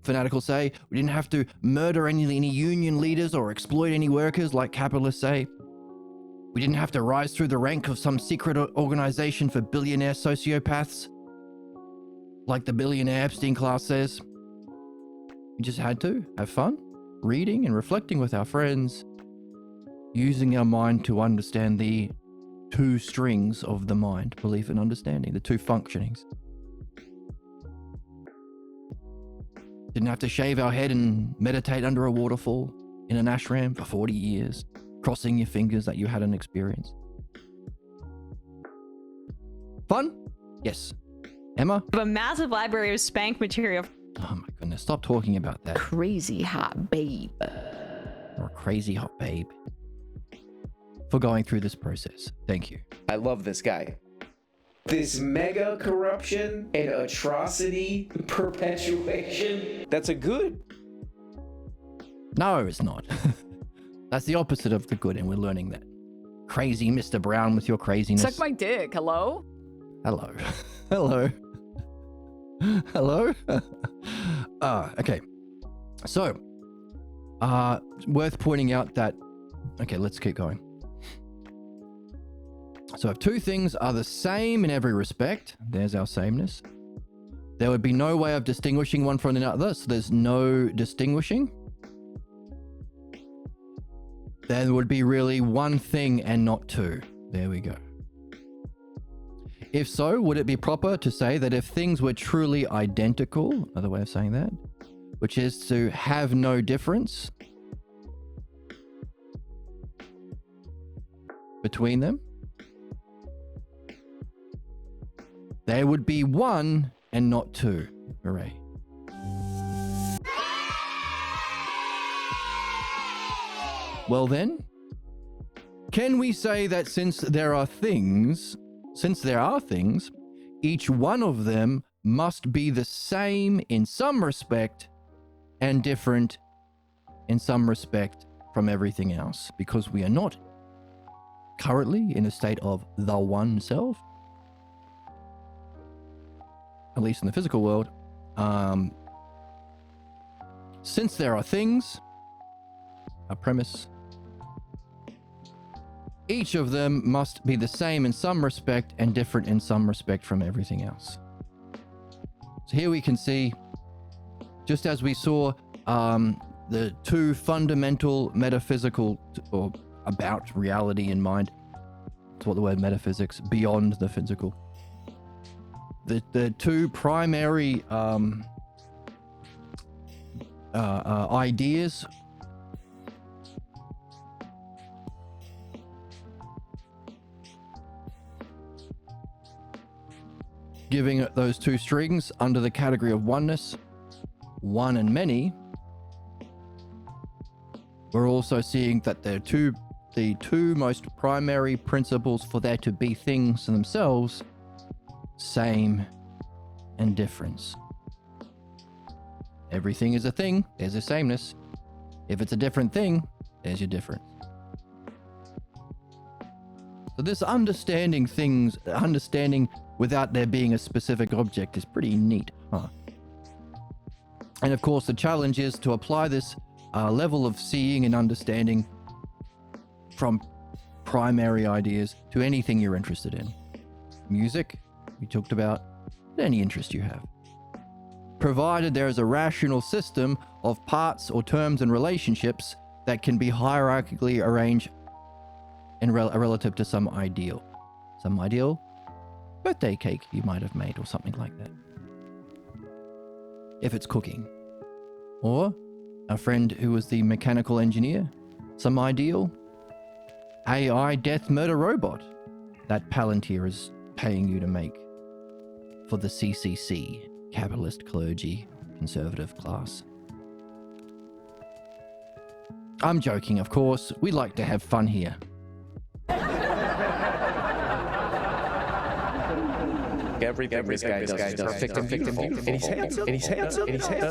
fanaticals say. We didn't have to murder any union leaders or exploit any workers like capitalists say. We didn't have to rise through the rank of some secret organization for billionaire sociopaths like the billionaire Epstein class says. We just had to have fun, reading and reflecting with our friends, using our mind to understand the two strings of the mind, belief and understanding, the two functionings. Didn't have to shave our head and meditate under a waterfall in an ashram for 40 years, crossing your fingers that you had an experience. Fun? Yes. Emma? A massive library of spank material. Oh my goodness, stop talking about that. Crazy hot babe. You're a crazy hot babe. For going through this process. Thank you. I love this guy. This mega corruption and atrocity perpetuation, that's a good. No, it's not. That's the opposite of the good, and we're learning that. Crazy Mr. Brown with your craziness. Suck my dick. Hello? Hello. Hello. Hello? Okay. So, worth pointing out that... Okay, let's keep going. So if two things are the same in every respect, there's our sameness. There would be no way of distinguishing one from another, so there's no distinguishing. There would be really one thing and not two. There we go. If so, would it be proper to say that if things were truly identical, another way of saying that, which is to have no difference between them, there would be one and not two. Hooray. Well then, can we say that since there are things, each one of them must be the same in some respect and different in some respect from everything else, because we are not currently in a state of the one self, at least in the physical world. Since there are things, a premise, each of them must be the same in some respect and different in some respect from everything else. So here we can see, just as we saw the two fundamental metaphysical or about reality in mind, that's what the word metaphysics, beyond the physical. The two primary ideas giving those two strings under the category of oneness, one and many. We're also seeing that the two most primary principles for there to be things themselves, same and difference. Everything is a thing, there's a sameness. If it's a different thing, there's your difference. So this understanding without there being a specific object is pretty neat, huh? And of course, the challenge is to apply this level of seeing and understanding from primary ideas to anything you're interested in. Music, we talked about, any interest you have. Provided there is a rational system of parts or terms and relationships that can be hierarchically arranged in relative to some ideal. Some ideal birthday cake you might have made or something like that. If it's cooking. Or a friend who was the mechanical engineer. Some ideal AI death murder robot that Palantir is paying you to make for the CCC, capitalist clergy, conservative class. I'm joking, of course. We like to have fun here. Everything this guy does is perfect and beautiful. And he's handsome. Said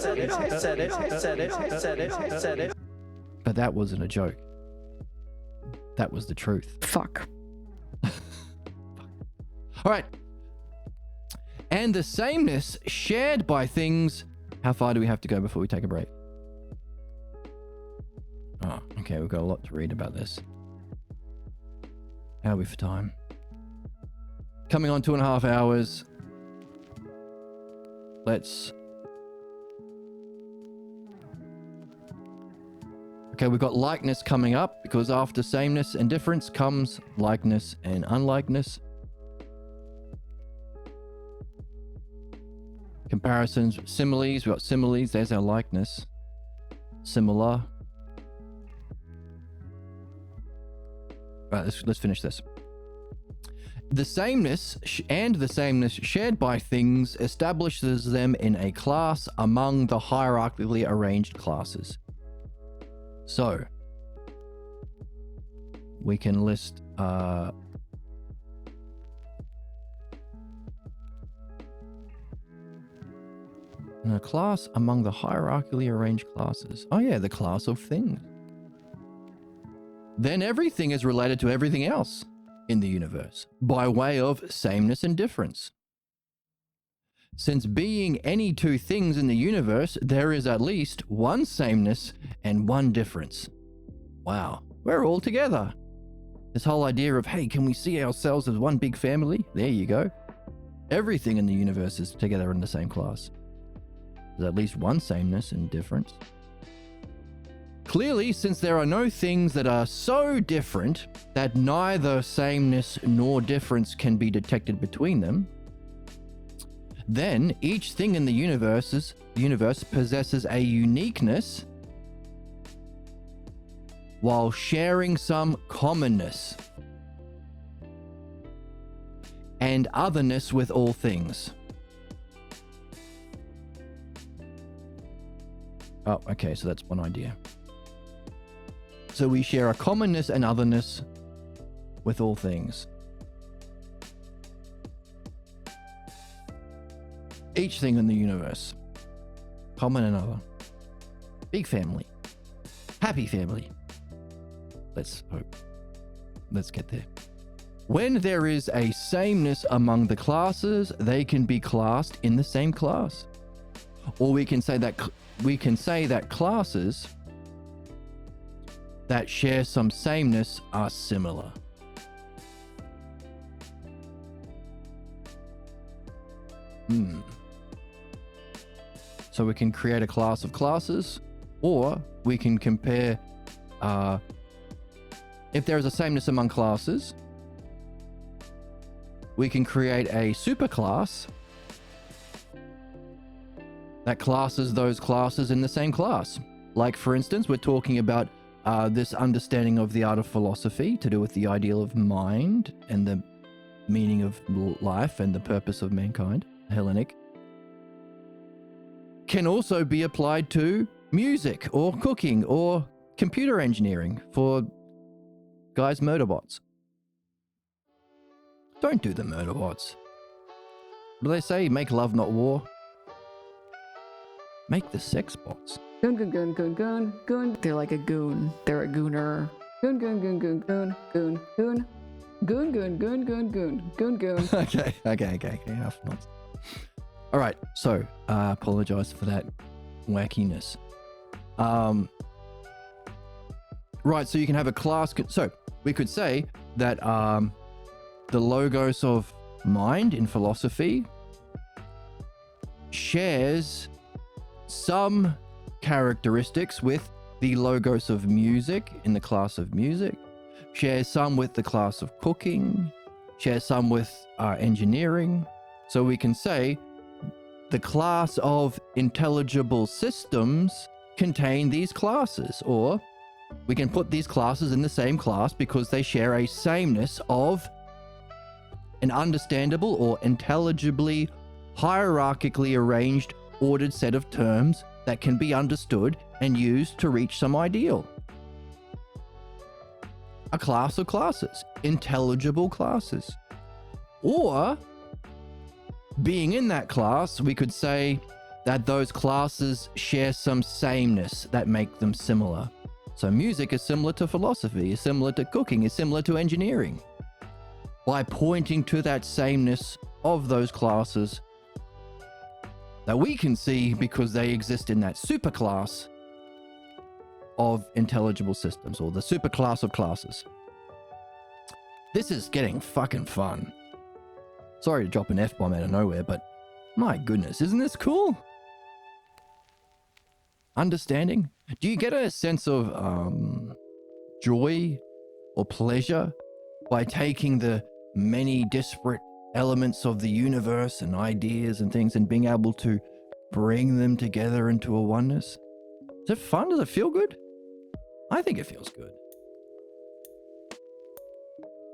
it. But that wasn't a joke. That was the truth. Fuck. All right. And the sameness shared by things. How far do we have to go before we take a break? Oh, okay. We've got a lot to read about this. How are we for time? Coming on 2.5 hours. Okay, we've got likeness coming up, because after sameness and difference comes likeness and unlikeness. Comparisons, similes. We've got similes. There's our likeness. Similar. Right, let's finish this. The sameness and the sameness shared by things establishes them in a class among the hierarchically arranged classes. So, we can list in a class among the hierarchically arranged classes. Oh yeah, the class of things. Then everything is related to everything else in the universe by way of sameness and difference. Since being any two things in the universe, there is at least one sameness and one difference. Wow, we're all together. This whole idea of, hey, can we see ourselves as one big family? There you go. Everything in the universe is together in the same class. There's at least one sameness and difference. Clearly, since there are no things that are so different that neither sameness nor difference can be detected between them, then each thing in the universe possesses a uniqueness while sharing some commonness and otherness with all things. Oh, okay, so that's one idea. So we share a commonness and otherness with all things. each thing in the universe, common another. Big family. Happy family. Let's hope. Let's get there. When there is a sameness among the classes, they can be classed in the same class. Or we can say that classes that share some sameness are similar. So we can create a class of classes, or we can compare, if there is a sameness among classes, we can create a superclass that classes those classes in the same class. Like, for instance, we're talking about this understanding of the art of philosophy to do with the ideal of mind and the meaning of life and the purpose of mankind, Hellenic, can also be applied to music or cooking or computer engineering for guys murderbots. Don't do the murderbots. What do they say? Make love, not war. Make the sex bots. Goon, goon, goon, goon, goon, goon. They're like a goon. They're a gooner. Goon, goon, goon, goon, goon, goon, goon. Goon, goon, goon, goon, goon, goon, goon. Okay. Enough nonsense. All right. So, apologize for that wackiness. Right. So you can have a class. So we could say that the logos of mind in philosophy shares some characteristics with the logos of music in the class of music, shares some with the class of cooking, shares some with engineering. So we can say the class of intelligible systems contain these classes, or we can put these classes in the same class because they share a sameness of an understandable or intelligibly hierarchically arranged ordered set of terms that can be understood and used to reach some ideal. A class of classes, intelligible classes. Or, being in that class, we could say that those classes share some sameness that make them similar. So music is similar to philosophy, is similar to cooking, is similar to engineering. By pointing to that sameness of those classes that we can see because they exist in that superclass of intelligible systems, or the superclass of classes. This is getting fucking fun. Sorry to drop an F-bomb out of nowhere, but my goodness, isn't this cool? Understanding? Do you get a sense of joy or pleasure by taking the many disparate elements of the universe and ideas and things and being able to bring them together into a oneness? Is it fun? Does it feel good? I think it feels good.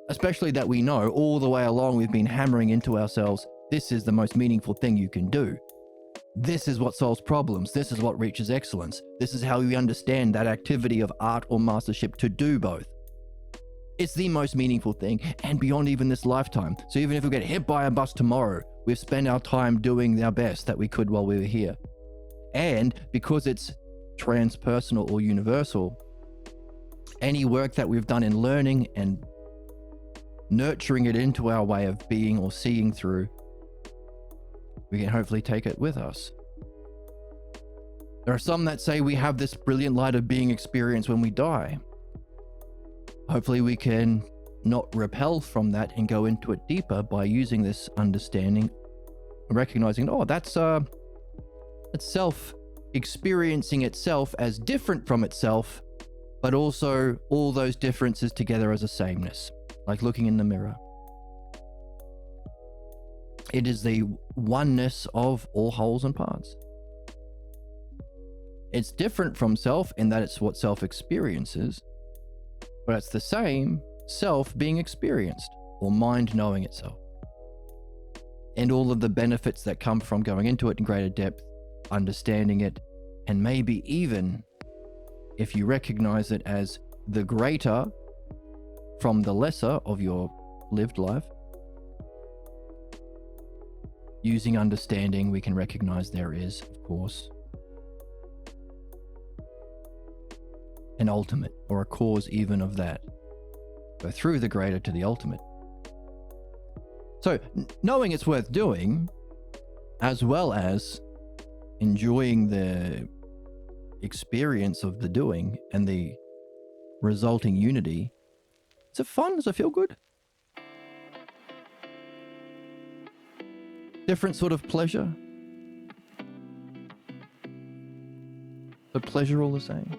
Especially that we know all the way along we've been hammering into ourselves, this is the most meaningful thing you can do. This is what solves problems. This is what reaches excellence. This is how we understand that activity of art or mastership to do both. It's the most meaningful thing, and beyond even this lifetime. So even if we get hit by a bus tomorrow, we've spent our time doing our best that we could while we were here. And because it's transpersonal or universal, any work that we've done in learning and nurturing it into our way of being or seeing through, we can hopefully take it with us. There are some that say we have this brilliant light of being experience when we die. Hopefully we can not repel from that and go into it deeper by using this understanding, recognizing, oh, that's self experiencing itself as different from itself, but also all those differences together as a sameness, like looking in the mirror. It is the oneness of all wholes and parts. It's different from self in that it's what self experiences, but it's the same self being experienced, or mind knowing itself. And all of the benefits that come from going into it in greater depth, understanding it, and maybe even, if you recognize it as the greater from the lesser of your lived life, using understanding, we can recognize there is, of course, an ultimate or a cause even of that. Go through the greater to the ultimate. So knowing it's worth doing, as well as enjoying the experience of the doing and the resulting unity, is it fun? Does it feel good? Different sort of pleasure? But pleasure all the same?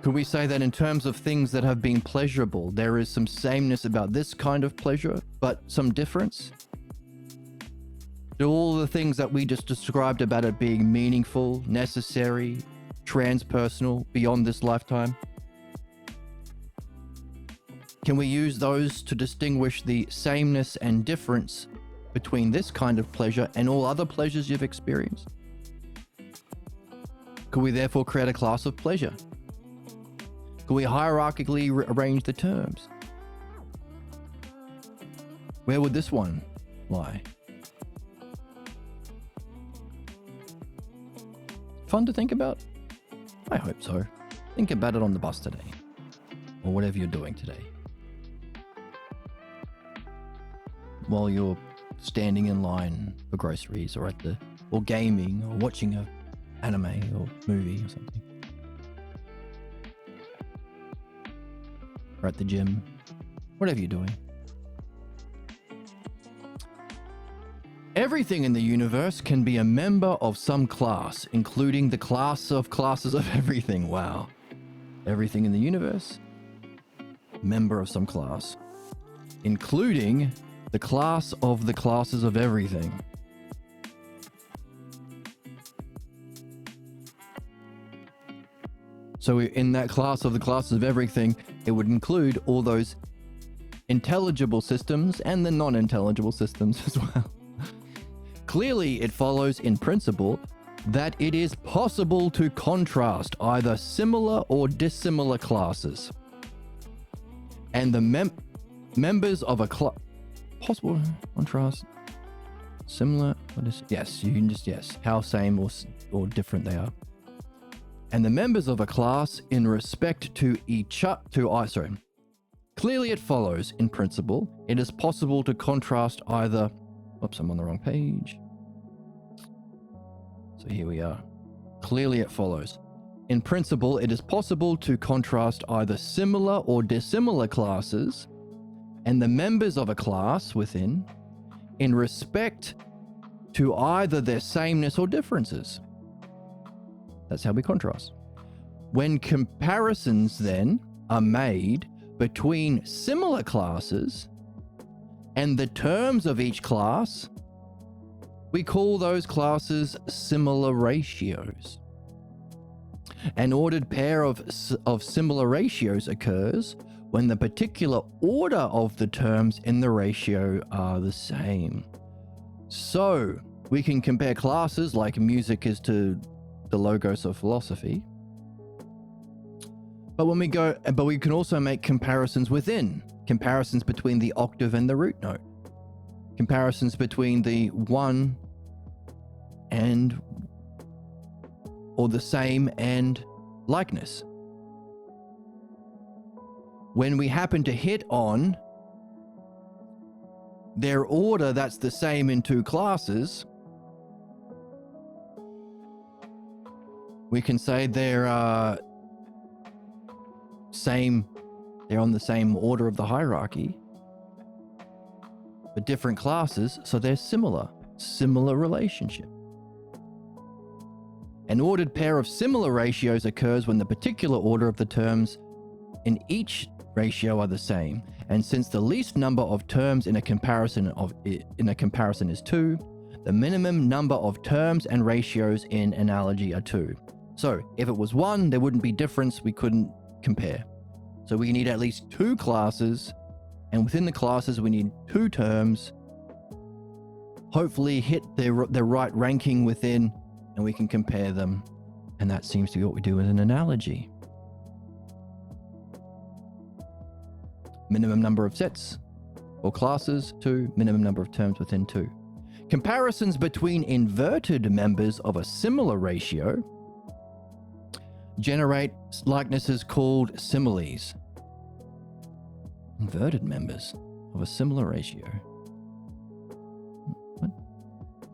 Could we say that in terms of things that have been pleasurable, there is some sameness about this kind of pleasure, but some difference? Do all the things that we just described about it being meaningful, necessary, transpersonal, beyond this lifetime? Can we use those to distinguish the sameness and difference between this kind of pleasure and all other pleasures you've experienced? Could we therefore create a class of pleasure? Could we hierarchically arrange the terms? Where would this one lie? Fun to think about? I hope so. Think about it on the bus today, or whatever you're doing today. While you're standing in line for groceries, or or gaming, or watching a anime or movie or something. Or at the gym, whatever you're doing. Everything in the universe can be a member of some class, including the class of classes of everything. Wow. Everything in the universe, member of some class, including the class of the classes of everything. So in that class of the classes of everything, it would include all those intelligible systems and the non-intelligible systems as well. Clearly, it follows in principle that it is possible to contrast either similar or dissimilar classes. And the members of a class... Possible contrast... Similar... Yes, you can just... Yes. How same or different they are. And the members of a class in respect to each other... Clearly it follows, in principle, it is possible to contrast either... Oops, I'm on the wrong page. So here we are. Clearly it follows. In principle, it is possible to contrast either similar or dissimilar classes and the members of a class within in respect to either their sameness or differences. That's how we contrast. When comparisons then are made between similar classes and the terms of each class, we call those classes similar ratios. An ordered pair of similar ratios occurs when the particular order of the terms in the ratio are the same. So we can compare classes like music is to the logos of philosophy. But we can also make comparisons within, comparisons between the octave and the root note, comparisons between the one and or the same and likeness. When we happen to hit on their order that's the same in two classes, we can say they're on the same order of the hierarchy, but different classes, so they're similar relationship. An ordered pair of similar ratios occurs when the particular order of the terms in each ratio are the same, and since the least number of terms in a comparison is 2, the minimum number of terms and ratios in analogy are 2. So if it was 1, there wouldn't be difference, we couldn't compare. So we need at least 2 classes, and within the classes we need 2 terms, hopefully hit their right ranking within, and we can compare them. And that seems to be what we do with an analogy. Minimum number of sets, or classes. 2, minimum number of terms within 2. Comparisons between inverted members of a similar ratio generate likenesses called similes. Inverted members of a similar ratio. What?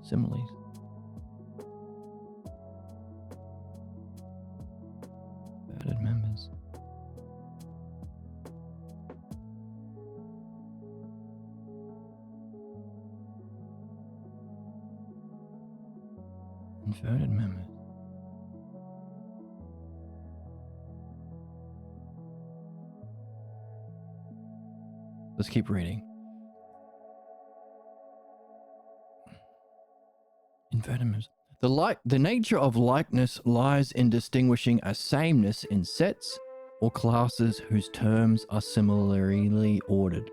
Similes. Inverted members. Inverted members. Let's keep reading. Inverted members. The nature of likeness lies in distinguishing a sameness in sets or classes whose terms are similarly ordered.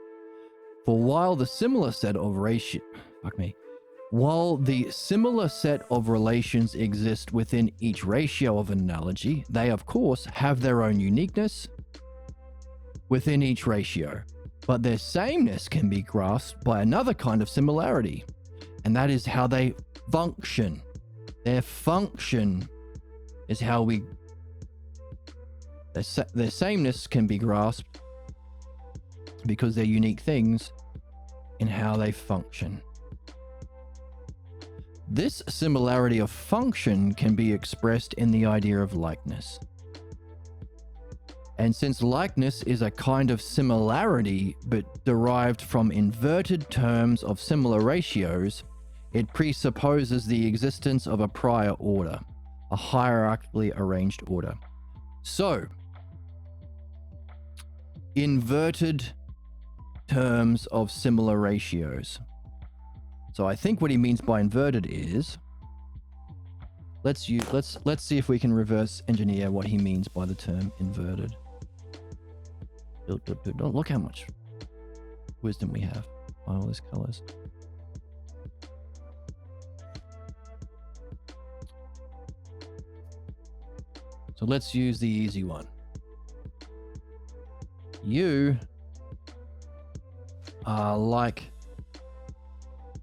For while the similar set of relations exist within each ratio of an analogy, they of course have their own uniqueness within each ratio, but their sameness can be grasped by another kind of similarity, and that is how they function. Their function is how their sameness can be grasped because they're unique things in how they function. This similarity of function can be expressed in the idea of likeness. And since likeness is a kind of similarity but derived from inverted terms of similar ratios, it presupposes the existence of a prior order, a hierarchically arranged order. So, inverted terms of similar ratios. So I think what he means by inverted is, let's see if we can reverse engineer what he means by the term inverted. Look how much wisdom we have by all these colors. So let's use the easy one. You are like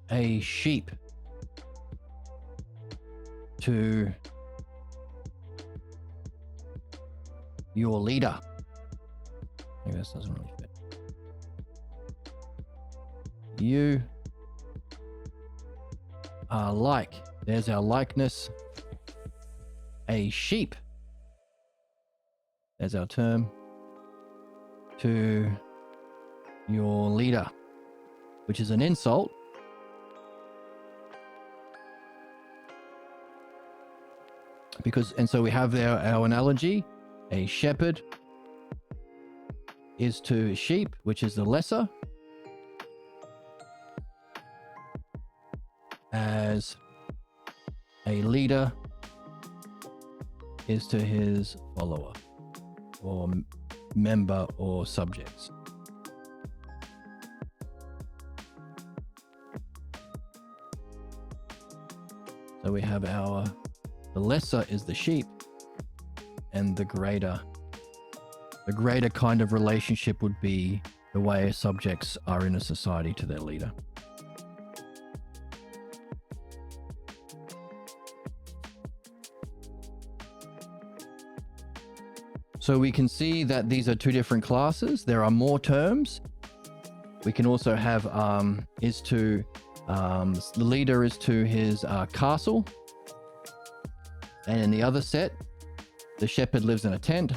a sheep to your leader. Maybe this doesn't really fit. You are like, there's our likeness, a sheep. There's our term, to your leader, which is an insult. Because, and so we have our analogy, a shepherd is to sheep, which is the lesser, as a leader is to his follower or member or subjects. So we have the lesser is the sheep, and the greater kind of relationship would be the way subjects are in a society to their leader. So we can see that these are two different classes. There are more terms. We can also have the leader is to his castle. And in the other set, the shepherd lives in a tent.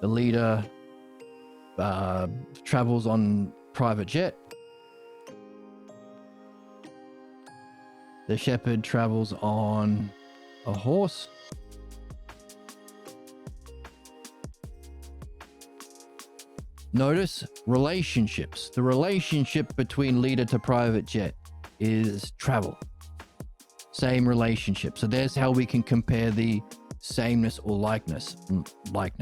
The leader travels on private jet. The shepherd travels on a horse. Notice relationships. The relationship between leader to private jet is travel. Same relationship. So there's how we can compare the sameness or likeness,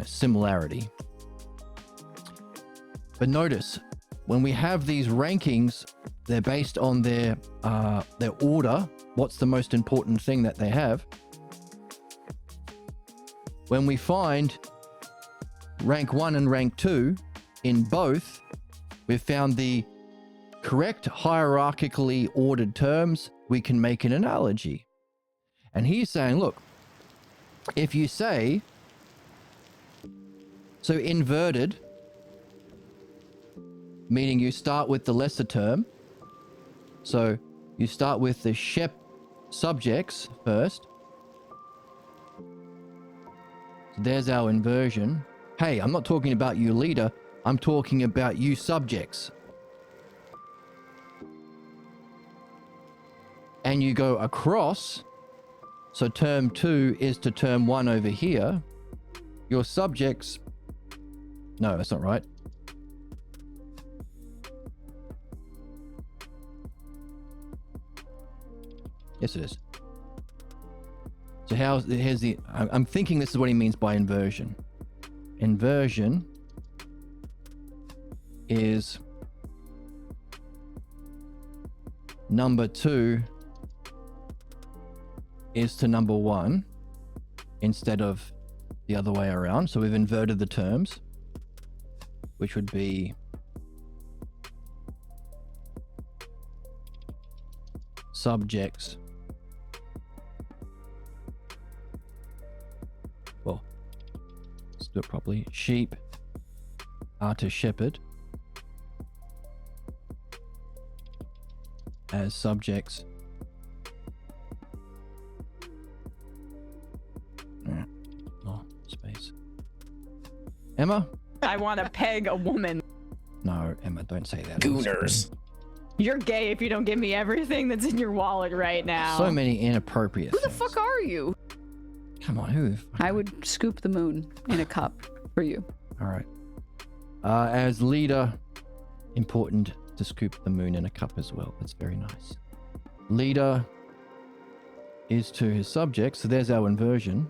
similarity. But notice, when we have these rankings, they're based on their order. What's the most important thing that they have? When we find rank 1 and rank 2 in both, we've found the correct hierarchically ordered terms, we can make an analogy. And he's saying, look, if you say, so inverted, meaning you start with the lesser term. So you start with the subjects first. So there's our inversion. Hey, I'm not talking about you leader. I'm talking about you subjects. And you go across. So term 2 is to term 1 over here. Your subjects... No, that's not right. Yes, it is. So here's the... I'm thinking this is what he means by inversion. Inversion is number 2 is to number 1 instead of the other way around. So we've inverted the terms, which would be subjects. Well, let's do it properly. Sheep are to shepherd as subjects. Oh, space. Emma? I want to peg a woman. No, Emma, don't say that. Gooners. You're gay if you don't give me everything that's in your wallet right now. So many inappropriate Who the things. fuck are you? Come on, who? I would scoop the moon in a cup for you. All right. As leader, important to scoop the moon in a cup as well. That's very nice. Leader is to his subjects. So there's our inversion.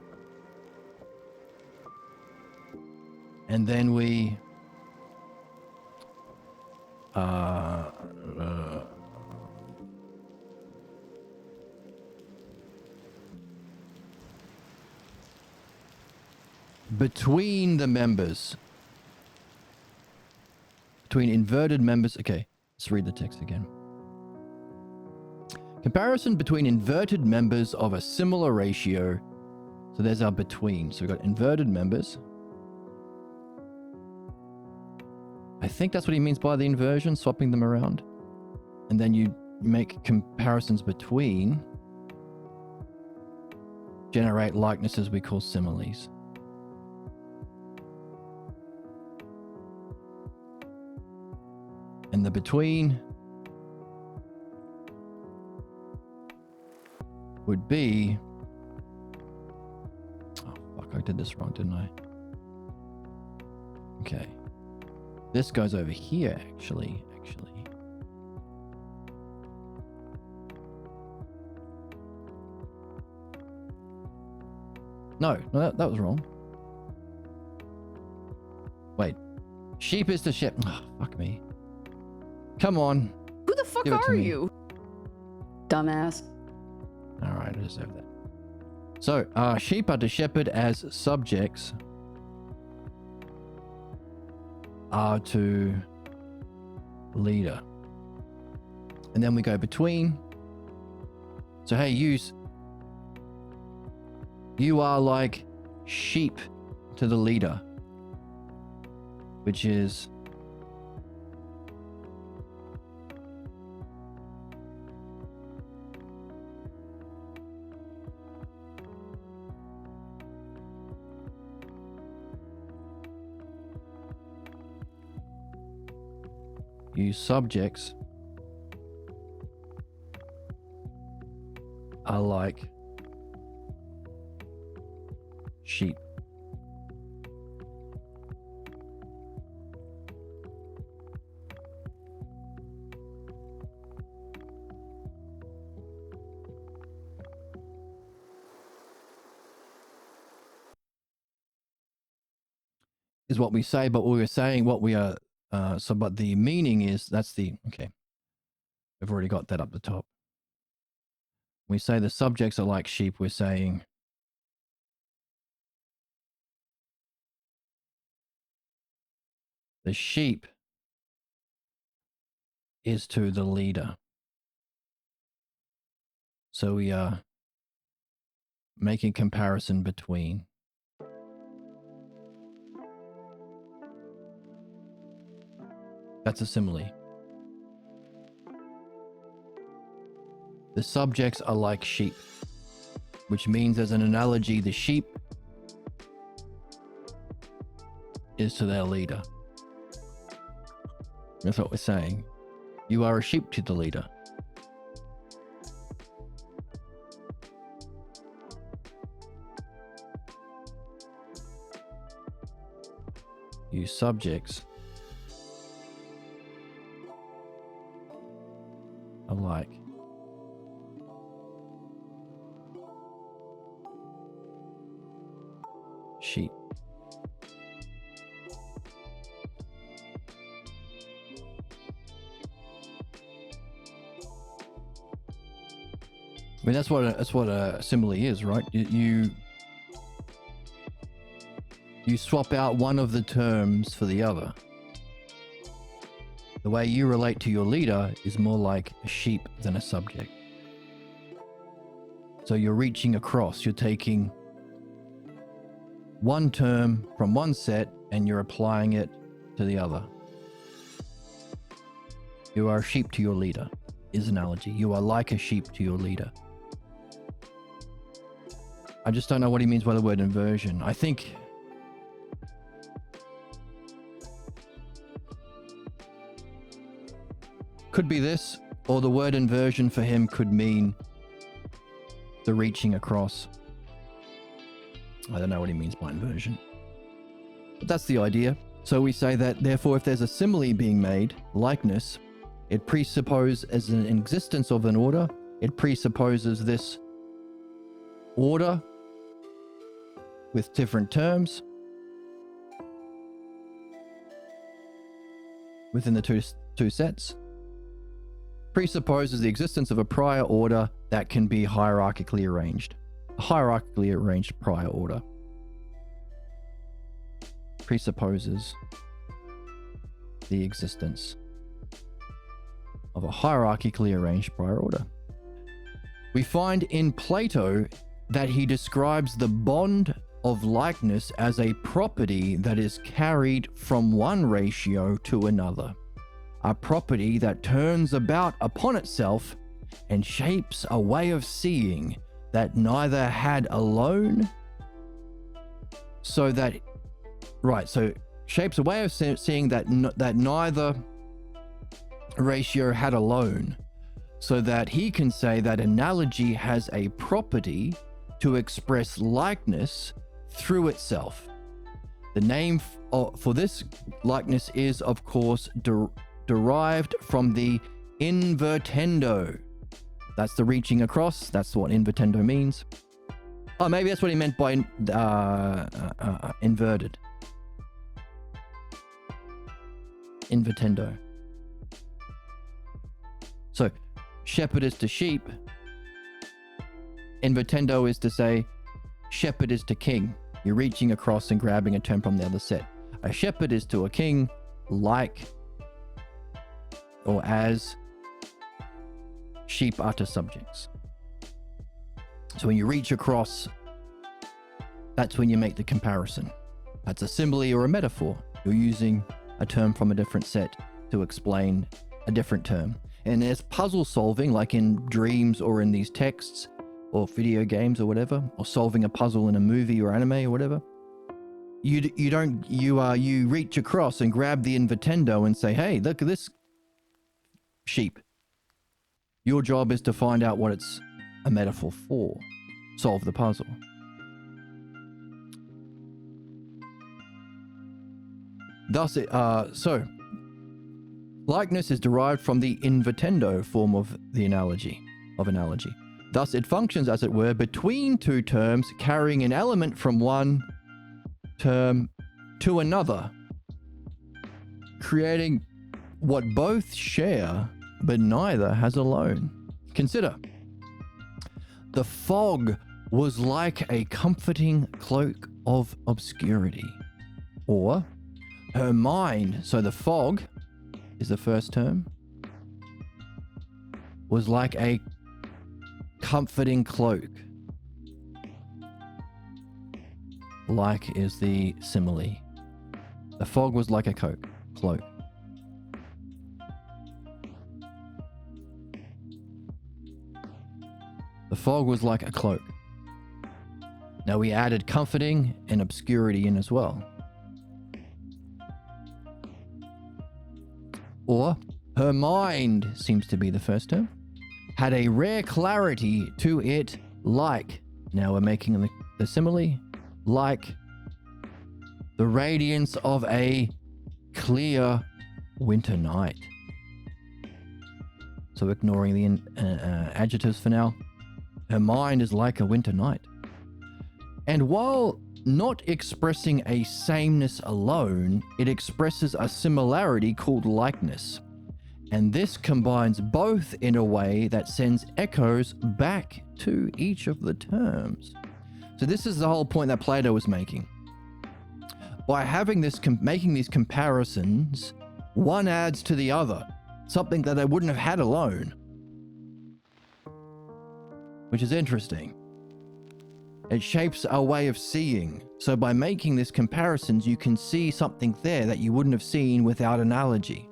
And then we... between the members. Between inverted members. Okay, let's read the text again. Comparison between inverted members of a similar ratio. So there's our between. So we've got inverted members. I think that's what he means by the inversion, swapping them around. And then you make comparisons between, generate likenesses we call similes. And the between would be... Oh, fuck, I did this wrong, didn't I? Okay. This goes over here, actually. No, that was wrong. Wait. Sheep is to sheep. Oh, fuck me. Come on. Who the fuck Give it to are me. you? Dumbass. All right, I deserve that. So, sheep are to shepherd as subjects are to leader. And then we go between. So, hey, you are like sheep to the leader, which is you subjects are like sheep. Is what we say, but we are saying what we are. But the meaning is that's the okay. We've already got that up the top. We say the subjects are like sheep. We're saying the sheep is to the leader. So we are making comparison between. That's a simile. The subjects are like sheep, which means as an analogy, the sheep is to their leader. That's what we're saying. You are a sheep to the leader. You subjects are like sheep. I mean, that's what a simile is, right? You swap out one of the terms for the other. The way you relate to your leader is more like a sheep than a subject. So you're reaching across, you're taking one term from one set and you're applying it to the other. You are a sheep to your leader, is analogy. You are like a sheep to your leader. I just don't know what he means by the word inversion. I think could be this, or the word inversion for him could mean the reaching across. I don't know what he means by inversion. But that's the idea. So we say that, therefore, if there's a simile being made, likeness, it presupposes as an existence of an order. It presupposes this order with different terms within the two sets. Presupposes the existence of a prior order that can be hierarchically arranged. A hierarchically arranged prior order presupposes the existence of a hierarchically arranged prior order. We find in Plato that he describes the bond of likeness as a property that is carried from one ratio to another. A property that turns about upon itself and shapes a way of seeing that neither had alone, so shapes a way of seeing that neither ratio had alone, so that he can say that analogy has a property to express likeness through itself. The name for this likeness is, of course, derived from the invertendo. That's the reaching across. That's what invertendo means. Oh, maybe that's what he meant by inverted. Invertendo. So, shepherd is to sheep. Invertendo is to say, shepherd is to king. You're reaching across and grabbing a term from the other set. A shepherd is to a king, like or as sheep are to subjects. So when you reach across, that's when you make the comparison. That's a simile or a metaphor. You're using a term from a different set to explain a different term. And there's puzzle solving, like in dreams or in these texts or video games or whatever, or solving a puzzle in a movie or anime or whatever. You reach across and grab the invertendo and say, hey, look at this sheep. Your job is to find out what it's a metaphor for. Solve the puzzle. Thus, so likeness is derived from the invertendo form of the analogy. Thus, it functions, as it were, between two terms, carrying an element from one term to another, creating what both share, but neither has alone. Consider, the fog was like a comforting cloak of obscurity. Or, her mind, so the fog is the first term, was like a comforting cloak. Like is the simile. The fog was like a cloak. The fog was like a cloak. Now we added comforting and obscurity in as well. Or her mind seems to be the first term. Had a rare clarity to it like, now we're making the simile, like the radiance of a clear winter night. So ignoring the adjectives for now. Her mind is like a winter night. And while not expressing a sameness alone, it expresses a similarity called likeness. And this combines both in a way that sends echoes back to each of the terms. So this is the whole point that Plato was making. By having this, making these comparisons, one adds to the other, something that they wouldn't have had alone. Which is interesting. It shapes our way of seeing. So by making these comparisons, you can see something there that you wouldn't have seen without analogy.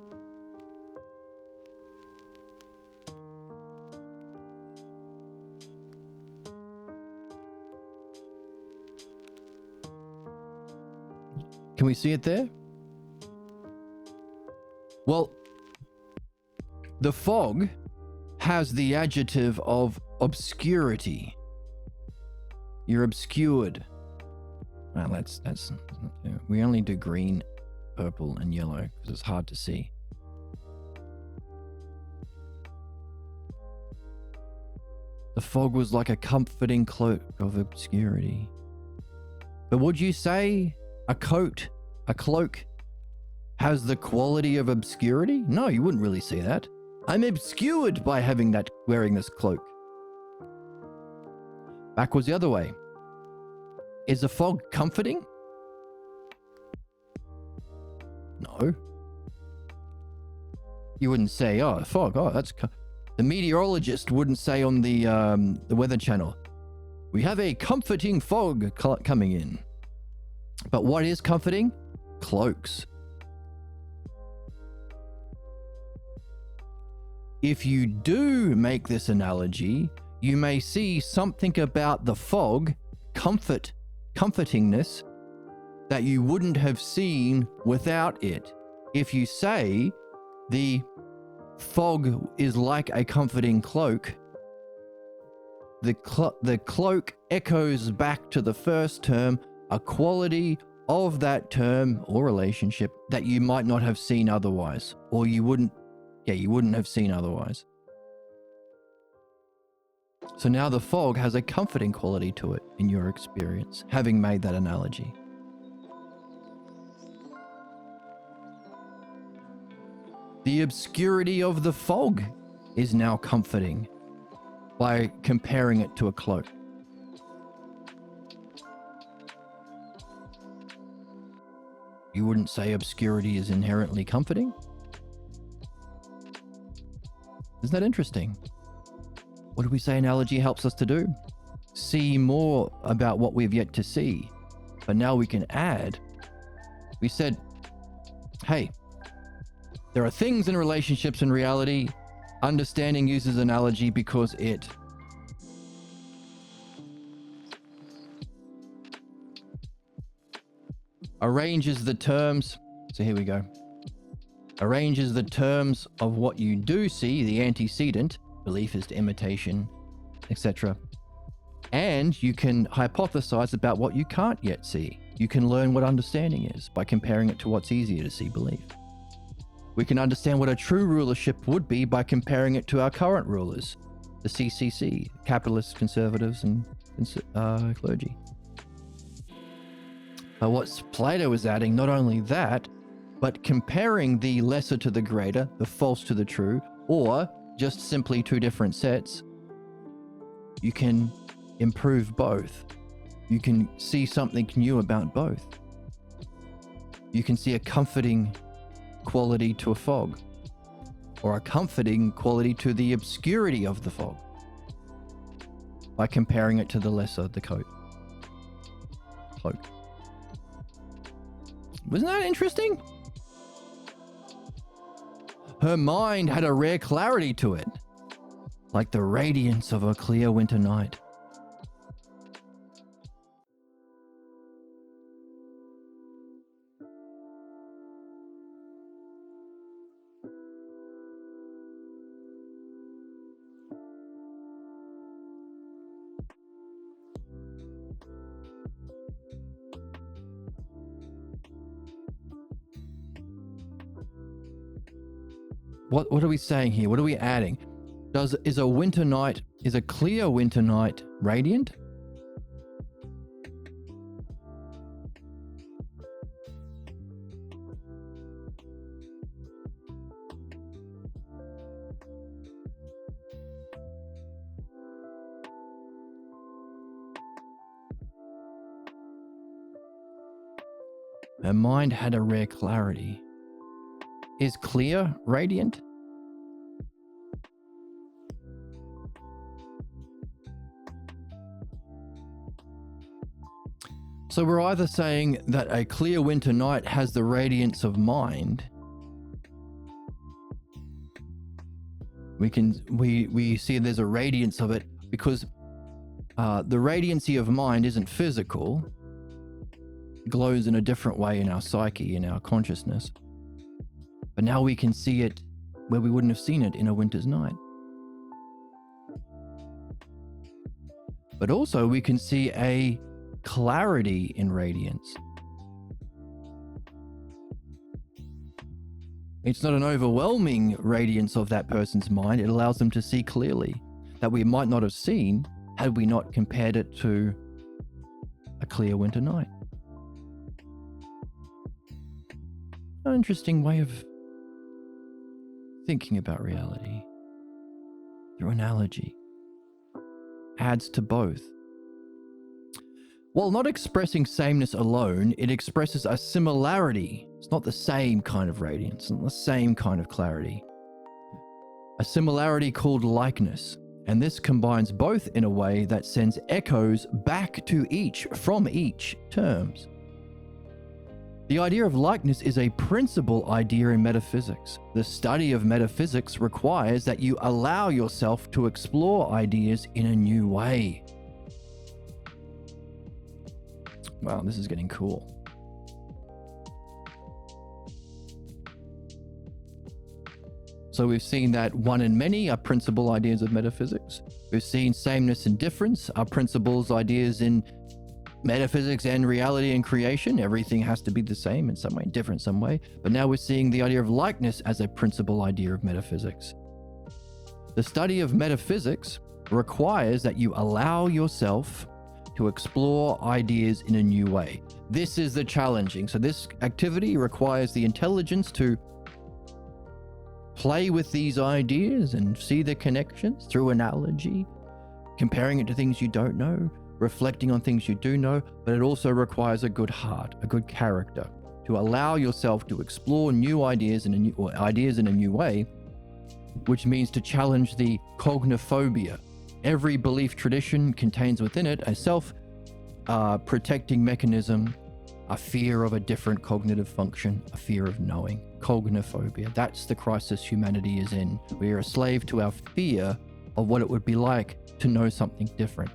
Can we see it there? Well, the fog has the adjective of obscurity. You're obscured. Well, that's we only do green, purple, and yellow because it's hard to see. The fog was like a comforting cloak of obscurity. But would you say a cloak has the quality of obscurity? No, you wouldn't really say that. I'm obscured by wearing this cloak. Backwards the other way. Is the fog comforting? No. You wouldn't say, oh, fog, that's... The meteorologist wouldn't say on the Weather Channel, we have a comforting fog coming in. But what is comforting? Cloaks. If you do make this analogy, you may see something about the fog, comfortingness, that you wouldn't have seen without it. If you say the fog is like a comforting cloak, the cloak echoes back to the first term, a quality of that term or relationship that you might not have seen otherwise, or you wouldn't have seen otherwise. So now the fog has a comforting quality to it in your experience, having made that analogy. The obscurity of the fog is now comforting by comparing it to a cloak. You wouldn't say obscurity is inherently comforting? Isn't that interesting? What do we say analogy helps us to do? See more about what we've yet to see. But now we can add. We said, hey, there are things in relationships and reality. Understanding uses analogy because it arranges the terms. So here we go. Arranges the terms of what you do see, the antecedent, belief is to imitation, etc. And you can hypothesize about what you can't yet see. You can learn what understanding is by comparing it to what's easier to see, belief. We can understand what a true rulership would be by comparing it to our current rulers, the CCC, capitalists, conservatives, and clergy. But what Plato is adding, not only that, but comparing the lesser to the greater, the false to the true, or just simply two different sets, you can improve both. You can see something new about both. You can see a comforting quality to a fog. or a comforting quality to the obscurity of the fog by comparing it to the lesser, the cloak. Wasn't that interesting? Her mind had a rare clarity to it, like the radiance of a clear winter night. What are we saying here? What are we adding? Is a clear winter night radiant? Her mind had a rare clarity. Is clear radiant? So we're either saying that a clear winter night has the radiance of mind. We see there's a radiance of it because the radiancy of mind isn't physical. It glows in a different way in our psyche, in our consciousness. But now we can see it where we wouldn't have seen it in a winter's night. But also we can see a clarity in radiance. It's not an overwhelming radiance of that person's mind. It allows them to see clearly that we might not have seen had we not compared it to a clear winter night. An interesting way of thinking about reality through analogy. Adds to both. While not expressing sameness alone, it expresses a similarity. It's not the same kind of radiance, not the same kind of clarity. A similarity called likeness, and this combines both in a way that sends echoes back to each from each terms. The idea of likeness is a principal idea in metaphysics. The study of metaphysics requires that you allow yourself to explore ideas in a new way. Wow, this is getting cool. So we've seen that one and many are principal ideas of metaphysics. We've seen sameness and difference are principles, ideas in metaphysics and reality and creation. Everything has to be the same in some way, different some way. But now we're seeing the idea of likeness as a principal idea of metaphysics. The study of metaphysics requires that you allow yourself to explore ideas in a new way. This is the challenging. So this activity requires the intelligence to play with these ideas and see the connections through analogy, comparing it to things you don't know, reflecting on things you do know, but it also requires a good heart, a good character, to allow yourself to explore new ideas in a new way, which means to challenge the cognophobia. Every belief tradition contains within it a self-protecting mechanism, a fear of a different cognitive function, a fear of knowing, cognophobia. That's the crisis humanity is in. We are a slave to our fear of what it would be like to know something different.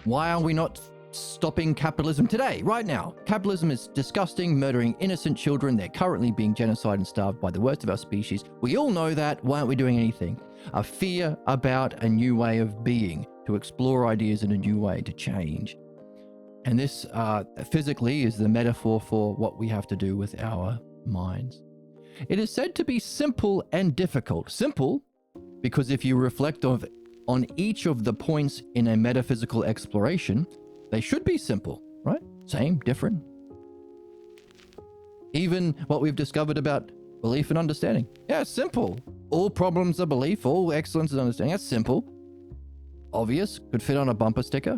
Why are we not stopping capitalism today, right now? Capitalism is disgusting, murdering innocent children. They're currently being genocided and starved by the worst of our species. We all know that. Why aren't we doing anything? A fear about a new way of being, to explore ideas in a new way, to change. And this physically is the metaphor for what we have to do with our minds. It is said to be simple and difficult. Simple, because if you reflect on each of the points in a metaphysical exploration, they should be simple, right? Same, different. Even what we've discovered about belief and understanding. Yeah, simple. All problems are belief, all excellence is understanding. That's simple. Obvious, could fit on a bumper sticker.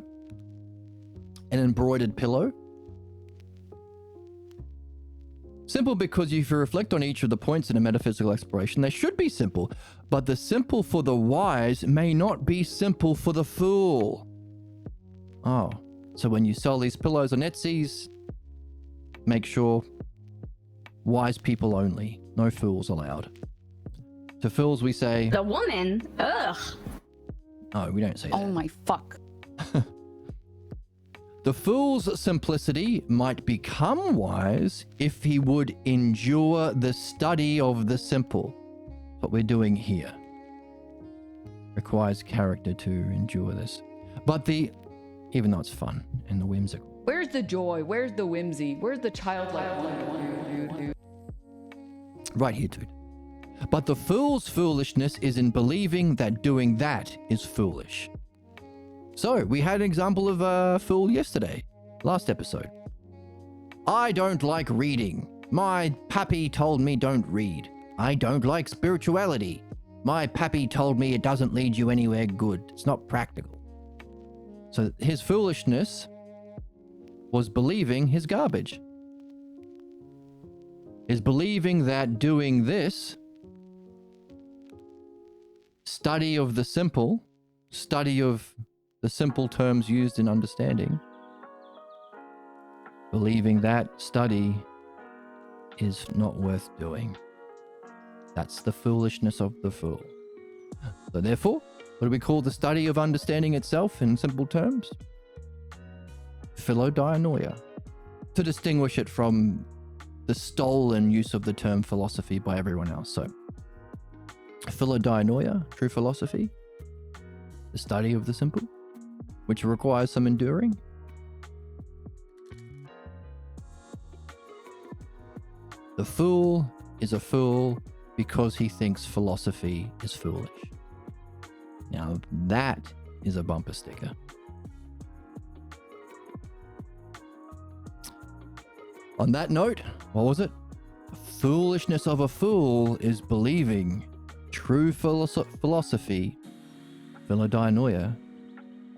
An embroidered pillow. Simple because if you reflect on each of the points in a metaphysical exploration, they should be simple, but the simple for the wise may not be simple for the fool. Oh, so when you sell these pillows on Etsy's, make sure wise people only, no fools allowed. To fools we say, The woman? Ugh. oh, we don't say that. Oh my fuck. The fool's simplicity might become wise if he would endure the study of the simple. What we're doing here requires character to endure this. But even though it's fun and the whimsical. Where's the joy? Where's the whimsy? Where's the childlike wonder? Right here, dude. But the fool's foolishness is in believing that doing that is foolish. So, we had an example of a fool yesterday, last episode. I don't like reading. My pappy told me don't read. I don't like spirituality. My pappy told me it doesn't lead you anywhere good. It's not practical. So, his foolishness was believing his garbage. Is believing that doing this, study of the simple, study of the simple terms used in understanding, believing that study is not worth doing. That's the foolishness of the fool. So therefore, what do we call the study of understanding itself in simple terms? Philodianoia. To distinguish it from the stolen use of the term philosophy by everyone else. So, philodianoia, true philosophy, the study of the simple, which requires some enduring. The fool is a fool because he thinks philosophy is foolish. Now, that is a bumper sticker. On that note, what was it? The foolishness of a fool is believing true philosophy, philodianoia,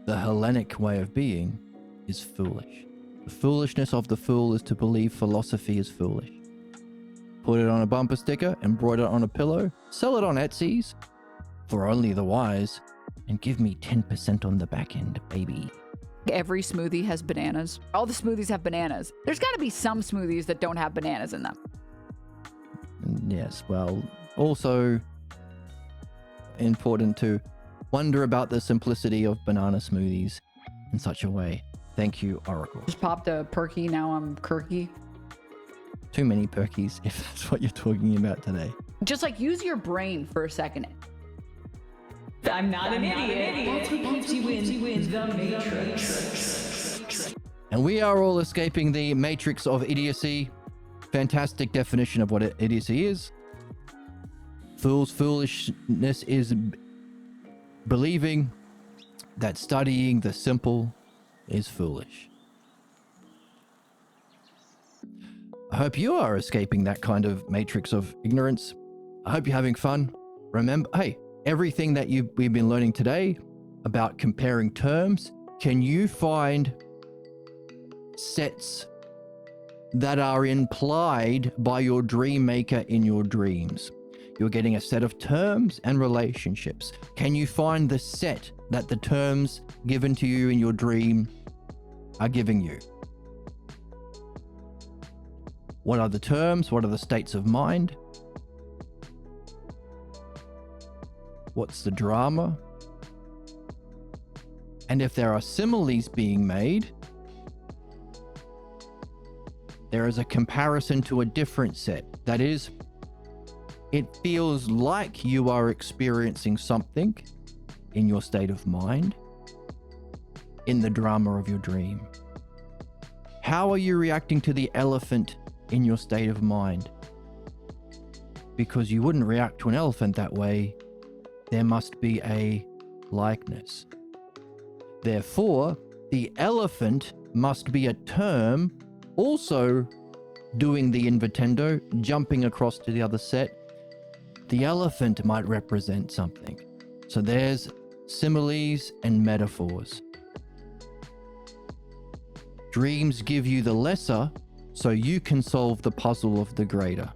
the Hellenic way of being, is foolish. The foolishness of the fool is to believe philosophy is foolish. Put it on a bumper sticker, embroider it on a pillow, sell it on Etsy's for only the wise, and give me 10% on the back end, baby. Every smoothie has bananas. All the smoothies have bananas. There's got to be some smoothies that don't have bananas in them. Yes, well, also important to wonder about the simplicity of banana smoothies in such a way. Thank you, Oracle. Just popped a perky, now I'm quirky. Too many perkies, if that's what you're talking about today. Just like use your brain for a second. I'm not an idiot. That's what keeps you in the Matrix. And we are all escaping the matrix of idiocy. Fantastic definition of what idiocy is. Fool's foolishness is believing that studying the simple is foolish. I hope you are escaping that kind of matrix of ignorance. I hope you're having fun. Remember, hey, everything that we've been learning today about comparing terms, can you find sets that are implied by your dream maker in your dreams? You're getting a set of terms and relationships. Can you find the set that the terms given to you in your dream are giving you? What are the terms? What are the states of mind? What's the drama? And if there are similes being made, there is a comparison to a different set. That is, it feels like you are experiencing something in your state of mind, in the drama of your dream. How are you reacting to the elephant in your state of mind? Because you wouldn't react to an elephant that way. There must be a likeness. Therefore, the elephant must be a term also doing the invitendo, jumping across to the other set. The elephant might represent something. So there's similes and metaphors. Dreams give you the lesser so you can solve the puzzle of the greater.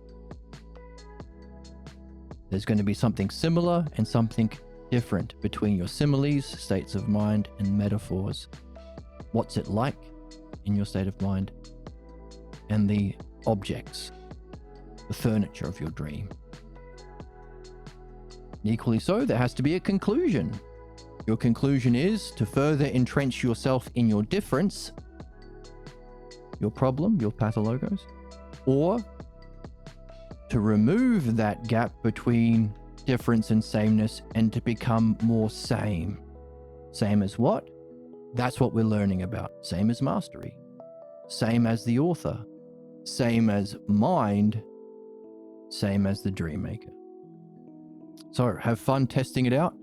There's going to be something similar and something different between your similes, states of mind, and metaphors. What's it like in your state of mind? And the objects, the furniture of your dream. Equally so, there has to be a conclusion. Your conclusion is to further entrench yourself in your difference, your problem, your pathologos, or to remove that gap between difference and sameness and to become more same. Same as what? That's what we're learning about. Same as mastery. Same as the author. Same as mind. Same as the dream maker. So have fun testing it out.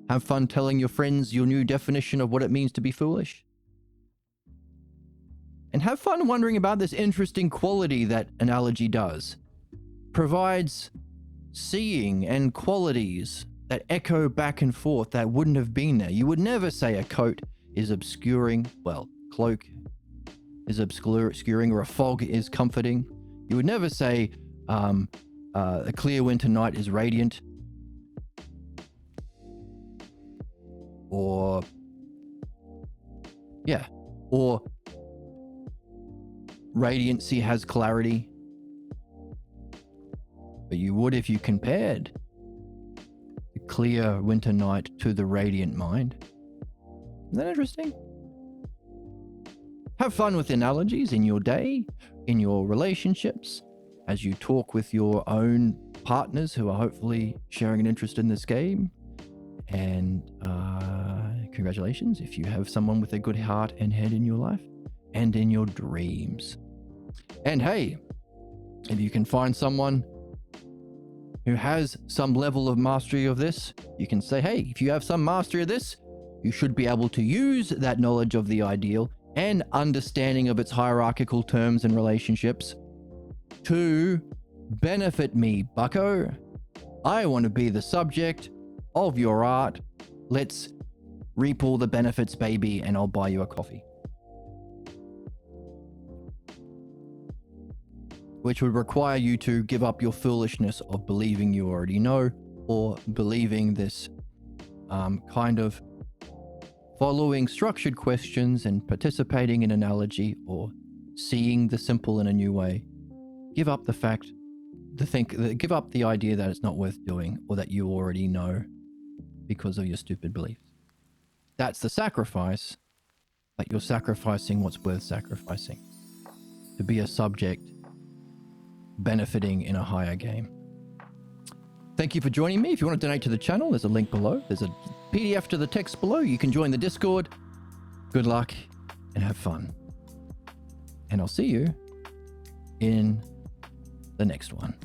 Have fun telling your friends your new definition of what it means to be foolish. And have fun wondering about this interesting quality that analogy does. Provides seeing and qualities that echo back and forth that wouldn't have been there. You would never say a coat is obscuring, well, cloak is obscuring, or a fog is comforting. You would never say a clear winter night is radiant, or radiancy has clarity. But you would if you compared the clear winter night to the radiant mind. Isn't that interesting? Have fun with analogies in your day, in your relationships, as you talk with your own partners who are hopefully sharing an interest in this game. And congratulations if you have someone with a good heart and head in your life and in your dreams. And hey, if you can find someone who has some level of mastery of this, you can say, hey, if you have some mastery of this, you should be able to use that knowledge of the ideal and understanding of its hierarchical terms and relationships to benefit me, bucko. I want to be the subject of your art. Let's reap all the benefits, baby, and I'll buy you a coffee. Which would require you to give up your foolishness of believing you already know, or believing this kind of following structured questions and participating in analogy, or seeing the simple in a new way. Give up give up the idea that it's not worth doing, or that you already know because of your stupid beliefs. That's the sacrifice, but you're sacrificing what's worth sacrificing to be a subject benefiting in a higher game. Thank you for joining me. If you want to donate to the channel, there's a link below. There's a PDF to the text below. You can join the Discord. Good luck and have fun. And I'll see you in the next one.